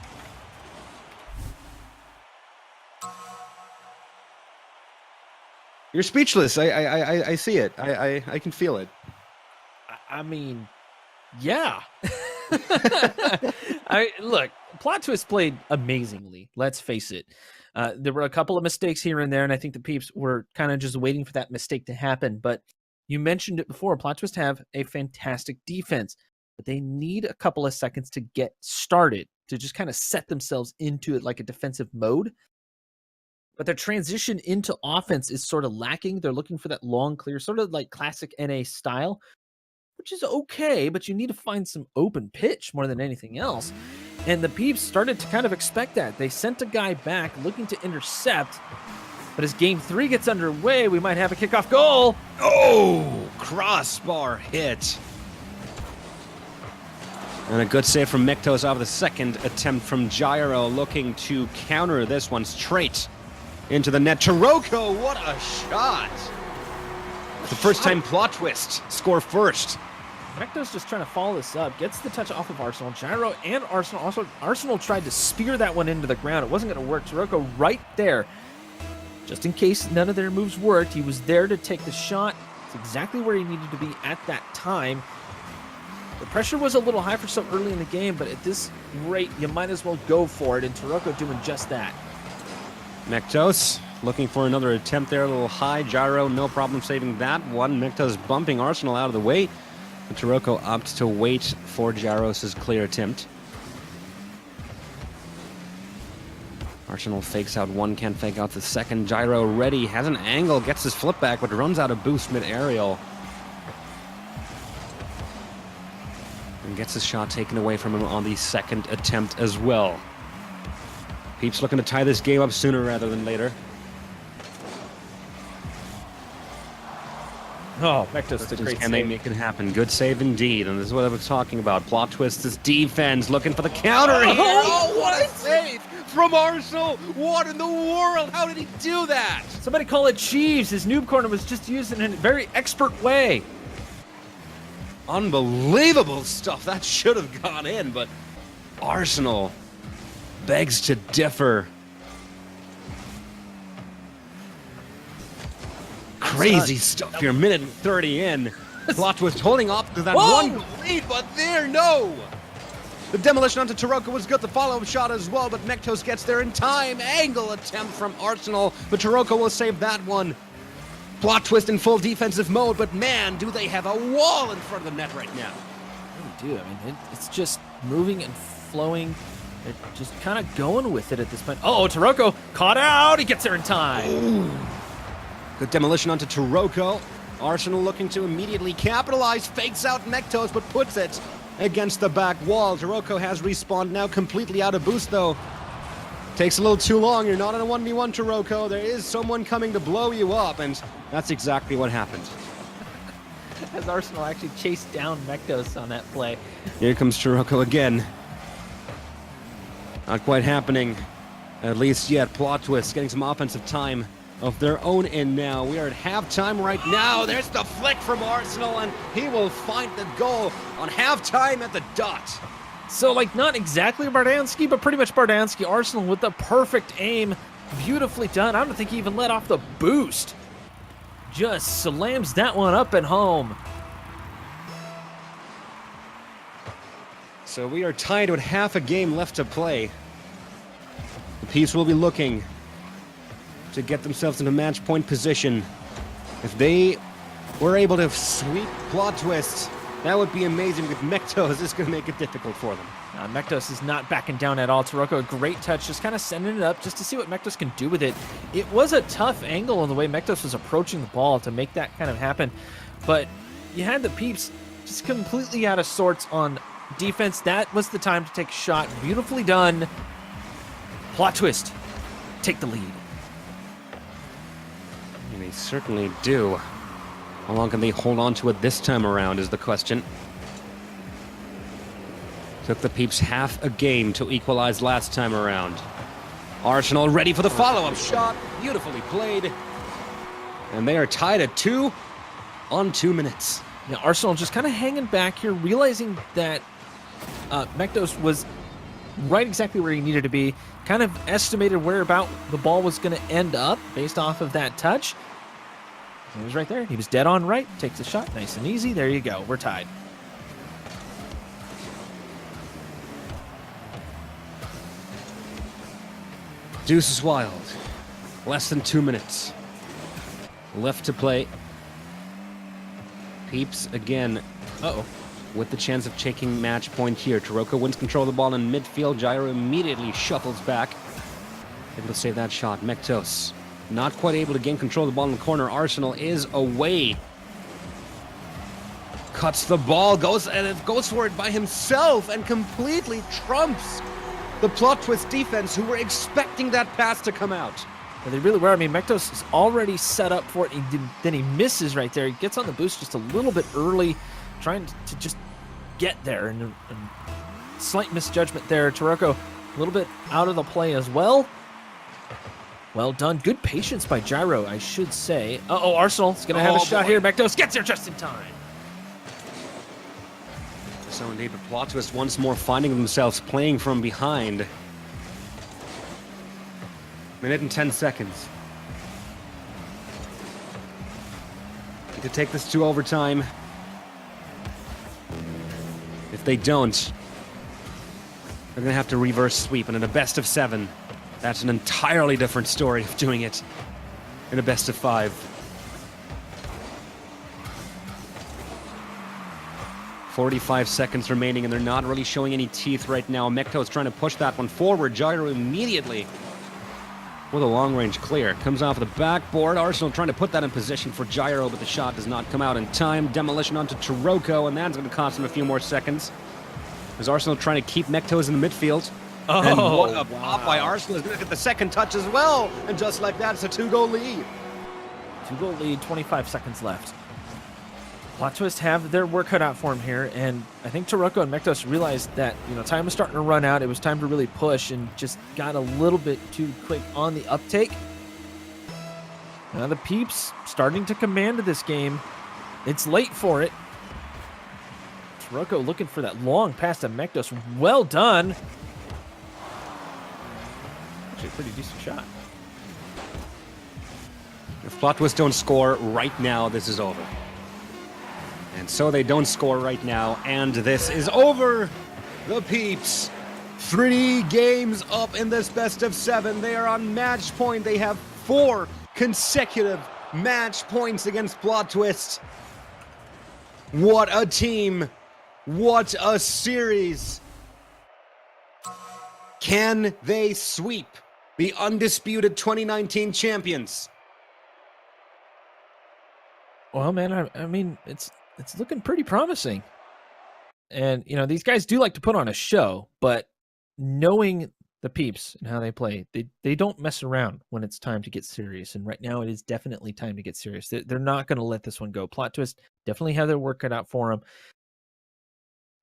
You're speechless. I see it. I can feel it. I mean, yeah. Look, Plot Twist played amazingly. Let's face it. There were a couple of mistakes here and there, and I think the Peeps were kind of just waiting for that mistake to happen. But you mentioned it before. Plot Twist have a fantastic defense, but they need a couple of seconds to get started, to just kind of set themselves into it like a defensive mode. But their transition into offense is sort of lacking. They're looking for that long, clear, sort of like classic NA style, which is okay, but you need to find some open pitch more than anything else. And the Peeps started to kind of expect that. They sent a guy back looking to intercept, but as Game 3 gets underway, we might have a kickoff goal. Oh, crossbar hit. And a good save from Mektos off the second attempt from Gyro, looking to counter this one straight into the net. Taroko, what a shot! The first time Plot Twist score first. Mektos just trying to follow this up, gets the touch off of Arsenal. Gyro and Arsenal also. Arsenal tried to spear that one into the ground. It wasn't going to work. Taroko right there. Just in case none of their moves worked, he was there to take the shot. It's exactly where he needed to be at that time. The pressure was a little high for so early in the game, but at this rate, you might as well go for it, and Taroko doing just that. Mektos looking for another attempt there, a little high. Gyro, no problem saving that one. Mektos bumping Arsenal out of the way. And Taroko opts to wait for Gyros' clear attempt. Arsenal fakes out one, can't fake out the second. Gyro ready, has an angle, gets his flip back, but runs out of boost mid-aerial. And gets his shot taken away from him on the second attempt as well. Peeps looking to tie this game up sooner rather than later. Oh, Mektos did a great Can they make it happen? Good save indeed, and this is what I was talking about. Plot twist is defense, looking for the counter here. Oh, what a save from Arsenal! What in the world? How did he do that? Somebody call it Cheeves. His noob corner was just used in a very expert way. Unbelievable stuff. That should have gone in, but Arsenal begs to differ. Crazy stuff here. Minute and 30 in. Plot twist holding off to that one lead, but there, no! The demolition onto Taroko was good. The follow-up shot as well, but Mektos gets there in time. Angle attempt from Arsenal, but Taroko will save that one. Plot twist in full defensive mode, but man, do they have a wall in front of the net right now. They really do. I mean, it's just moving and flowing. They're just kind of going with it at this point. Oh, Taroko caught out. He gets there in time. Ooh. Good demolition onto Taroko. Arsenal looking to immediately capitalize. Fakes out Mektos, but puts it against the back wall. Taroko has respawned now, completely out of boost though. Takes a little too long. You're not in a 1v1, Taroko. There is someone coming to blow you up, and that's exactly what happened. As Arsenal actually chased down Mektos on that play. Here comes Taroko again. Not quite happening, at least yet. Plot twist, getting some offensive time of their own in now. We are at halftime right now. There's the flick from Arsenal, and he will find the goal on halftime at the dot. So, like, not exactly Bardansky, but pretty much Bardansky. Arsenal with the perfect aim. Beautifully done. I don't think he even let off the boost. Just slams that one up and home. So we are tied with half a game left to play. The Peeps will be looking to get themselves into match point position. If they were able to sweep Plot Twist, that would be amazing. With Mektos, it's going to make it difficult for them. Mektos is not backing down at all. Taroko, a great touch, just kind of sending it up just to see what Mektos can do with it. It was a tough angle in the way Mektos was approaching the ball to make that kind of happen. But you had the Peeps just completely out of sorts on defense. That was the time to take a shot. Beautifully done. Plot twist. Take the lead. And they certainly do. How long can they hold on to it this time around is the question. Took the Peeps half a game to equalize last time around. Arsenal ready for the follow-up shot. Beautifully played. And they are tied at 2 on 2 minutes. Now, Arsenal just kind of hanging back here, realizing that Mektos was right exactly where he needed to be. Kind of estimated where about the ball was going to end up based off of that touch. He was right there. He was dead on right. Takes the shot. Nice and easy. There you go. We're tied. Deuce is wild. Less than 2 minutes left to play. Peeps again. With the chance of taking match point here. Taroko wins control of the ball in midfield. Gyro immediately shuffles back. Able to save that shot. Mektos not quite able to gain control of the ball in the corner. Arsenal is away. Cuts the ball, goes for it by himself and completely trumps the Plot Twist defense, who were expecting that pass to come out. They really were. I mean, Mektos is already set up for it. Then he misses right there. He gets on the boost just a little bit early, trying to just get there. And slight misjudgment there. Taroko a little bit out of the play as well. Well done. Good patience by Gyro, I should say. Arsenal's going to have a shot here. Mektos gets there just in time. So indeed, but Plot Twist once more finding themselves playing from behind. Minute and 10 seconds. Need to take this to overtime. If they don't, they're going to have to reverse sweep. And in a best of 7, that's an entirely different story of doing it in a best of 5. 45 seconds remaining, and they're not really showing any teeth right now. Mektos trying to push that one forward. Gyro immediately with a long-range clear. Comes off the backboard. Arsenal trying to put that in position for Gyro, but the shot does not come out in time. Demolition onto Taroko, and that's going to cost him a few more seconds. As Arsenal trying to keep Mektos in the midfield. Oh, and what a pop by Arsenal is going to get the second touch as well. And just like that, it's a 2-goal lead. 2-goal lead, 25 seconds left. Plot Twist have their work cut out for him here, and I think Taroko and Mektos realized that, you know, time was starting to run out. It was time to really push, and just got a little bit too quick on the uptake. Now the Peeps starting to command this game. It's late for it. Taroko looking for that long pass to Mektos. Well done. Actually, a pretty decent shot. If Plot Twist don't score right now, this is over. And so they don't score right now, and this is over. The Peeps, 3 games up in this best of 7. They are on match point. They have 4 consecutive match points against Plot Twist. What a team. What a series. Can they sweep the undisputed 2019 champions? Well, man, I mean, it's looking pretty promising. And, you know, these guys do like to put on a show, but knowing the Peeps and how they play, they don't mess around when it's time to get serious. And right now it is definitely time to get serious. They're not going to let this one go. Plot Twist definitely have their work cut out for them.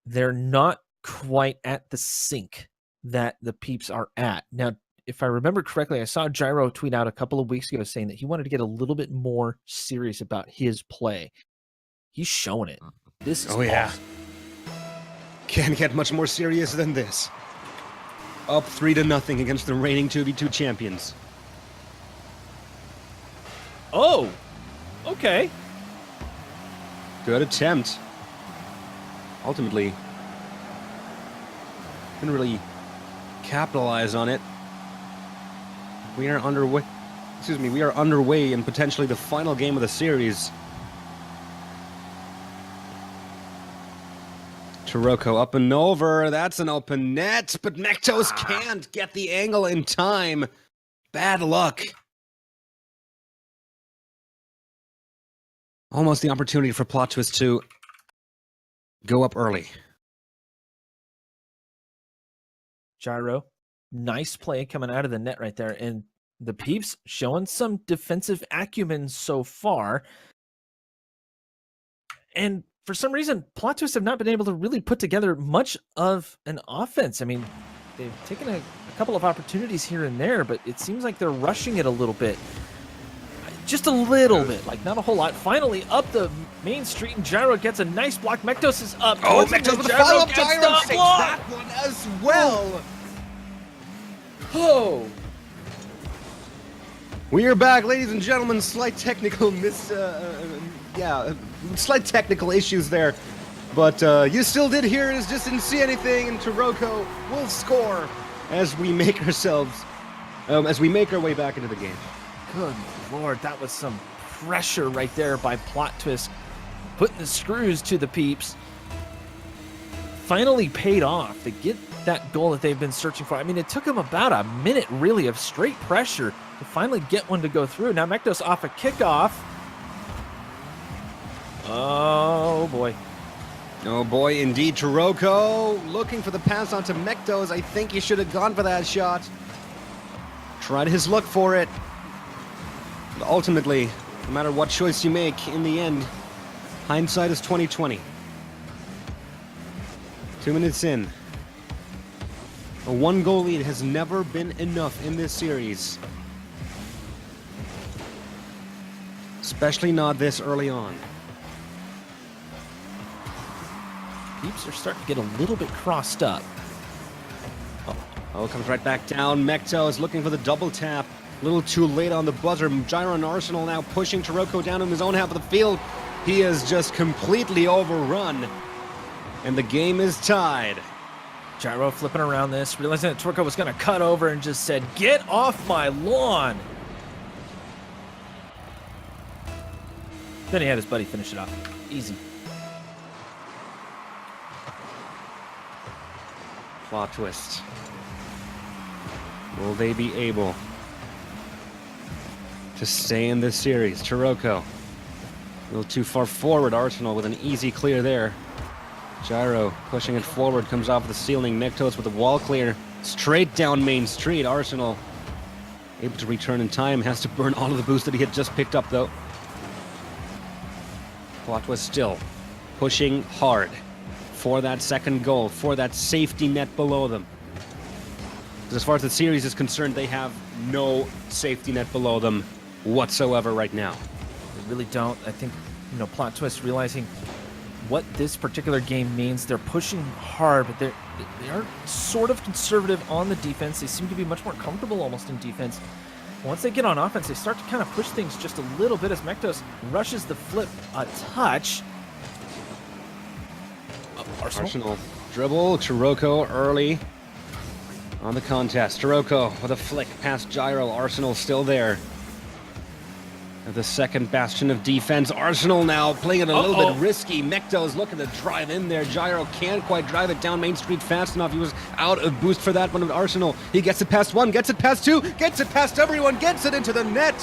They're not quite at the sync that the Peeps are at. Now, if I remember correctly, I saw Gyro tweet out a couple of weeks ago saying that he wanted to get a little bit more serious about his play. He's showing it. This is awesome. Can't get much more serious than this. Up 3-0 against the reigning 2v2 champions. Oh, okay. Good attempt. Ultimately, didn't really capitalize on it. We are underway. We are underway in potentially the final game of the series. Taroko up and over. That's an open net, but Mektos can't get the angle in time. Bad luck. Almost the opportunity for Plot Twist to go up early. Gyro, nice play coming out of the net right there. And the Peeps showing some defensive acumen so far. And for some reason, Plot Twist have not been able to really put together much of an offense. I mean, they've taken a couple of opportunities here and there, but it seems like they're rushing it a little bit. Just a little bit, like not a whole lot. Finally, up the main street, and Gyro gets a nice block. Mektos is up. Oh, Mektos with a follow-up. Gyro takes that one as well. Oh. We are back, ladies and gentlemen. Slight technical slight technical issues there. But you still did hear it, just didn't see anything, and Taroko will score as we make our way back into the game. Good Lord, that was some pressure right there by Plot Twist, putting the screws to the Peeps. Finally paid off to get that goal that they've been searching for. I mean, it took them about a minute, really, of straight pressure to finally get one to go through. Now Mektos off a kickoff. Oh, boy. Oh, boy, indeed. Taroko looking for the pass onto Mektos. I think he should have gone for that shot. Tried his luck for it. But ultimately, no matter what choice you make, in the end, hindsight is 20/20. 2 minutes in. A 1-goal lead has never been enough in this series. Especially not this early on. Peeps are starting to get a little bit crossed up. Oh, comes right back down. Mektos looking for the double tap. A little too late on the buzzer. Gyro and Arsenal now pushing Taroko down in his own half of the field. He is just completely overrun. And the game is tied. Gyro flipping around this, realizing that Taroko was going to cut over and just said, "Get off my lawn." Then he had his buddy finish it off. Easy. Plot Twist. Will they be able to stay in this series. Taroko, a little too far forward. Arsenal with an easy clear there. Gyro pushing it forward, comes off the ceiling. Mektos with the wall clear, straight down Main Street. Arsenal able to return in time, has to burn all of the boost that he had just picked up though. Plot was still pushing hard for that second goal, for that safety net below them. As far as the series is concerned, they have no safety net below them whatsoever right now. They really don't. I think, Plot Twist realizing what this particular game means. They're pushing hard, but they are sort of conservative on the defense. They seem to be much more comfortable almost in defense. Once they get on offense, they start to kind of push things just a little bit as Mektos rushes the flip a touch. Arsenal dribble. Taroko early on the contest. Taroko with a flick past Gyro. Arsenal still there. The second bastion of defense. Arsenal now playing it a little bit risky. Mektos looking to drive in there. Gyro can't quite drive it down Main Street fast enough. He was out of boost for that one of Arsenal. He gets it past one, gets it past two, gets it past everyone, gets it into the net.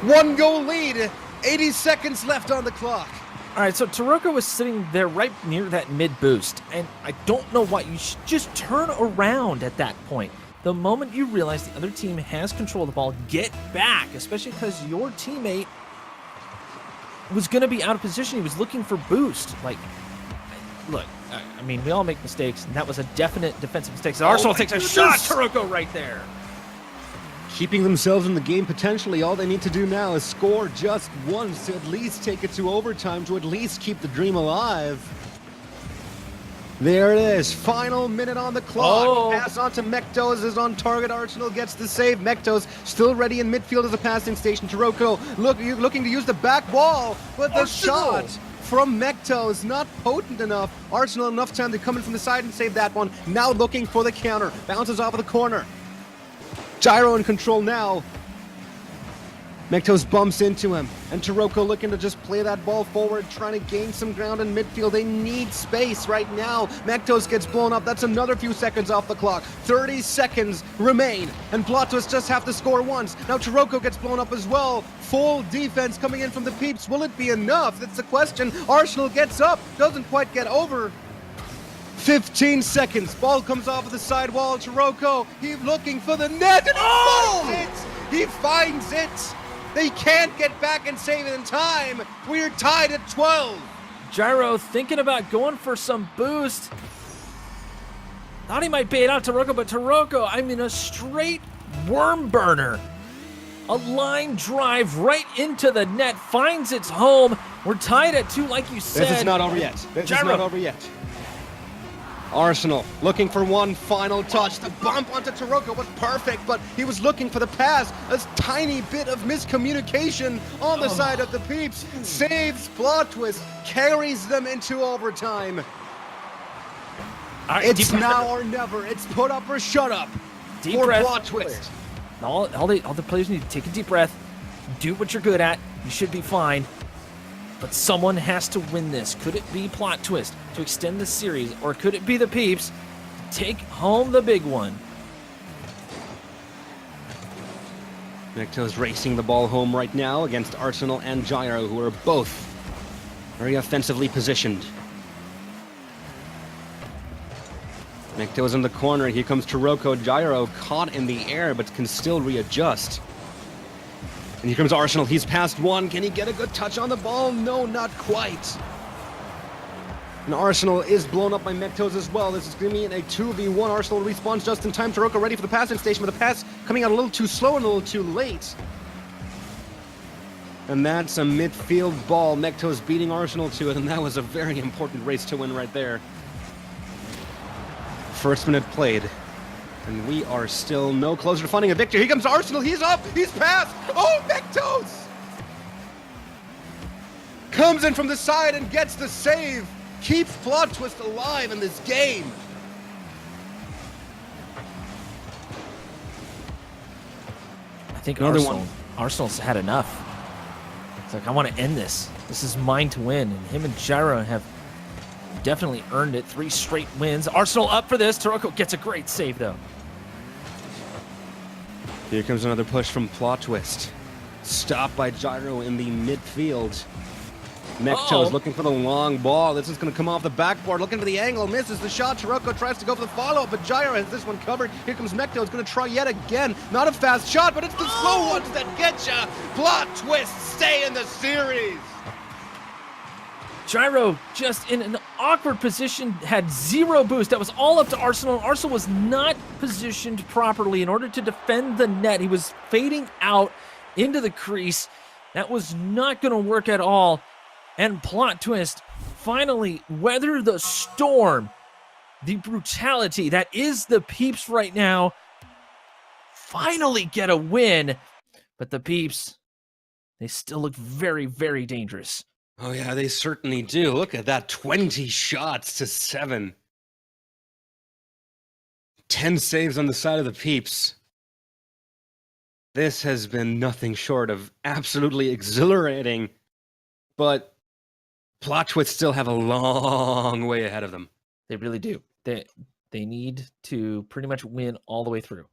1 goal lead. 80 seconds left on the clock. All right, so Taroko was sitting there right near that mid boost, and I don't know why. You should just turn around at that point. The moment you realize the other team has control of the ball, get back, especially because your teammate was going to be out of position. He was looking for boost. Look, I mean, we all make mistakes, and that was a definite defensive mistake. Arsenal takes a shot. Taroko right there. Keeping themselves in the game potentially. All they need to do now is score just once to at least take it to overtime, to at least keep the dream alive. There it is. Final minute on the clock. Pass on to Mektos is on target. Arsenal gets the save. Mektos still ready in midfield as a passing station. Taroko looking to use the back wall, but the shot from Mektos not potent enough. Arsenal enough time to come in from the side and save that one. Now looking for the counter. Bounces off of the corner. Gyro in control now. Mektos bumps into him, and Taroko looking to just play that ball forward, trying to gain some ground in midfield. They need space right now. Mektos gets blown up. That's another few seconds off the clock. 30 seconds remain, and Plot Twist just have to score once. Now Taroko gets blown up as well. Full defense coming in from the peeps. Will it be enough? That's the question. Arsenal gets up, doesn't quite get over. 15 seconds. Ball comes off of the side wall. Taroko, he's looking for the net, and he finds it! He finds it! They can't get back and save it in time. We're tied at 12. Gyro thinking about going for some boost. Thought he might bait out Taroko, but Taroko, I mean, a straight worm burner. A line drive right into the net, finds its home. We're tied at 2, like you said. This is not over yet. This is not over yet. Arsenal looking for one final touch. The bump onto Taroko was perfect, but he was looking for the pass. A tiny bit of miscommunication on the side of the peeps. Saves Plot Twist, carries them into overtime. Right, it's now or never. It's put up or shut up for Plot Twist. All the players need to take a deep breath, do what you're good at. You should be fine. But someone has to win this. Could it be Plot Twist to extend the series, or could it be the peeps to take home the big one? Mektos racing the ball home right now against Arsenal and Gyro, who are both very offensively positioned. Mektos in the corner. Here comes Taroko. Gyro caught in the air, but can still readjust. And here comes Arsenal. He's past one. Can he get a good touch on the ball? No, not quite. And Arsenal is blown up by Mektos as well. This is going to be in a 2v1. Arsenal respawns just in time. Taroko ready for the passing station, but the pass coming out a little too slow and a little too late. And that's a midfield ball. Mektos beating Arsenal to it, and that was a very important race to win right there. First minute played. And we are still no closer to finding a victory. Here comes Arsenal. He's up. He's passed. Oh, Mektos! Comes in from the side and gets the save. Keeps Plot Twist alive in this game. I think Arsenal's had enough. It's like, I want to end this. This is mine to win. And him and Gyro have definitely earned it. 3 straight wins. Arsenal up for this. Taroko gets a great save, though. Here comes another push from Plot Twist. Stopped by Gyro in the midfield. Mekto's looking for the long ball. This is going to come off the backboard. Looking for the angle. Misses the shot. Taroko tries to go for the follow-up, but Gyro has this one covered. Here comes Mekto. It's going to try yet again. Not a fast shot, but it's the slow ones that get ya. Plot twist. Stay in the series. Gyro just in an awkward position, had zero boost. That was all up to Arsenal. Arsenal was not positioned properly in order to defend the net. He was fading out into the crease. That was not going to work at all. And plot twist, finally weather the storm. The brutality that is the Peeps right now. Finally get a win. But the Peeps, they still look very, very dangerous. Oh yeah, they certainly do. Look at that, 20 shots to 7. 10 saves on the side of the Peeps. This has been nothing short of absolutely exhilarating, but plot twists still have a long way ahead of them. They really do. They need to pretty much win all the way through.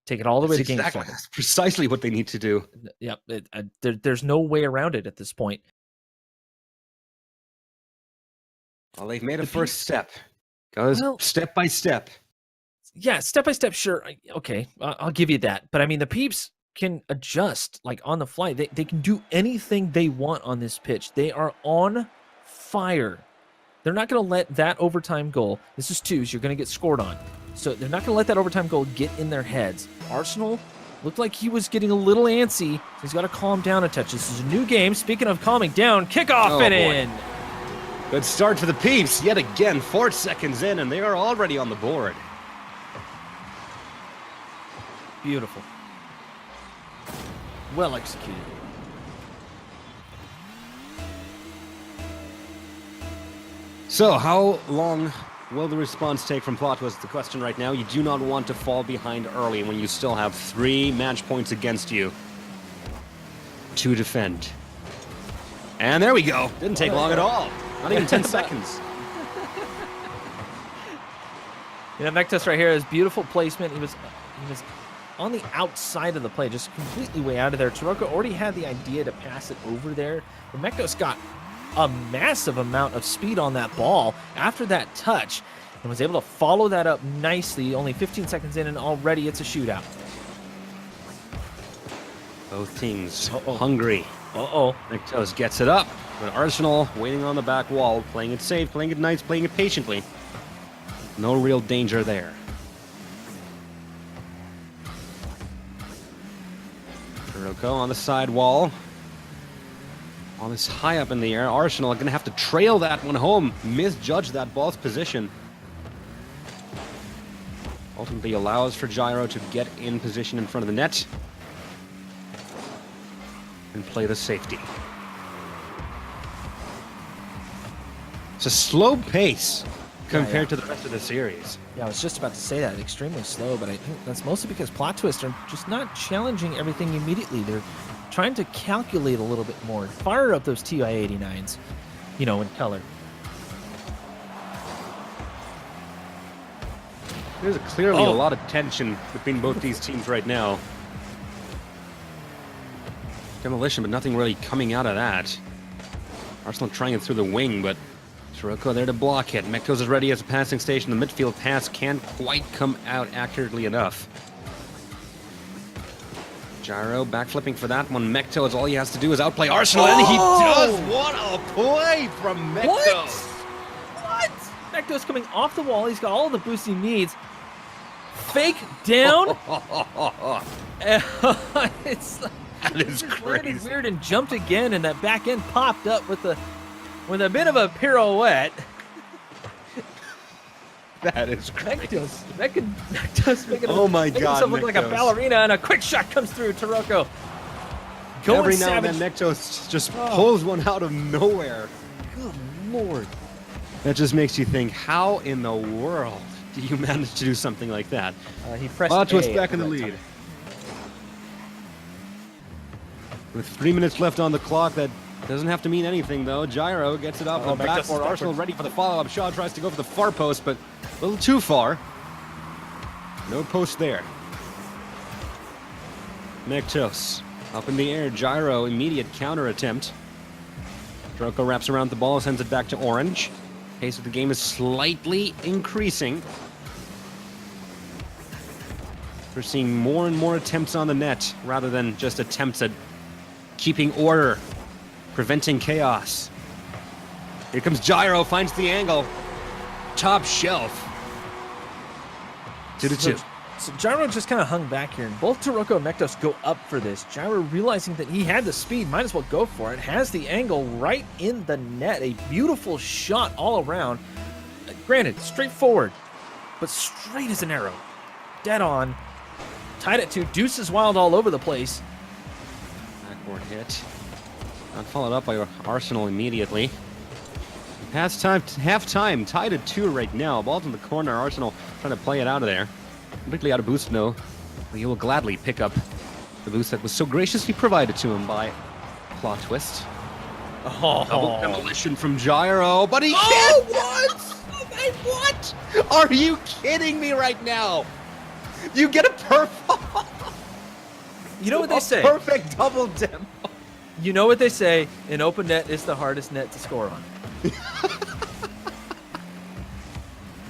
Take it all the way to game 7. That's precisely what they need to do. Yep, there's no way around it at this point. Well, they've made a first step. Goes step by step. Yeah, step by step, sure. Okay, I'll give you that. But I mean, the Peeps can adjust like on the fly. They can do anything they want on this pitch. They are on fire. They're not going to let that overtime goal. This is 2s. You're going to get scored on. So they're not going to let that overtime goal get in their heads. Arsenal looked like he was getting a little antsy. He's got to calm down a touch. This is a new game. Speaking of calming down, kickoff in. Good start for the Peeps. Yet again, 4 seconds in, and they are already on the board. Beautiful. Well executed. So, how long will the response take from Plot was the question right now. You do not want to fall behind early when you still have 3 match points against you to defend. And there we go. Didn't take long at all. Not even 10 seconds. You know, Mektos right here is beautiful placement. He was on the outside of the play, just completely way out of there. Taroko already had the idea to pass it over there, but Mektos got a massive amount of speed on that ball after that touch and was able to follow that up nicely. Only 15 seconds in and already it's a shootout. Both teams hungry. Uh-oh. Mektos gets it up, but Arsenal waiting on the back wall, playing it safe, playing it nice, playing it patiently. No real danger there. Taroko on the side wall. On this high up in the air, Arsenal are going to have to trail that one home. Misjudge that ball's position. Ultimately allows for Gyro to get in position in front of the net and play the safety. It's a slow pace compared to the rest of the series. Yeah, I was just about to say that. Extremely slow, but I think that's mostly because plot twists are just not challenging everything immediately. They're trying to calculate a little bit more. Fire up those TI-89s, you know, in color. There's clearly a lot of tension between both these teams right now. Demolition, but nothing really coming out of that. Arsenal trying it through the wing, but Taroko there to block it. Mektos is ready as a passing station. The midfield pass can't quite come out accurately enough. Gyro backflipping for that one. Mektos, all he has to do is outplay Arsenal, and he does! What a play from Mektos! What? Mektos coming off the wall. He's got all the boost he needs. Fake down. It's that is crazy. Weird and jumped again, and that back end popped up with a bit of a pirouette. That is crazy. Mektos making himself look like a ballerina, and a quick shot comes through. Taroko. Every now and then, Mektos just pulls one out of nowhere. Good Lord. That just makes you think, how in the world do you manage to do something like that? He pressed Plot back in the lead. With 3 minutes left on the clock, that doesn't have to mean anything, though. Gyro gets it off the backboard. Arsenal ready for the follow-up. Shaw tries to go for the far post, but a little too far. No post there. Mektos Up in the air, Gyro, immediate counter attempt. Droko wraps around the ball, sends it back to Orange. Pace of the game is slightly increasing. We're seeing more and more attempts on the net, rather than just attempts at keeping order, preventing chaos. Here comes Gyro, finds the angle. Top shelf. 2-2. So Gyro just kind of hung back here, and both Taroko and Mektos go up for this. Gyro realizing that he had the speed, might as well go for it. Has the angle right in the net. A beautiful shot all around. Granted, straightforward, but straight as an arrow. Dead on. Tied at 2. Deuces wild all over the place. Backboard hit. Not followed up by Arsenal immediately. Half-time, tied at 2 right now. Ball's in the corner. Arsenal trying to play it out of there. Completely out of boost, no. But he will gladly pick up the boost that was so graciously provided to him by Plot Twist. Oh. Double demolition from Gyro, but he can't! What? What? Are you kidding me right now? You get a perfect... You know what they say? Perfect double demo. You know what they say? An open net is the hardest net to score on.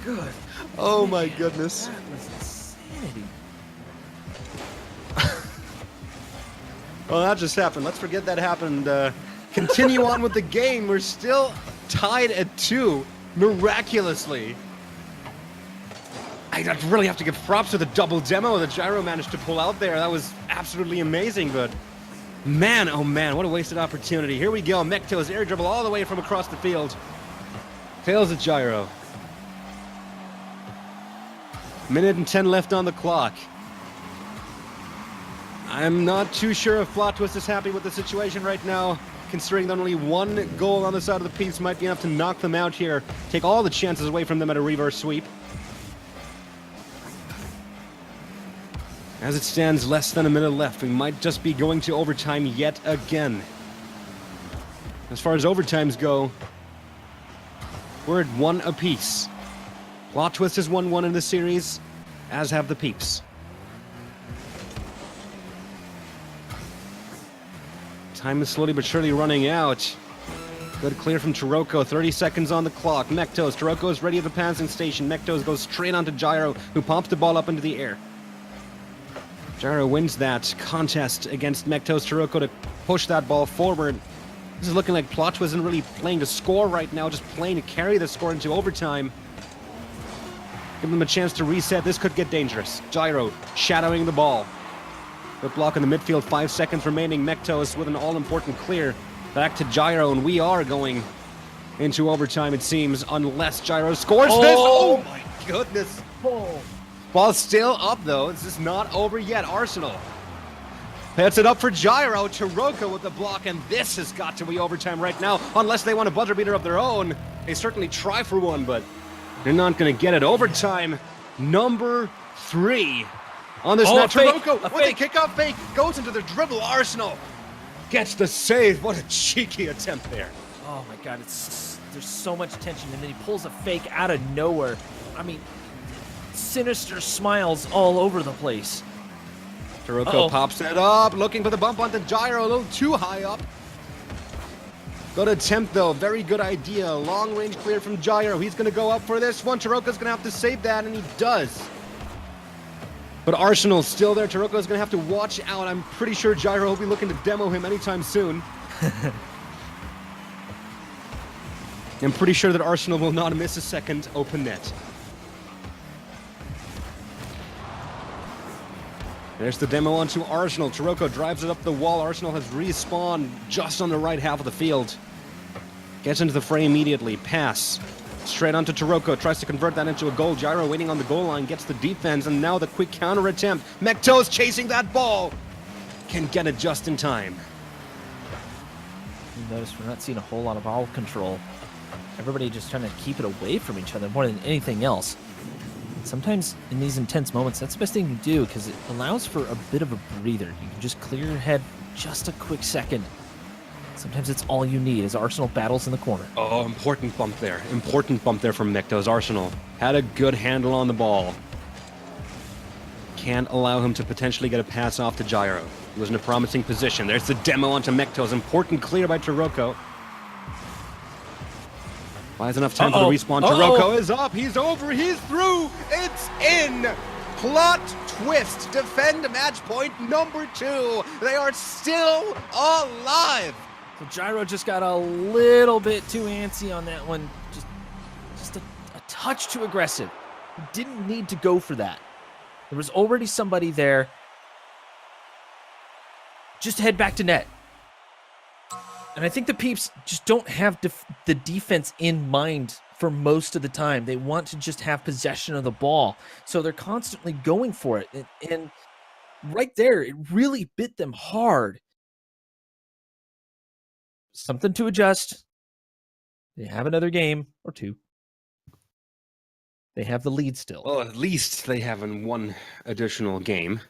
Good. Oh my goodness. That was insanity. Well, that just happened. Let's forget that happened. Continue on with the game. We're still tied at 2, miraculously. I really have to give props to the double demo that Gyro managed to pull out there. That was absolutely amazing, but man, oh man, what a wasted opportunity. Here we go. Mektos air dribble all the way from across the field. Fails at Gyro. Minute and 10 left on the clock. I'm not too sure if Plot Twist is happy with the situation right now, considering that only one goal on the side of the piece might be enough to knock them out here, take all the chances away from them at a reverse sweep. As it stands, less than a minute left. We might just be going to overtime yet again. As far as overtimes go, we're at 1 apiece. Plot Twist has won 1 in this series, as have the Peeps. Time is slowly but surely running out. Good clear from Taroko, 30 seconds on the clock. Mektos, Taroko is ready at the passing station. Mektos goes straight onto Gyro, who pops the ball up into the air. Gyro wins that contest against Mektos. Taroko to push that ball forward. This is looking like Plot Twist isn't really playing to score right now, just playing to carry the score into overtime. Give them a chance to reset. This could get dangerous. Gyro shadowing the ball. Good block in the midfield, 5 seconds remaining. Mektos with an all-important clear. Back to Gyro, and we are going into overtime, it seems, unless Gyro scores this. Oh my goodness. Oh. Ball's still up, though. This is not over yet. Arsenal hits it up for Gyro. Taroko with the block, and this has got to be overtime right now, unless they want a buzzer beater of their own. They certainly try for one, but they're not going to get it. Overtime number 3 on this net. Taroko with a kickoff fake, goes into the dribble. Arsenal gets the save. What a cheeky attempt there. Oh my God, there's so much tension, and then he pulls a fake out of nowhere. I mean, sinister smiles all over the place. Taroko pops it up, looking for the bump onto Gyro, a little too high up. Good attempt, though. Very good idea. Long range clear from Gyro. He's going to go up for this one. Taroko's going to have to save that, and he does. But Arsenal's still there. Taroko's going to have to watch out. I'm pretty sure Gyro will be looking to demo him anytime soon. I'm pretty sure that Arsenal will not miss a second open net. There's the demo onto Arsenal. Taroko drives it up the wall. Arsenal has respawned just on the right half of the field. Gets into the fray immediately. Pass. Straight onto Taroko. Tries to convert that into a goal. Gyro waiting on the goal line. Gets the defense. And now the quick counter attempt. Mektos chasing that ball. Can get it just in time. You notice we're not seeing a whole lot of ball control. Everybody just trying to keep it away from each other more than anything else. Sometimes in these intense moments, that's the best thing you do because it allows for a bit of a breather. You can just clear your head just a quick second. Sometimes it's all you need as Arsenal battles in the corner. Oh, important bump there. Important bump there from Mektos. Arsenal had a good handle on the ball. Can't allow him to potentially get a pass off to Gyro. He was in a promising position. There's the demo onto Mektos. Important clear by Taroko. Buys enough time for the respawn. Taroko is up. He's over. He's through. It's in. Plot twist. Defend match point number 2. They are still alive. So Gyro just got a little bit too antsy on that one. Just a touch too aggressive. He didn't need to go for that. There was already somebody there. Just head back to net. And I think the Peeps just don't have the defense in mind for most of the time. They want to just have possession of the ball. So they're constantly going for it. And right there, it really bit them hard. Something to adjust. They have another game or two. They have the lead still. Well, at least they have one additional game.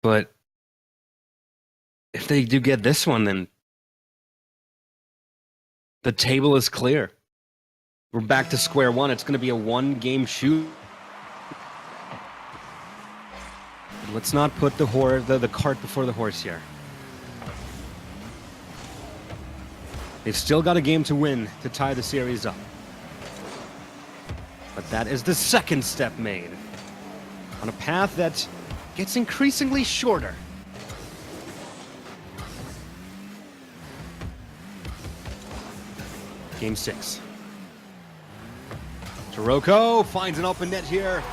But if they do get this one, then the table is clear. We're back to square one. It's going to be a one-game shoot. Let's not put the cart before the horse here. They've still got a game to win to tie the series up. But that is the second step made on a path that gets increasingly shorter. Game 6. Taroko finds an open net here.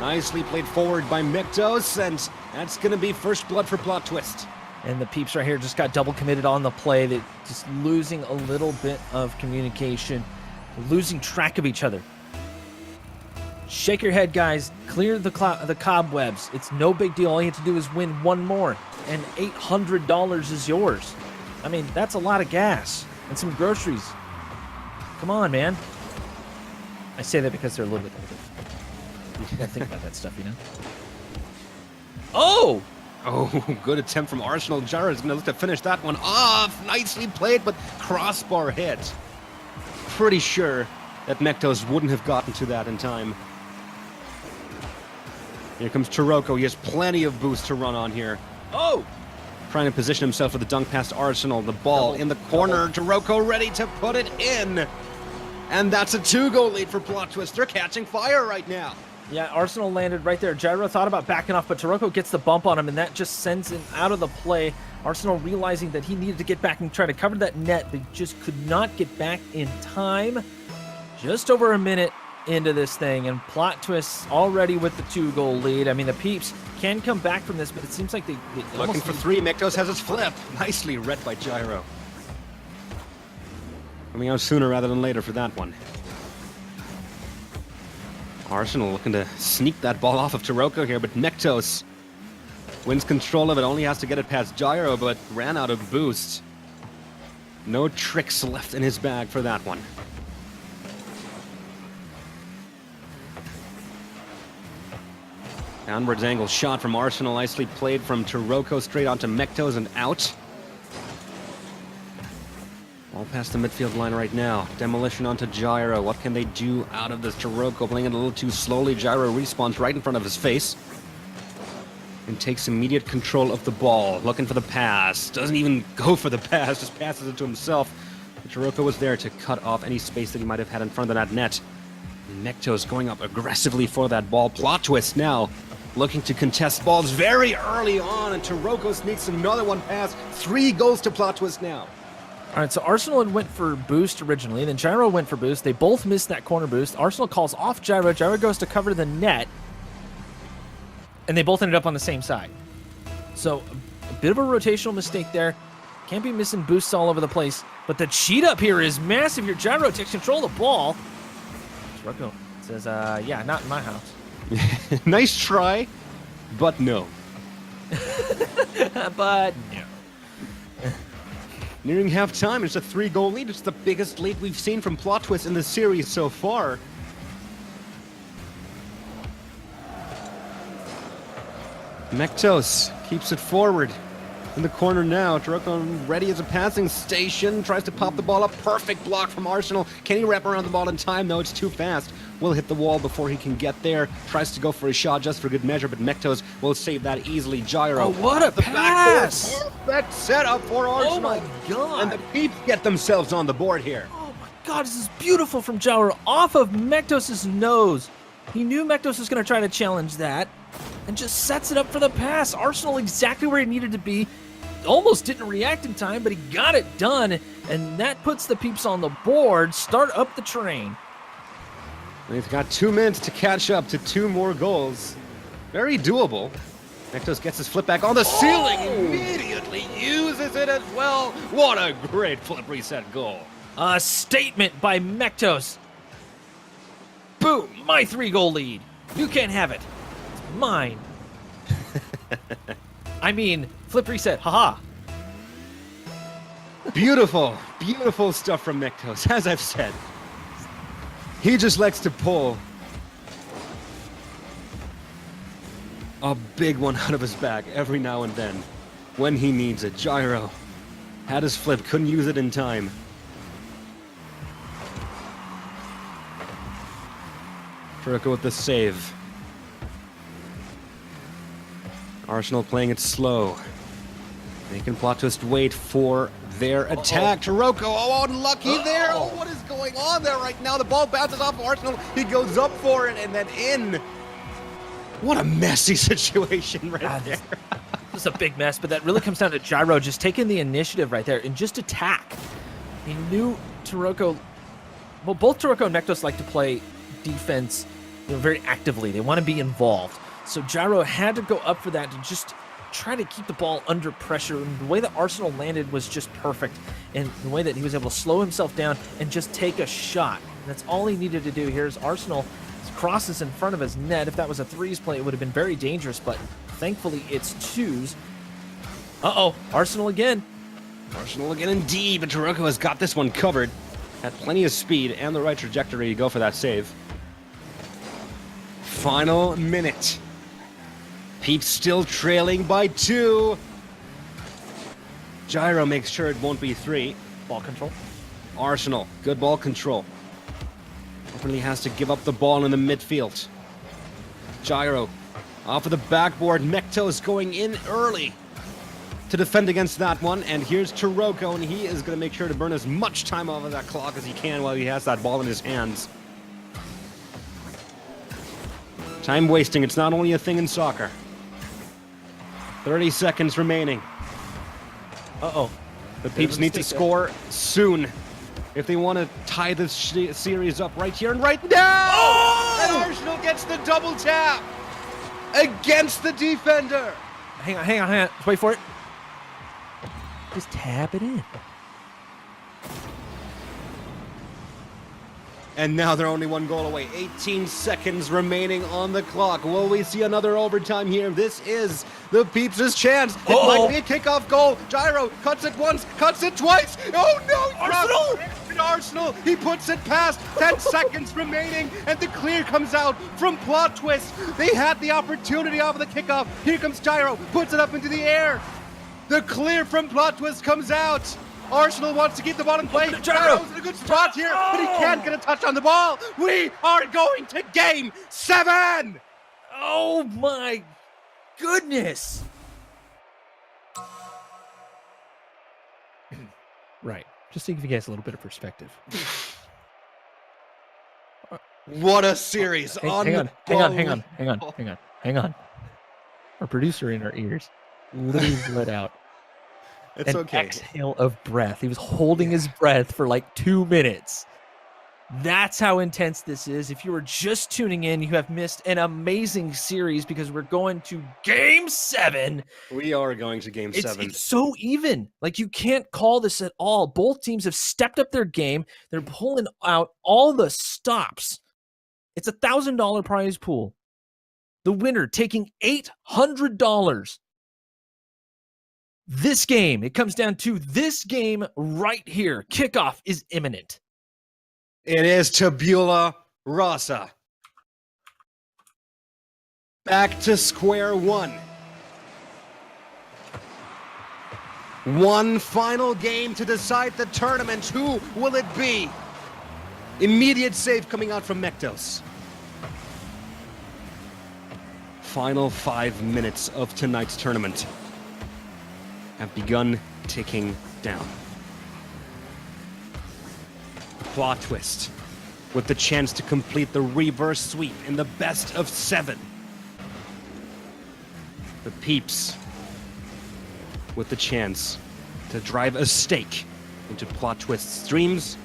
Nicely played forward by Mektos, and that's going to be first blood for Plot Twist. And the Peeps right here just got double committed on the play. They're just losing a little bit of communication, losing track of each other. Shake your head, guys. Clear the cobwebs. It's no big deal. All you have to do is win one more, and $800 is yours. I mean, that's a lot of gas and some groceries. Come on, man. I say that because they're a little bit older. You gotta think about that stuff, you know? Oh! Oh, good attempt from Arsenal. Gyro is going to look to finish that one off. Nicely played, but crossbar hit. Pretty sure that Mektos wouldn't have gotten to that in time. Here comes Taroko. He has plenty of boost to run on here. Oh! Trying to position himself with the dunk past Arsenal. The ball in the corner. Taroko ready to put it in. And that's a 2-goal lead for Plot Twist. They're catching fire right now. Yeah, Arsenal landed right there. Gyro thought about backing off, but Taroko gets the bump on him, and that just sends him out of the play. Arsenal realizing that he needed to get back and try to cover that net, but just could not get back in time. Just over a minute into this thing, and Plot Twist already with the 2-goal lead. I mean, the Peeps can come back from this, but it seems like they looking for 3. Mektos has his flip. Nicely read by Gyro. Coming out sooner rather than later for that one. Arsenal looking to sneak that ball off of Taroko here, but Mektos wins control of it. Only has to get it past Gyro, but ran out of boost. No tricks left in his bag for that one. Downwards angle shot from Arsenal. Nicely played from Taroko straight onto Mektos and out. All past the midfield line right now. Demolition onto Gyro. What can they do out of this? Taroko playing it a little too slowly. Gyro respawns right in front of his face. And takes immediate control of the ball. Looking for the pass. Doesn't even go for the pass. Just passes it to himself. But Taroko was there to cut off any space that he might have had in front of that net. Mektos going up aggressively for that ball. Plot Twist now looking to contest balls very early on. And Taroko sneaks another one past. 3 goals to Plot Twist now. All right, so Arsenal had went for boost originally, then Gyro went for boost. They both missed that corner boost. Arsenal calls off Gyro. Gyro goes to cover the net, and they both ended up on the same side. So a bit of a rotational mistake there. Can't be missing boosts all over the place. But the cheat up here is massive here. Gyro takes control of the ball. Taroko says, yeah, not in my house. Nice try, but no. But no. Nearing half-time, it's a 3-goal lead. It's the biggest lead we've seen from Plot Twist in the series so far. Mektos keeps it forward in the corner now. Taroko ready as a passing station. Tries to pop the ball up. Perfect block from Arsenal. Can he wrap around the ball in time? No, it's too fast. will hit the wall before he can get there. Tries to go for a shot just for good measure, but Mektos will save that easily. Gyro. Oh, what a pass! Perfect setup for Arsenal. Oh my god! And the Peeps get themselves on the board here. Oh my god, this is beautiful from Gyro off of Mektos' nose. He knew Mektos was going to try to challenge that and just sets it up for the pass. Arsenal exactly where he needed to be. Almost didn't react in time, but he got it done, and that puts the Peeps on the board. Start up the train. They've got 2 minutes to catch up to 2 more goals. Very doable. Mektos gets his flip back on the ceiling, immediately uses it as well. What a great flip reset goal. A statement by Mektos. Boom, my 3-goal lead. You can't have it. It's mine. I mean, flip reset, haha. Beautiful, beautiful stuff from Mektos, as I've said. He just likes to pull a big one out of his bag every now and then when he needs it. Gyro had his flip, couldn't use it in time. Turco with the save. Arsenal playing it slow. Making Plot Twist wait for their attack. Taroko, oh, unlucky there. Oh, what is going on there right now? The ball bounces off Arsenal. He goes up for it and then in. What a messy situation right there. This is a big mess, but that really comes down to Gyro just taking the initiative right there and just attack. He knew Taroko. Well, both Taroko and Mektos like to play defense, very actively. They want to be involved. So Gyro had to go up for that to just try to keep the ball under pressure. And the way that Arsenal landed was just perfect. And the way that he was able to slow himself down and just take a shot. And that's all he needed to do. Here's Arsenal crosses in front of his net. If that was a threes play, it would have been very dangerous, but thankfully it's twos. Uh-oh, Arsenal again. Arsenal again indeed, but Taroko has got this one covered. Had plenty of speed and the right trajectory to go for that save. Final minute. Peeps still trailing by 2. Gyro makes sure it won't be 3. Ball control. Arsenal, good ball control. Openly has to give up the ball in the midfield. Gyro off of the backboard. Mektos going in early to defend against that one. And here's Taroko, and he is going to make sure to burn as much time off of that clock as he can while he has that ball in his hands. Time wasting, it's not only a thing in soccer. 30 seconds remaining. Uh-oh. The Peeps need to score soon if they want to tie this series up right here and right now. Oh! And Arsenal gets the double tap against the defender. Hang on. Let's wait for it. Just tap it in. And now they're only 1 goal away. 18 seconds remaining on the clock. Will we see another overtime here? This is the Peeps' chance. It might be a kickoff goal. Gyro cuts it once, cuts it twice. Oh no! Arsenal! He puts it past. 10 seconds remaining, and the clear comes out from Plot Twist. They had the opportunity off of the kickoff. Here comes Gyro, puts it up into the air. The clear from Plot Twist comes out. Arsenal wants to keep the ball in play. Gyro's in a good spot here, but he can't get a touch on the ball. We are going to Game 7! Oh my goodness! Right. Just to give you guys a little bit of perspective. What a series! Hang on. Our producer in our ears literally let out It's an okay. exhale of breath. He was holding his breath for like 2 minutes. That's how intense this is. If you were just tuning in, you have missed an amazing series because we're going to Game 7. We are going to Game 7. It's so even. Like, you can't call this at all. Both teams have stepped up their game. They're pulling out all the stops. It's a $1,000 prize pool. The winner taking $800. This game, it comes down to this game right here. Kickoff is imminent. It is Tabula Rasa. Back to square one. One final game to decide the tournament. Who will it be? Immediate save coming out from Mektos. final 5 minutes of tonight's tournament have begun ticking down. Plot twist, with the chance to complete the reverse sweep in the best of 7. The Peeps, with the chance to drive a stake into Plot Twist's dreams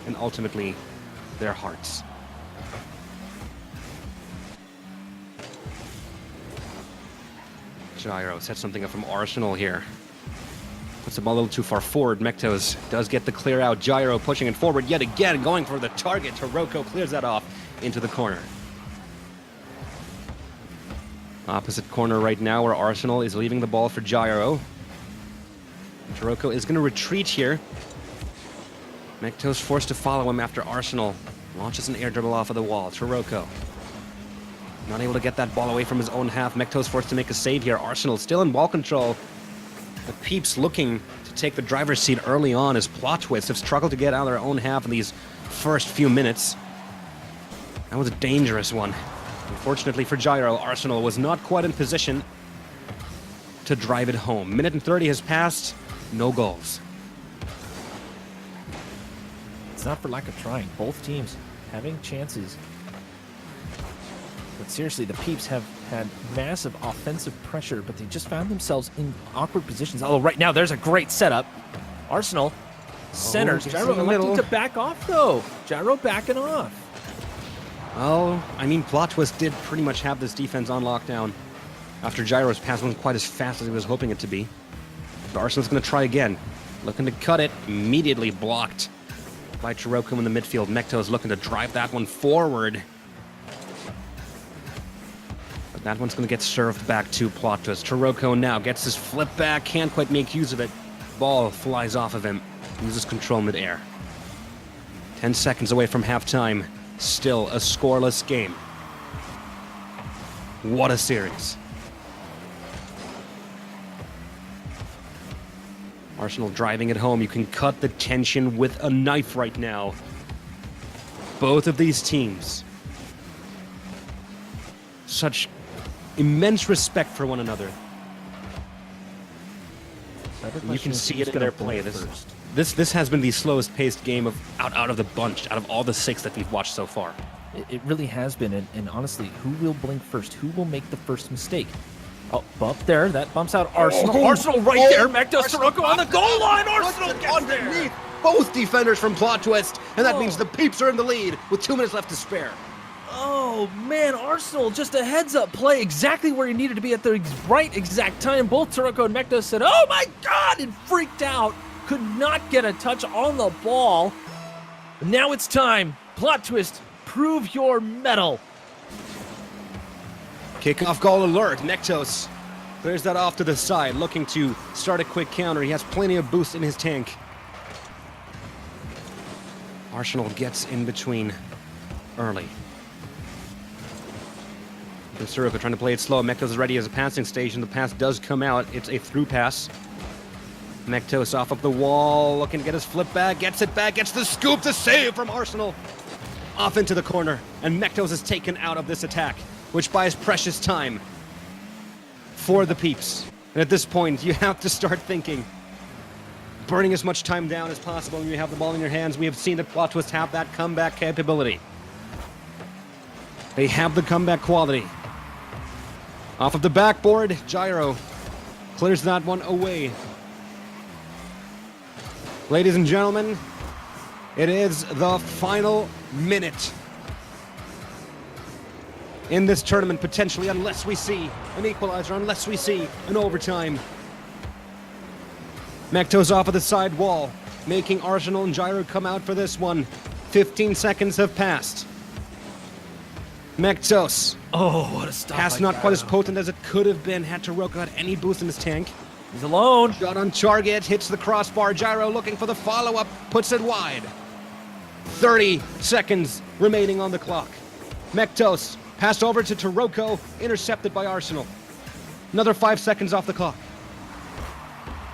and ultimately their hearts. Gyro sets something up from Arsenal here. Puts the ball a little too far forward. Mektos does get the clear out. Gyro pushing it forward yet again, going for the target. Taroko clears that off into the corner. Opposite corner right now where Arsenal is leaving the ball for Gyro. Taroko is going to retreat here. Mektos forced to follow him after Arsenal launches an air dribble off of the wall. Taroko not able to get that ball away from his own half. Mektos forced to make a save here. Arsenal still in ball control. The Peeps looking to take the driver's seat early on as Plot Twist have struggled to get out of their own half in these first few minutes. That was a dangerous one. Unfortunately for Gyro, Arsenal was not quite in position to drive it home. Minute and 30 has passed, no goals. It's not for lack of trying. Both teams having chances. But seriously, the Peeps have had massive offensive pressure, but they just found themselves in awkward positions. Although right now, there's a great setup. Arsenal centers. Gyro electing to back off, though. Gyro backing off. Well, I mean, Plot Twist did pretty much have this defense on lockdown after Gyro's pass wasn't quite as fast as he was hoping it to be. But Arsenal's going to try again. Looking to cut it, immediately blocked by Taroko in the midfield. Mektos looking to drive that one forward. But that one's going to get served back to Plot Twist. Taroko now gets his flip back, can't quite make use of it. Ball flies off of him, loses control mid-air. 10 seconds away from halftime. Still a scoreless game. What a series. Arsenal driving it home. You can cut the tension with a knife right now. Both of these teams. Such immense respect for one another. You can see it in their play. This has been the slowest paced game out of the bunch, out of all the 6 that we've watched so far. It really has been, and honestly, who will blink first? Who will make the first mistake? Oh, bump there. That bumps out Arsenal. Arsenal right there. Mektos Taroko on the goal line. Arsenal gets underneath there. Both defenders from Plot Twist, and that means the Peeps are in the lead with 2 minutes left to spare. Oh, man, Arsenal, just a heads-up play exactly where he needed to be at the right exact time. Both Taroko and Mektos said, oh, my God, and freaked out. Could not get a touch on the ball. Now it's time. Plot Twist, prove your mettle. Kickoff goal alert. Mektos clears that off to the side, looking to start a quick counter. He has plenty of boost in his tank. Arsenal gets in between early. Taroko trying to play it slow. Mektos is ready as a passing station. The pass does come out. It's a through pass. Mektos off of the wall, looking to get his flip back, gets it back, gets the scoop, the save from Arsenal. Off into the corner, and Mektos is taken out of this attack, which buys precious time for the Peeps. And at this point, you have to start thinking, burning as much time down as possible when you have the ball in your hands. We have seen that Plot Twist have that comeback capability. They have the comeback quality. Off of the backboard, Gyro clears that one away. Ladies and gentlemen, it is the final minute in this tournament, potentially, unless we see an equalizer, unless we see an overtime. Mektos off of the side wall, making Arsenal and Gyro come out for this one. 15 seconds have passed. Mektos. Oh, what a stop. Pass not quite as potent as it could have been had Taroko had any boost in his tank. He's alone. Shot on target, hits the crossbar. Gyro looking for the follow-up, puts it wide. 30 seconds remaining on the clock. Mektos passed over to Taroko, intercepted by Arsenal. Another 5 seconds off the clock.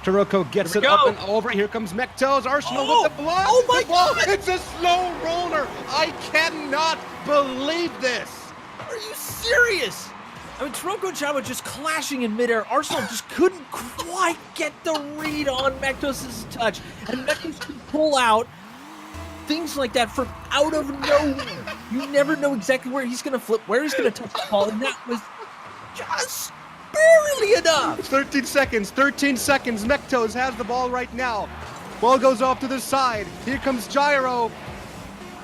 Taroko gets it up and over. Here comes Mektos. Arsenal with the block. Oh my God! It's a slow roller. I cannot believe this. Are you serious? I mean, Taroko and Chavo just clashing in midair. Arsenal just couldn't quite get the read on Mektos' touch. And Mektos could pull out things like that from out of nowhere. You never know exactly where he's going to flip, where he's going to touch the ball. And that was just barely enough. 13 seconds. Mektos has the ball right now. Ball goes off to the side. Here comes Gyro.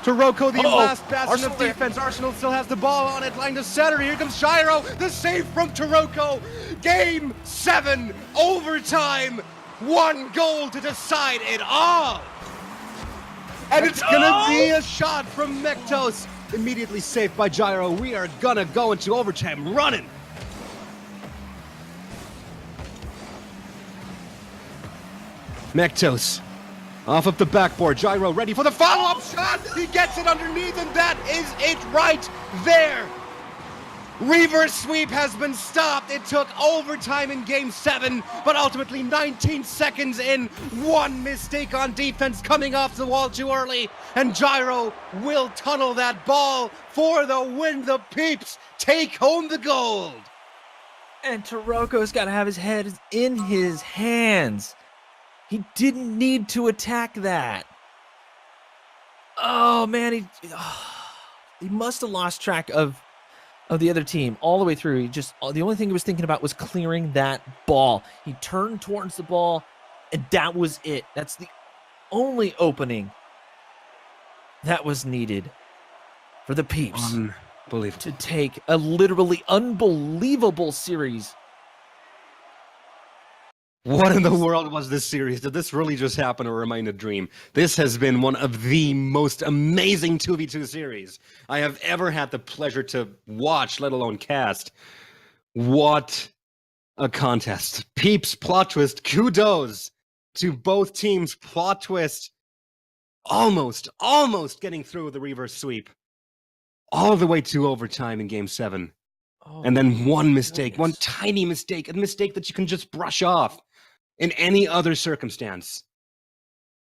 Taroko, the last bastion of defense. Arsenal still has the ball on it. Line to center. Here comes Gyro. The save from Taroko. Game 7. Overtime. 1 goal to decide it all. And it's going to be a shot from Mektos. Immediately saved by Gyro. We are going to go into overtime running. Mektos. Off of the backboard, Gyro ready for the follow-up shot! He gets it underneath, and that is it right there! Reverse sweep has been stopped. It took overtime in Game 7, but ultimately 19 seconds in, 1 mistake on defense coming off the wall too early, and Gyro will tunnel that ball for the win. The Peeps take home the gold! And Taroko's got to have his head in his hands. He didn't need to attack that. Oh, man, he must have lost track of the other team all the way through. The only thing he was thinking about was clearing that ball. He turned towards the ball, and that was it. That's the only opening that was needed for the Peeps to take a literally unbelievable series. What in the world was this series? Did this really just happen, or am I in a dream? This has been one of the most amazing 2v2 series I have ever had the pleasure to watch, let alone cast. What a contest. Peeps, plot twist, kudos to both teams. Plot twist, almost getting through the reverse sweep. All the way to overtime in Game 7. And then one mistake, one tiny mistake, a mistake that you can just brush off in any other circumstance,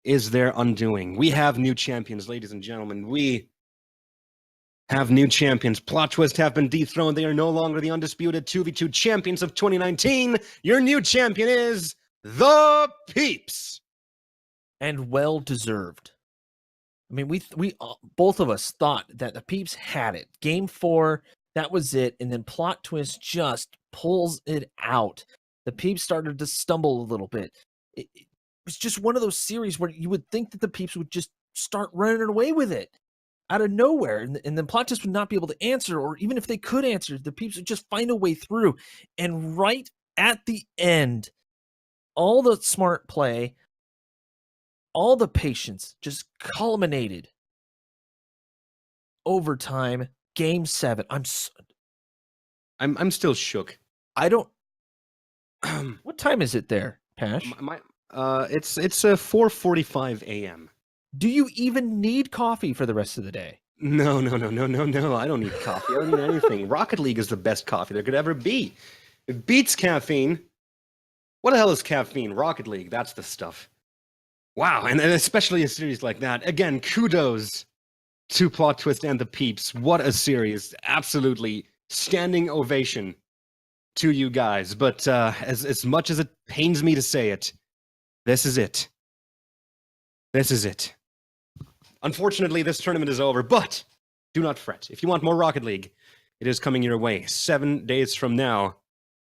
is their undoing. We have new champions, ladies and gentlemen. We have new champions. Plot twist have been dethroned. They are no longer the undisputed 2v2 champions of 2019. Your new champion is the Peeps. And well deserved. I mean, we both of us thought that the Peeps had it. Game 4, that was it. And then plot twist just pulls it out. The Peeps started to stumble a little bit. It was just one of those series where you would think that the Peeps would just start running away with it out of nowhere. And then plot twist would not be able to answer, or even if they could answer, the Peeps would just find a way through. And right at the end, all the smart play, all the patience just culminated. Overtime, Game 7. I'm still shook. I don't. What time is it there, Pash? It's 4:45 a.m. Do you even need coffee for the rest of the day? No. I don't need coffee. I don't need anything. Rocket League is the best coffee there could ever be. It beats caffeine. What the hell is caffeine? Rocket League, that's the stuff. Wow, and especially a series like that. Again, kudos to Plot Twist and the Peeps. What a series. Absolutely standing ovation to you guys. But as much as it pains me to say it, this is it. This is it. Unfortunately, this tournament is over, but do not fret. If you want more Rocket League, it is coming your way 7 days from now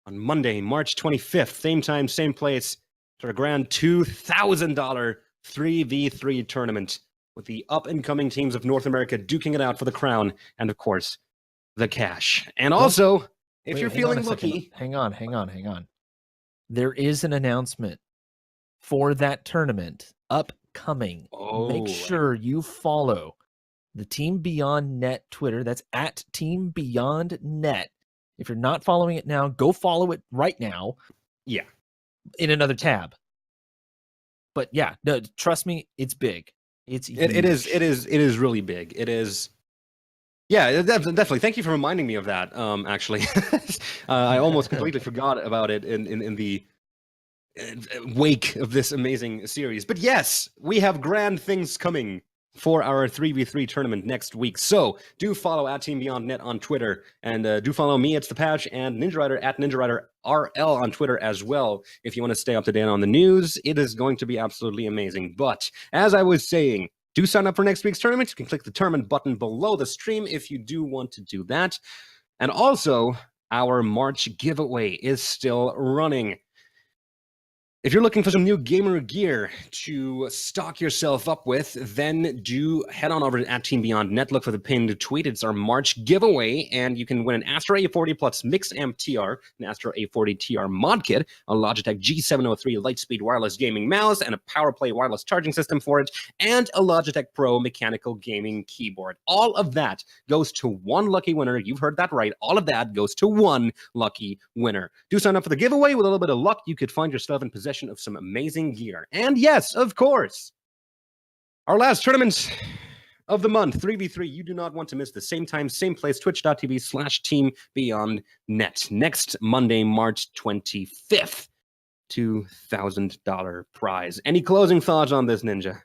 on Monday, March 25th. Same time, same place, for a grand $2,000 3v3 tournament with the up-and-coming teams of North America duking it out for the crown and, of course, the cash. And also, if you're feeling lucky... Hang on. There is an announcement for that tournament upcoming. Make sure you follow the Team Beyond Net Twitter. That's at Team Beyond Net. If you're not following it now, go follow it right now. Yeah. In another tab. But yeah, no, trust me, it's big. It is really big. It is. Yeah, definitely. Thank you for reminding me of that. Actually, I almost completely forgot about it in the wake of this amazing series. But yes, we have grand things coming for our 3v3 tournament next week. So do follow at Team Beyond Net on Twitter, and do follow me, it's the Patch, and Ninja Rider at Ninja Rider RL on Twitter as well. If you want to stay up to date on the news, it is going to be absolutely amazing. But as I was saying, do sign up for next week's tournament. You can click the tournament button below the stream if you do want to do that. And also, our March giveaway is still running. If you're looking for some new gamer gear to stock yourself up with, then do head on over to @TeamBeyondNet. Look for the pinned tweet. It's our March giveaway, and you can win an ASTRO A40 Plus Mix Amp TR, an ASTRO A40 TR Mod Kit, a Logitech G703 Lightspeed wireless gaming mouse, and a PowerPlay wireless charging system for it, and a Logitech Pro mechanical gaming keyboard. All of that goes to one lucky winner. You've heard that right. All of that goes to one lucky winner. Do sign up for the giveaway. With a little bit of luck, you could find yourself in possession of some amazing gear. And yes, of course, our last tournament of the month, 3v3. You do not want to miss the same time, same place, twitch.tv/TeamBeyondNet. Next Monday, March 25th, $2,000 prize. Any closing thoughts on this, Ninja?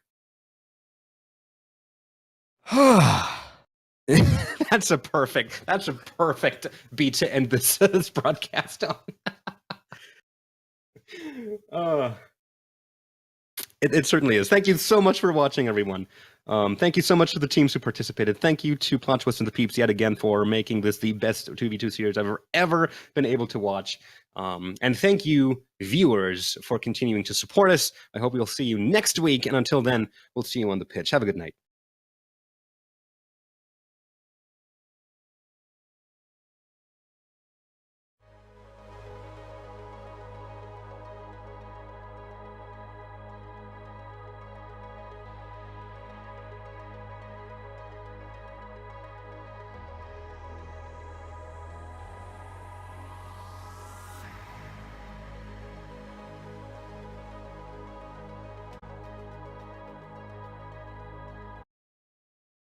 That's a perfect beat to end this broadcast on. It certainly is. Thank you so much for watching, everyone. Thank you so much to the teams who participated. Thank you to Plot Twist and the Peeps yet again for making this the best 2v2 series I've ever been able to watch. And thank you, viewers, for continuing to support us. I hope we'll see you next week. And until then, we'll see you on the pitch. Have a good night.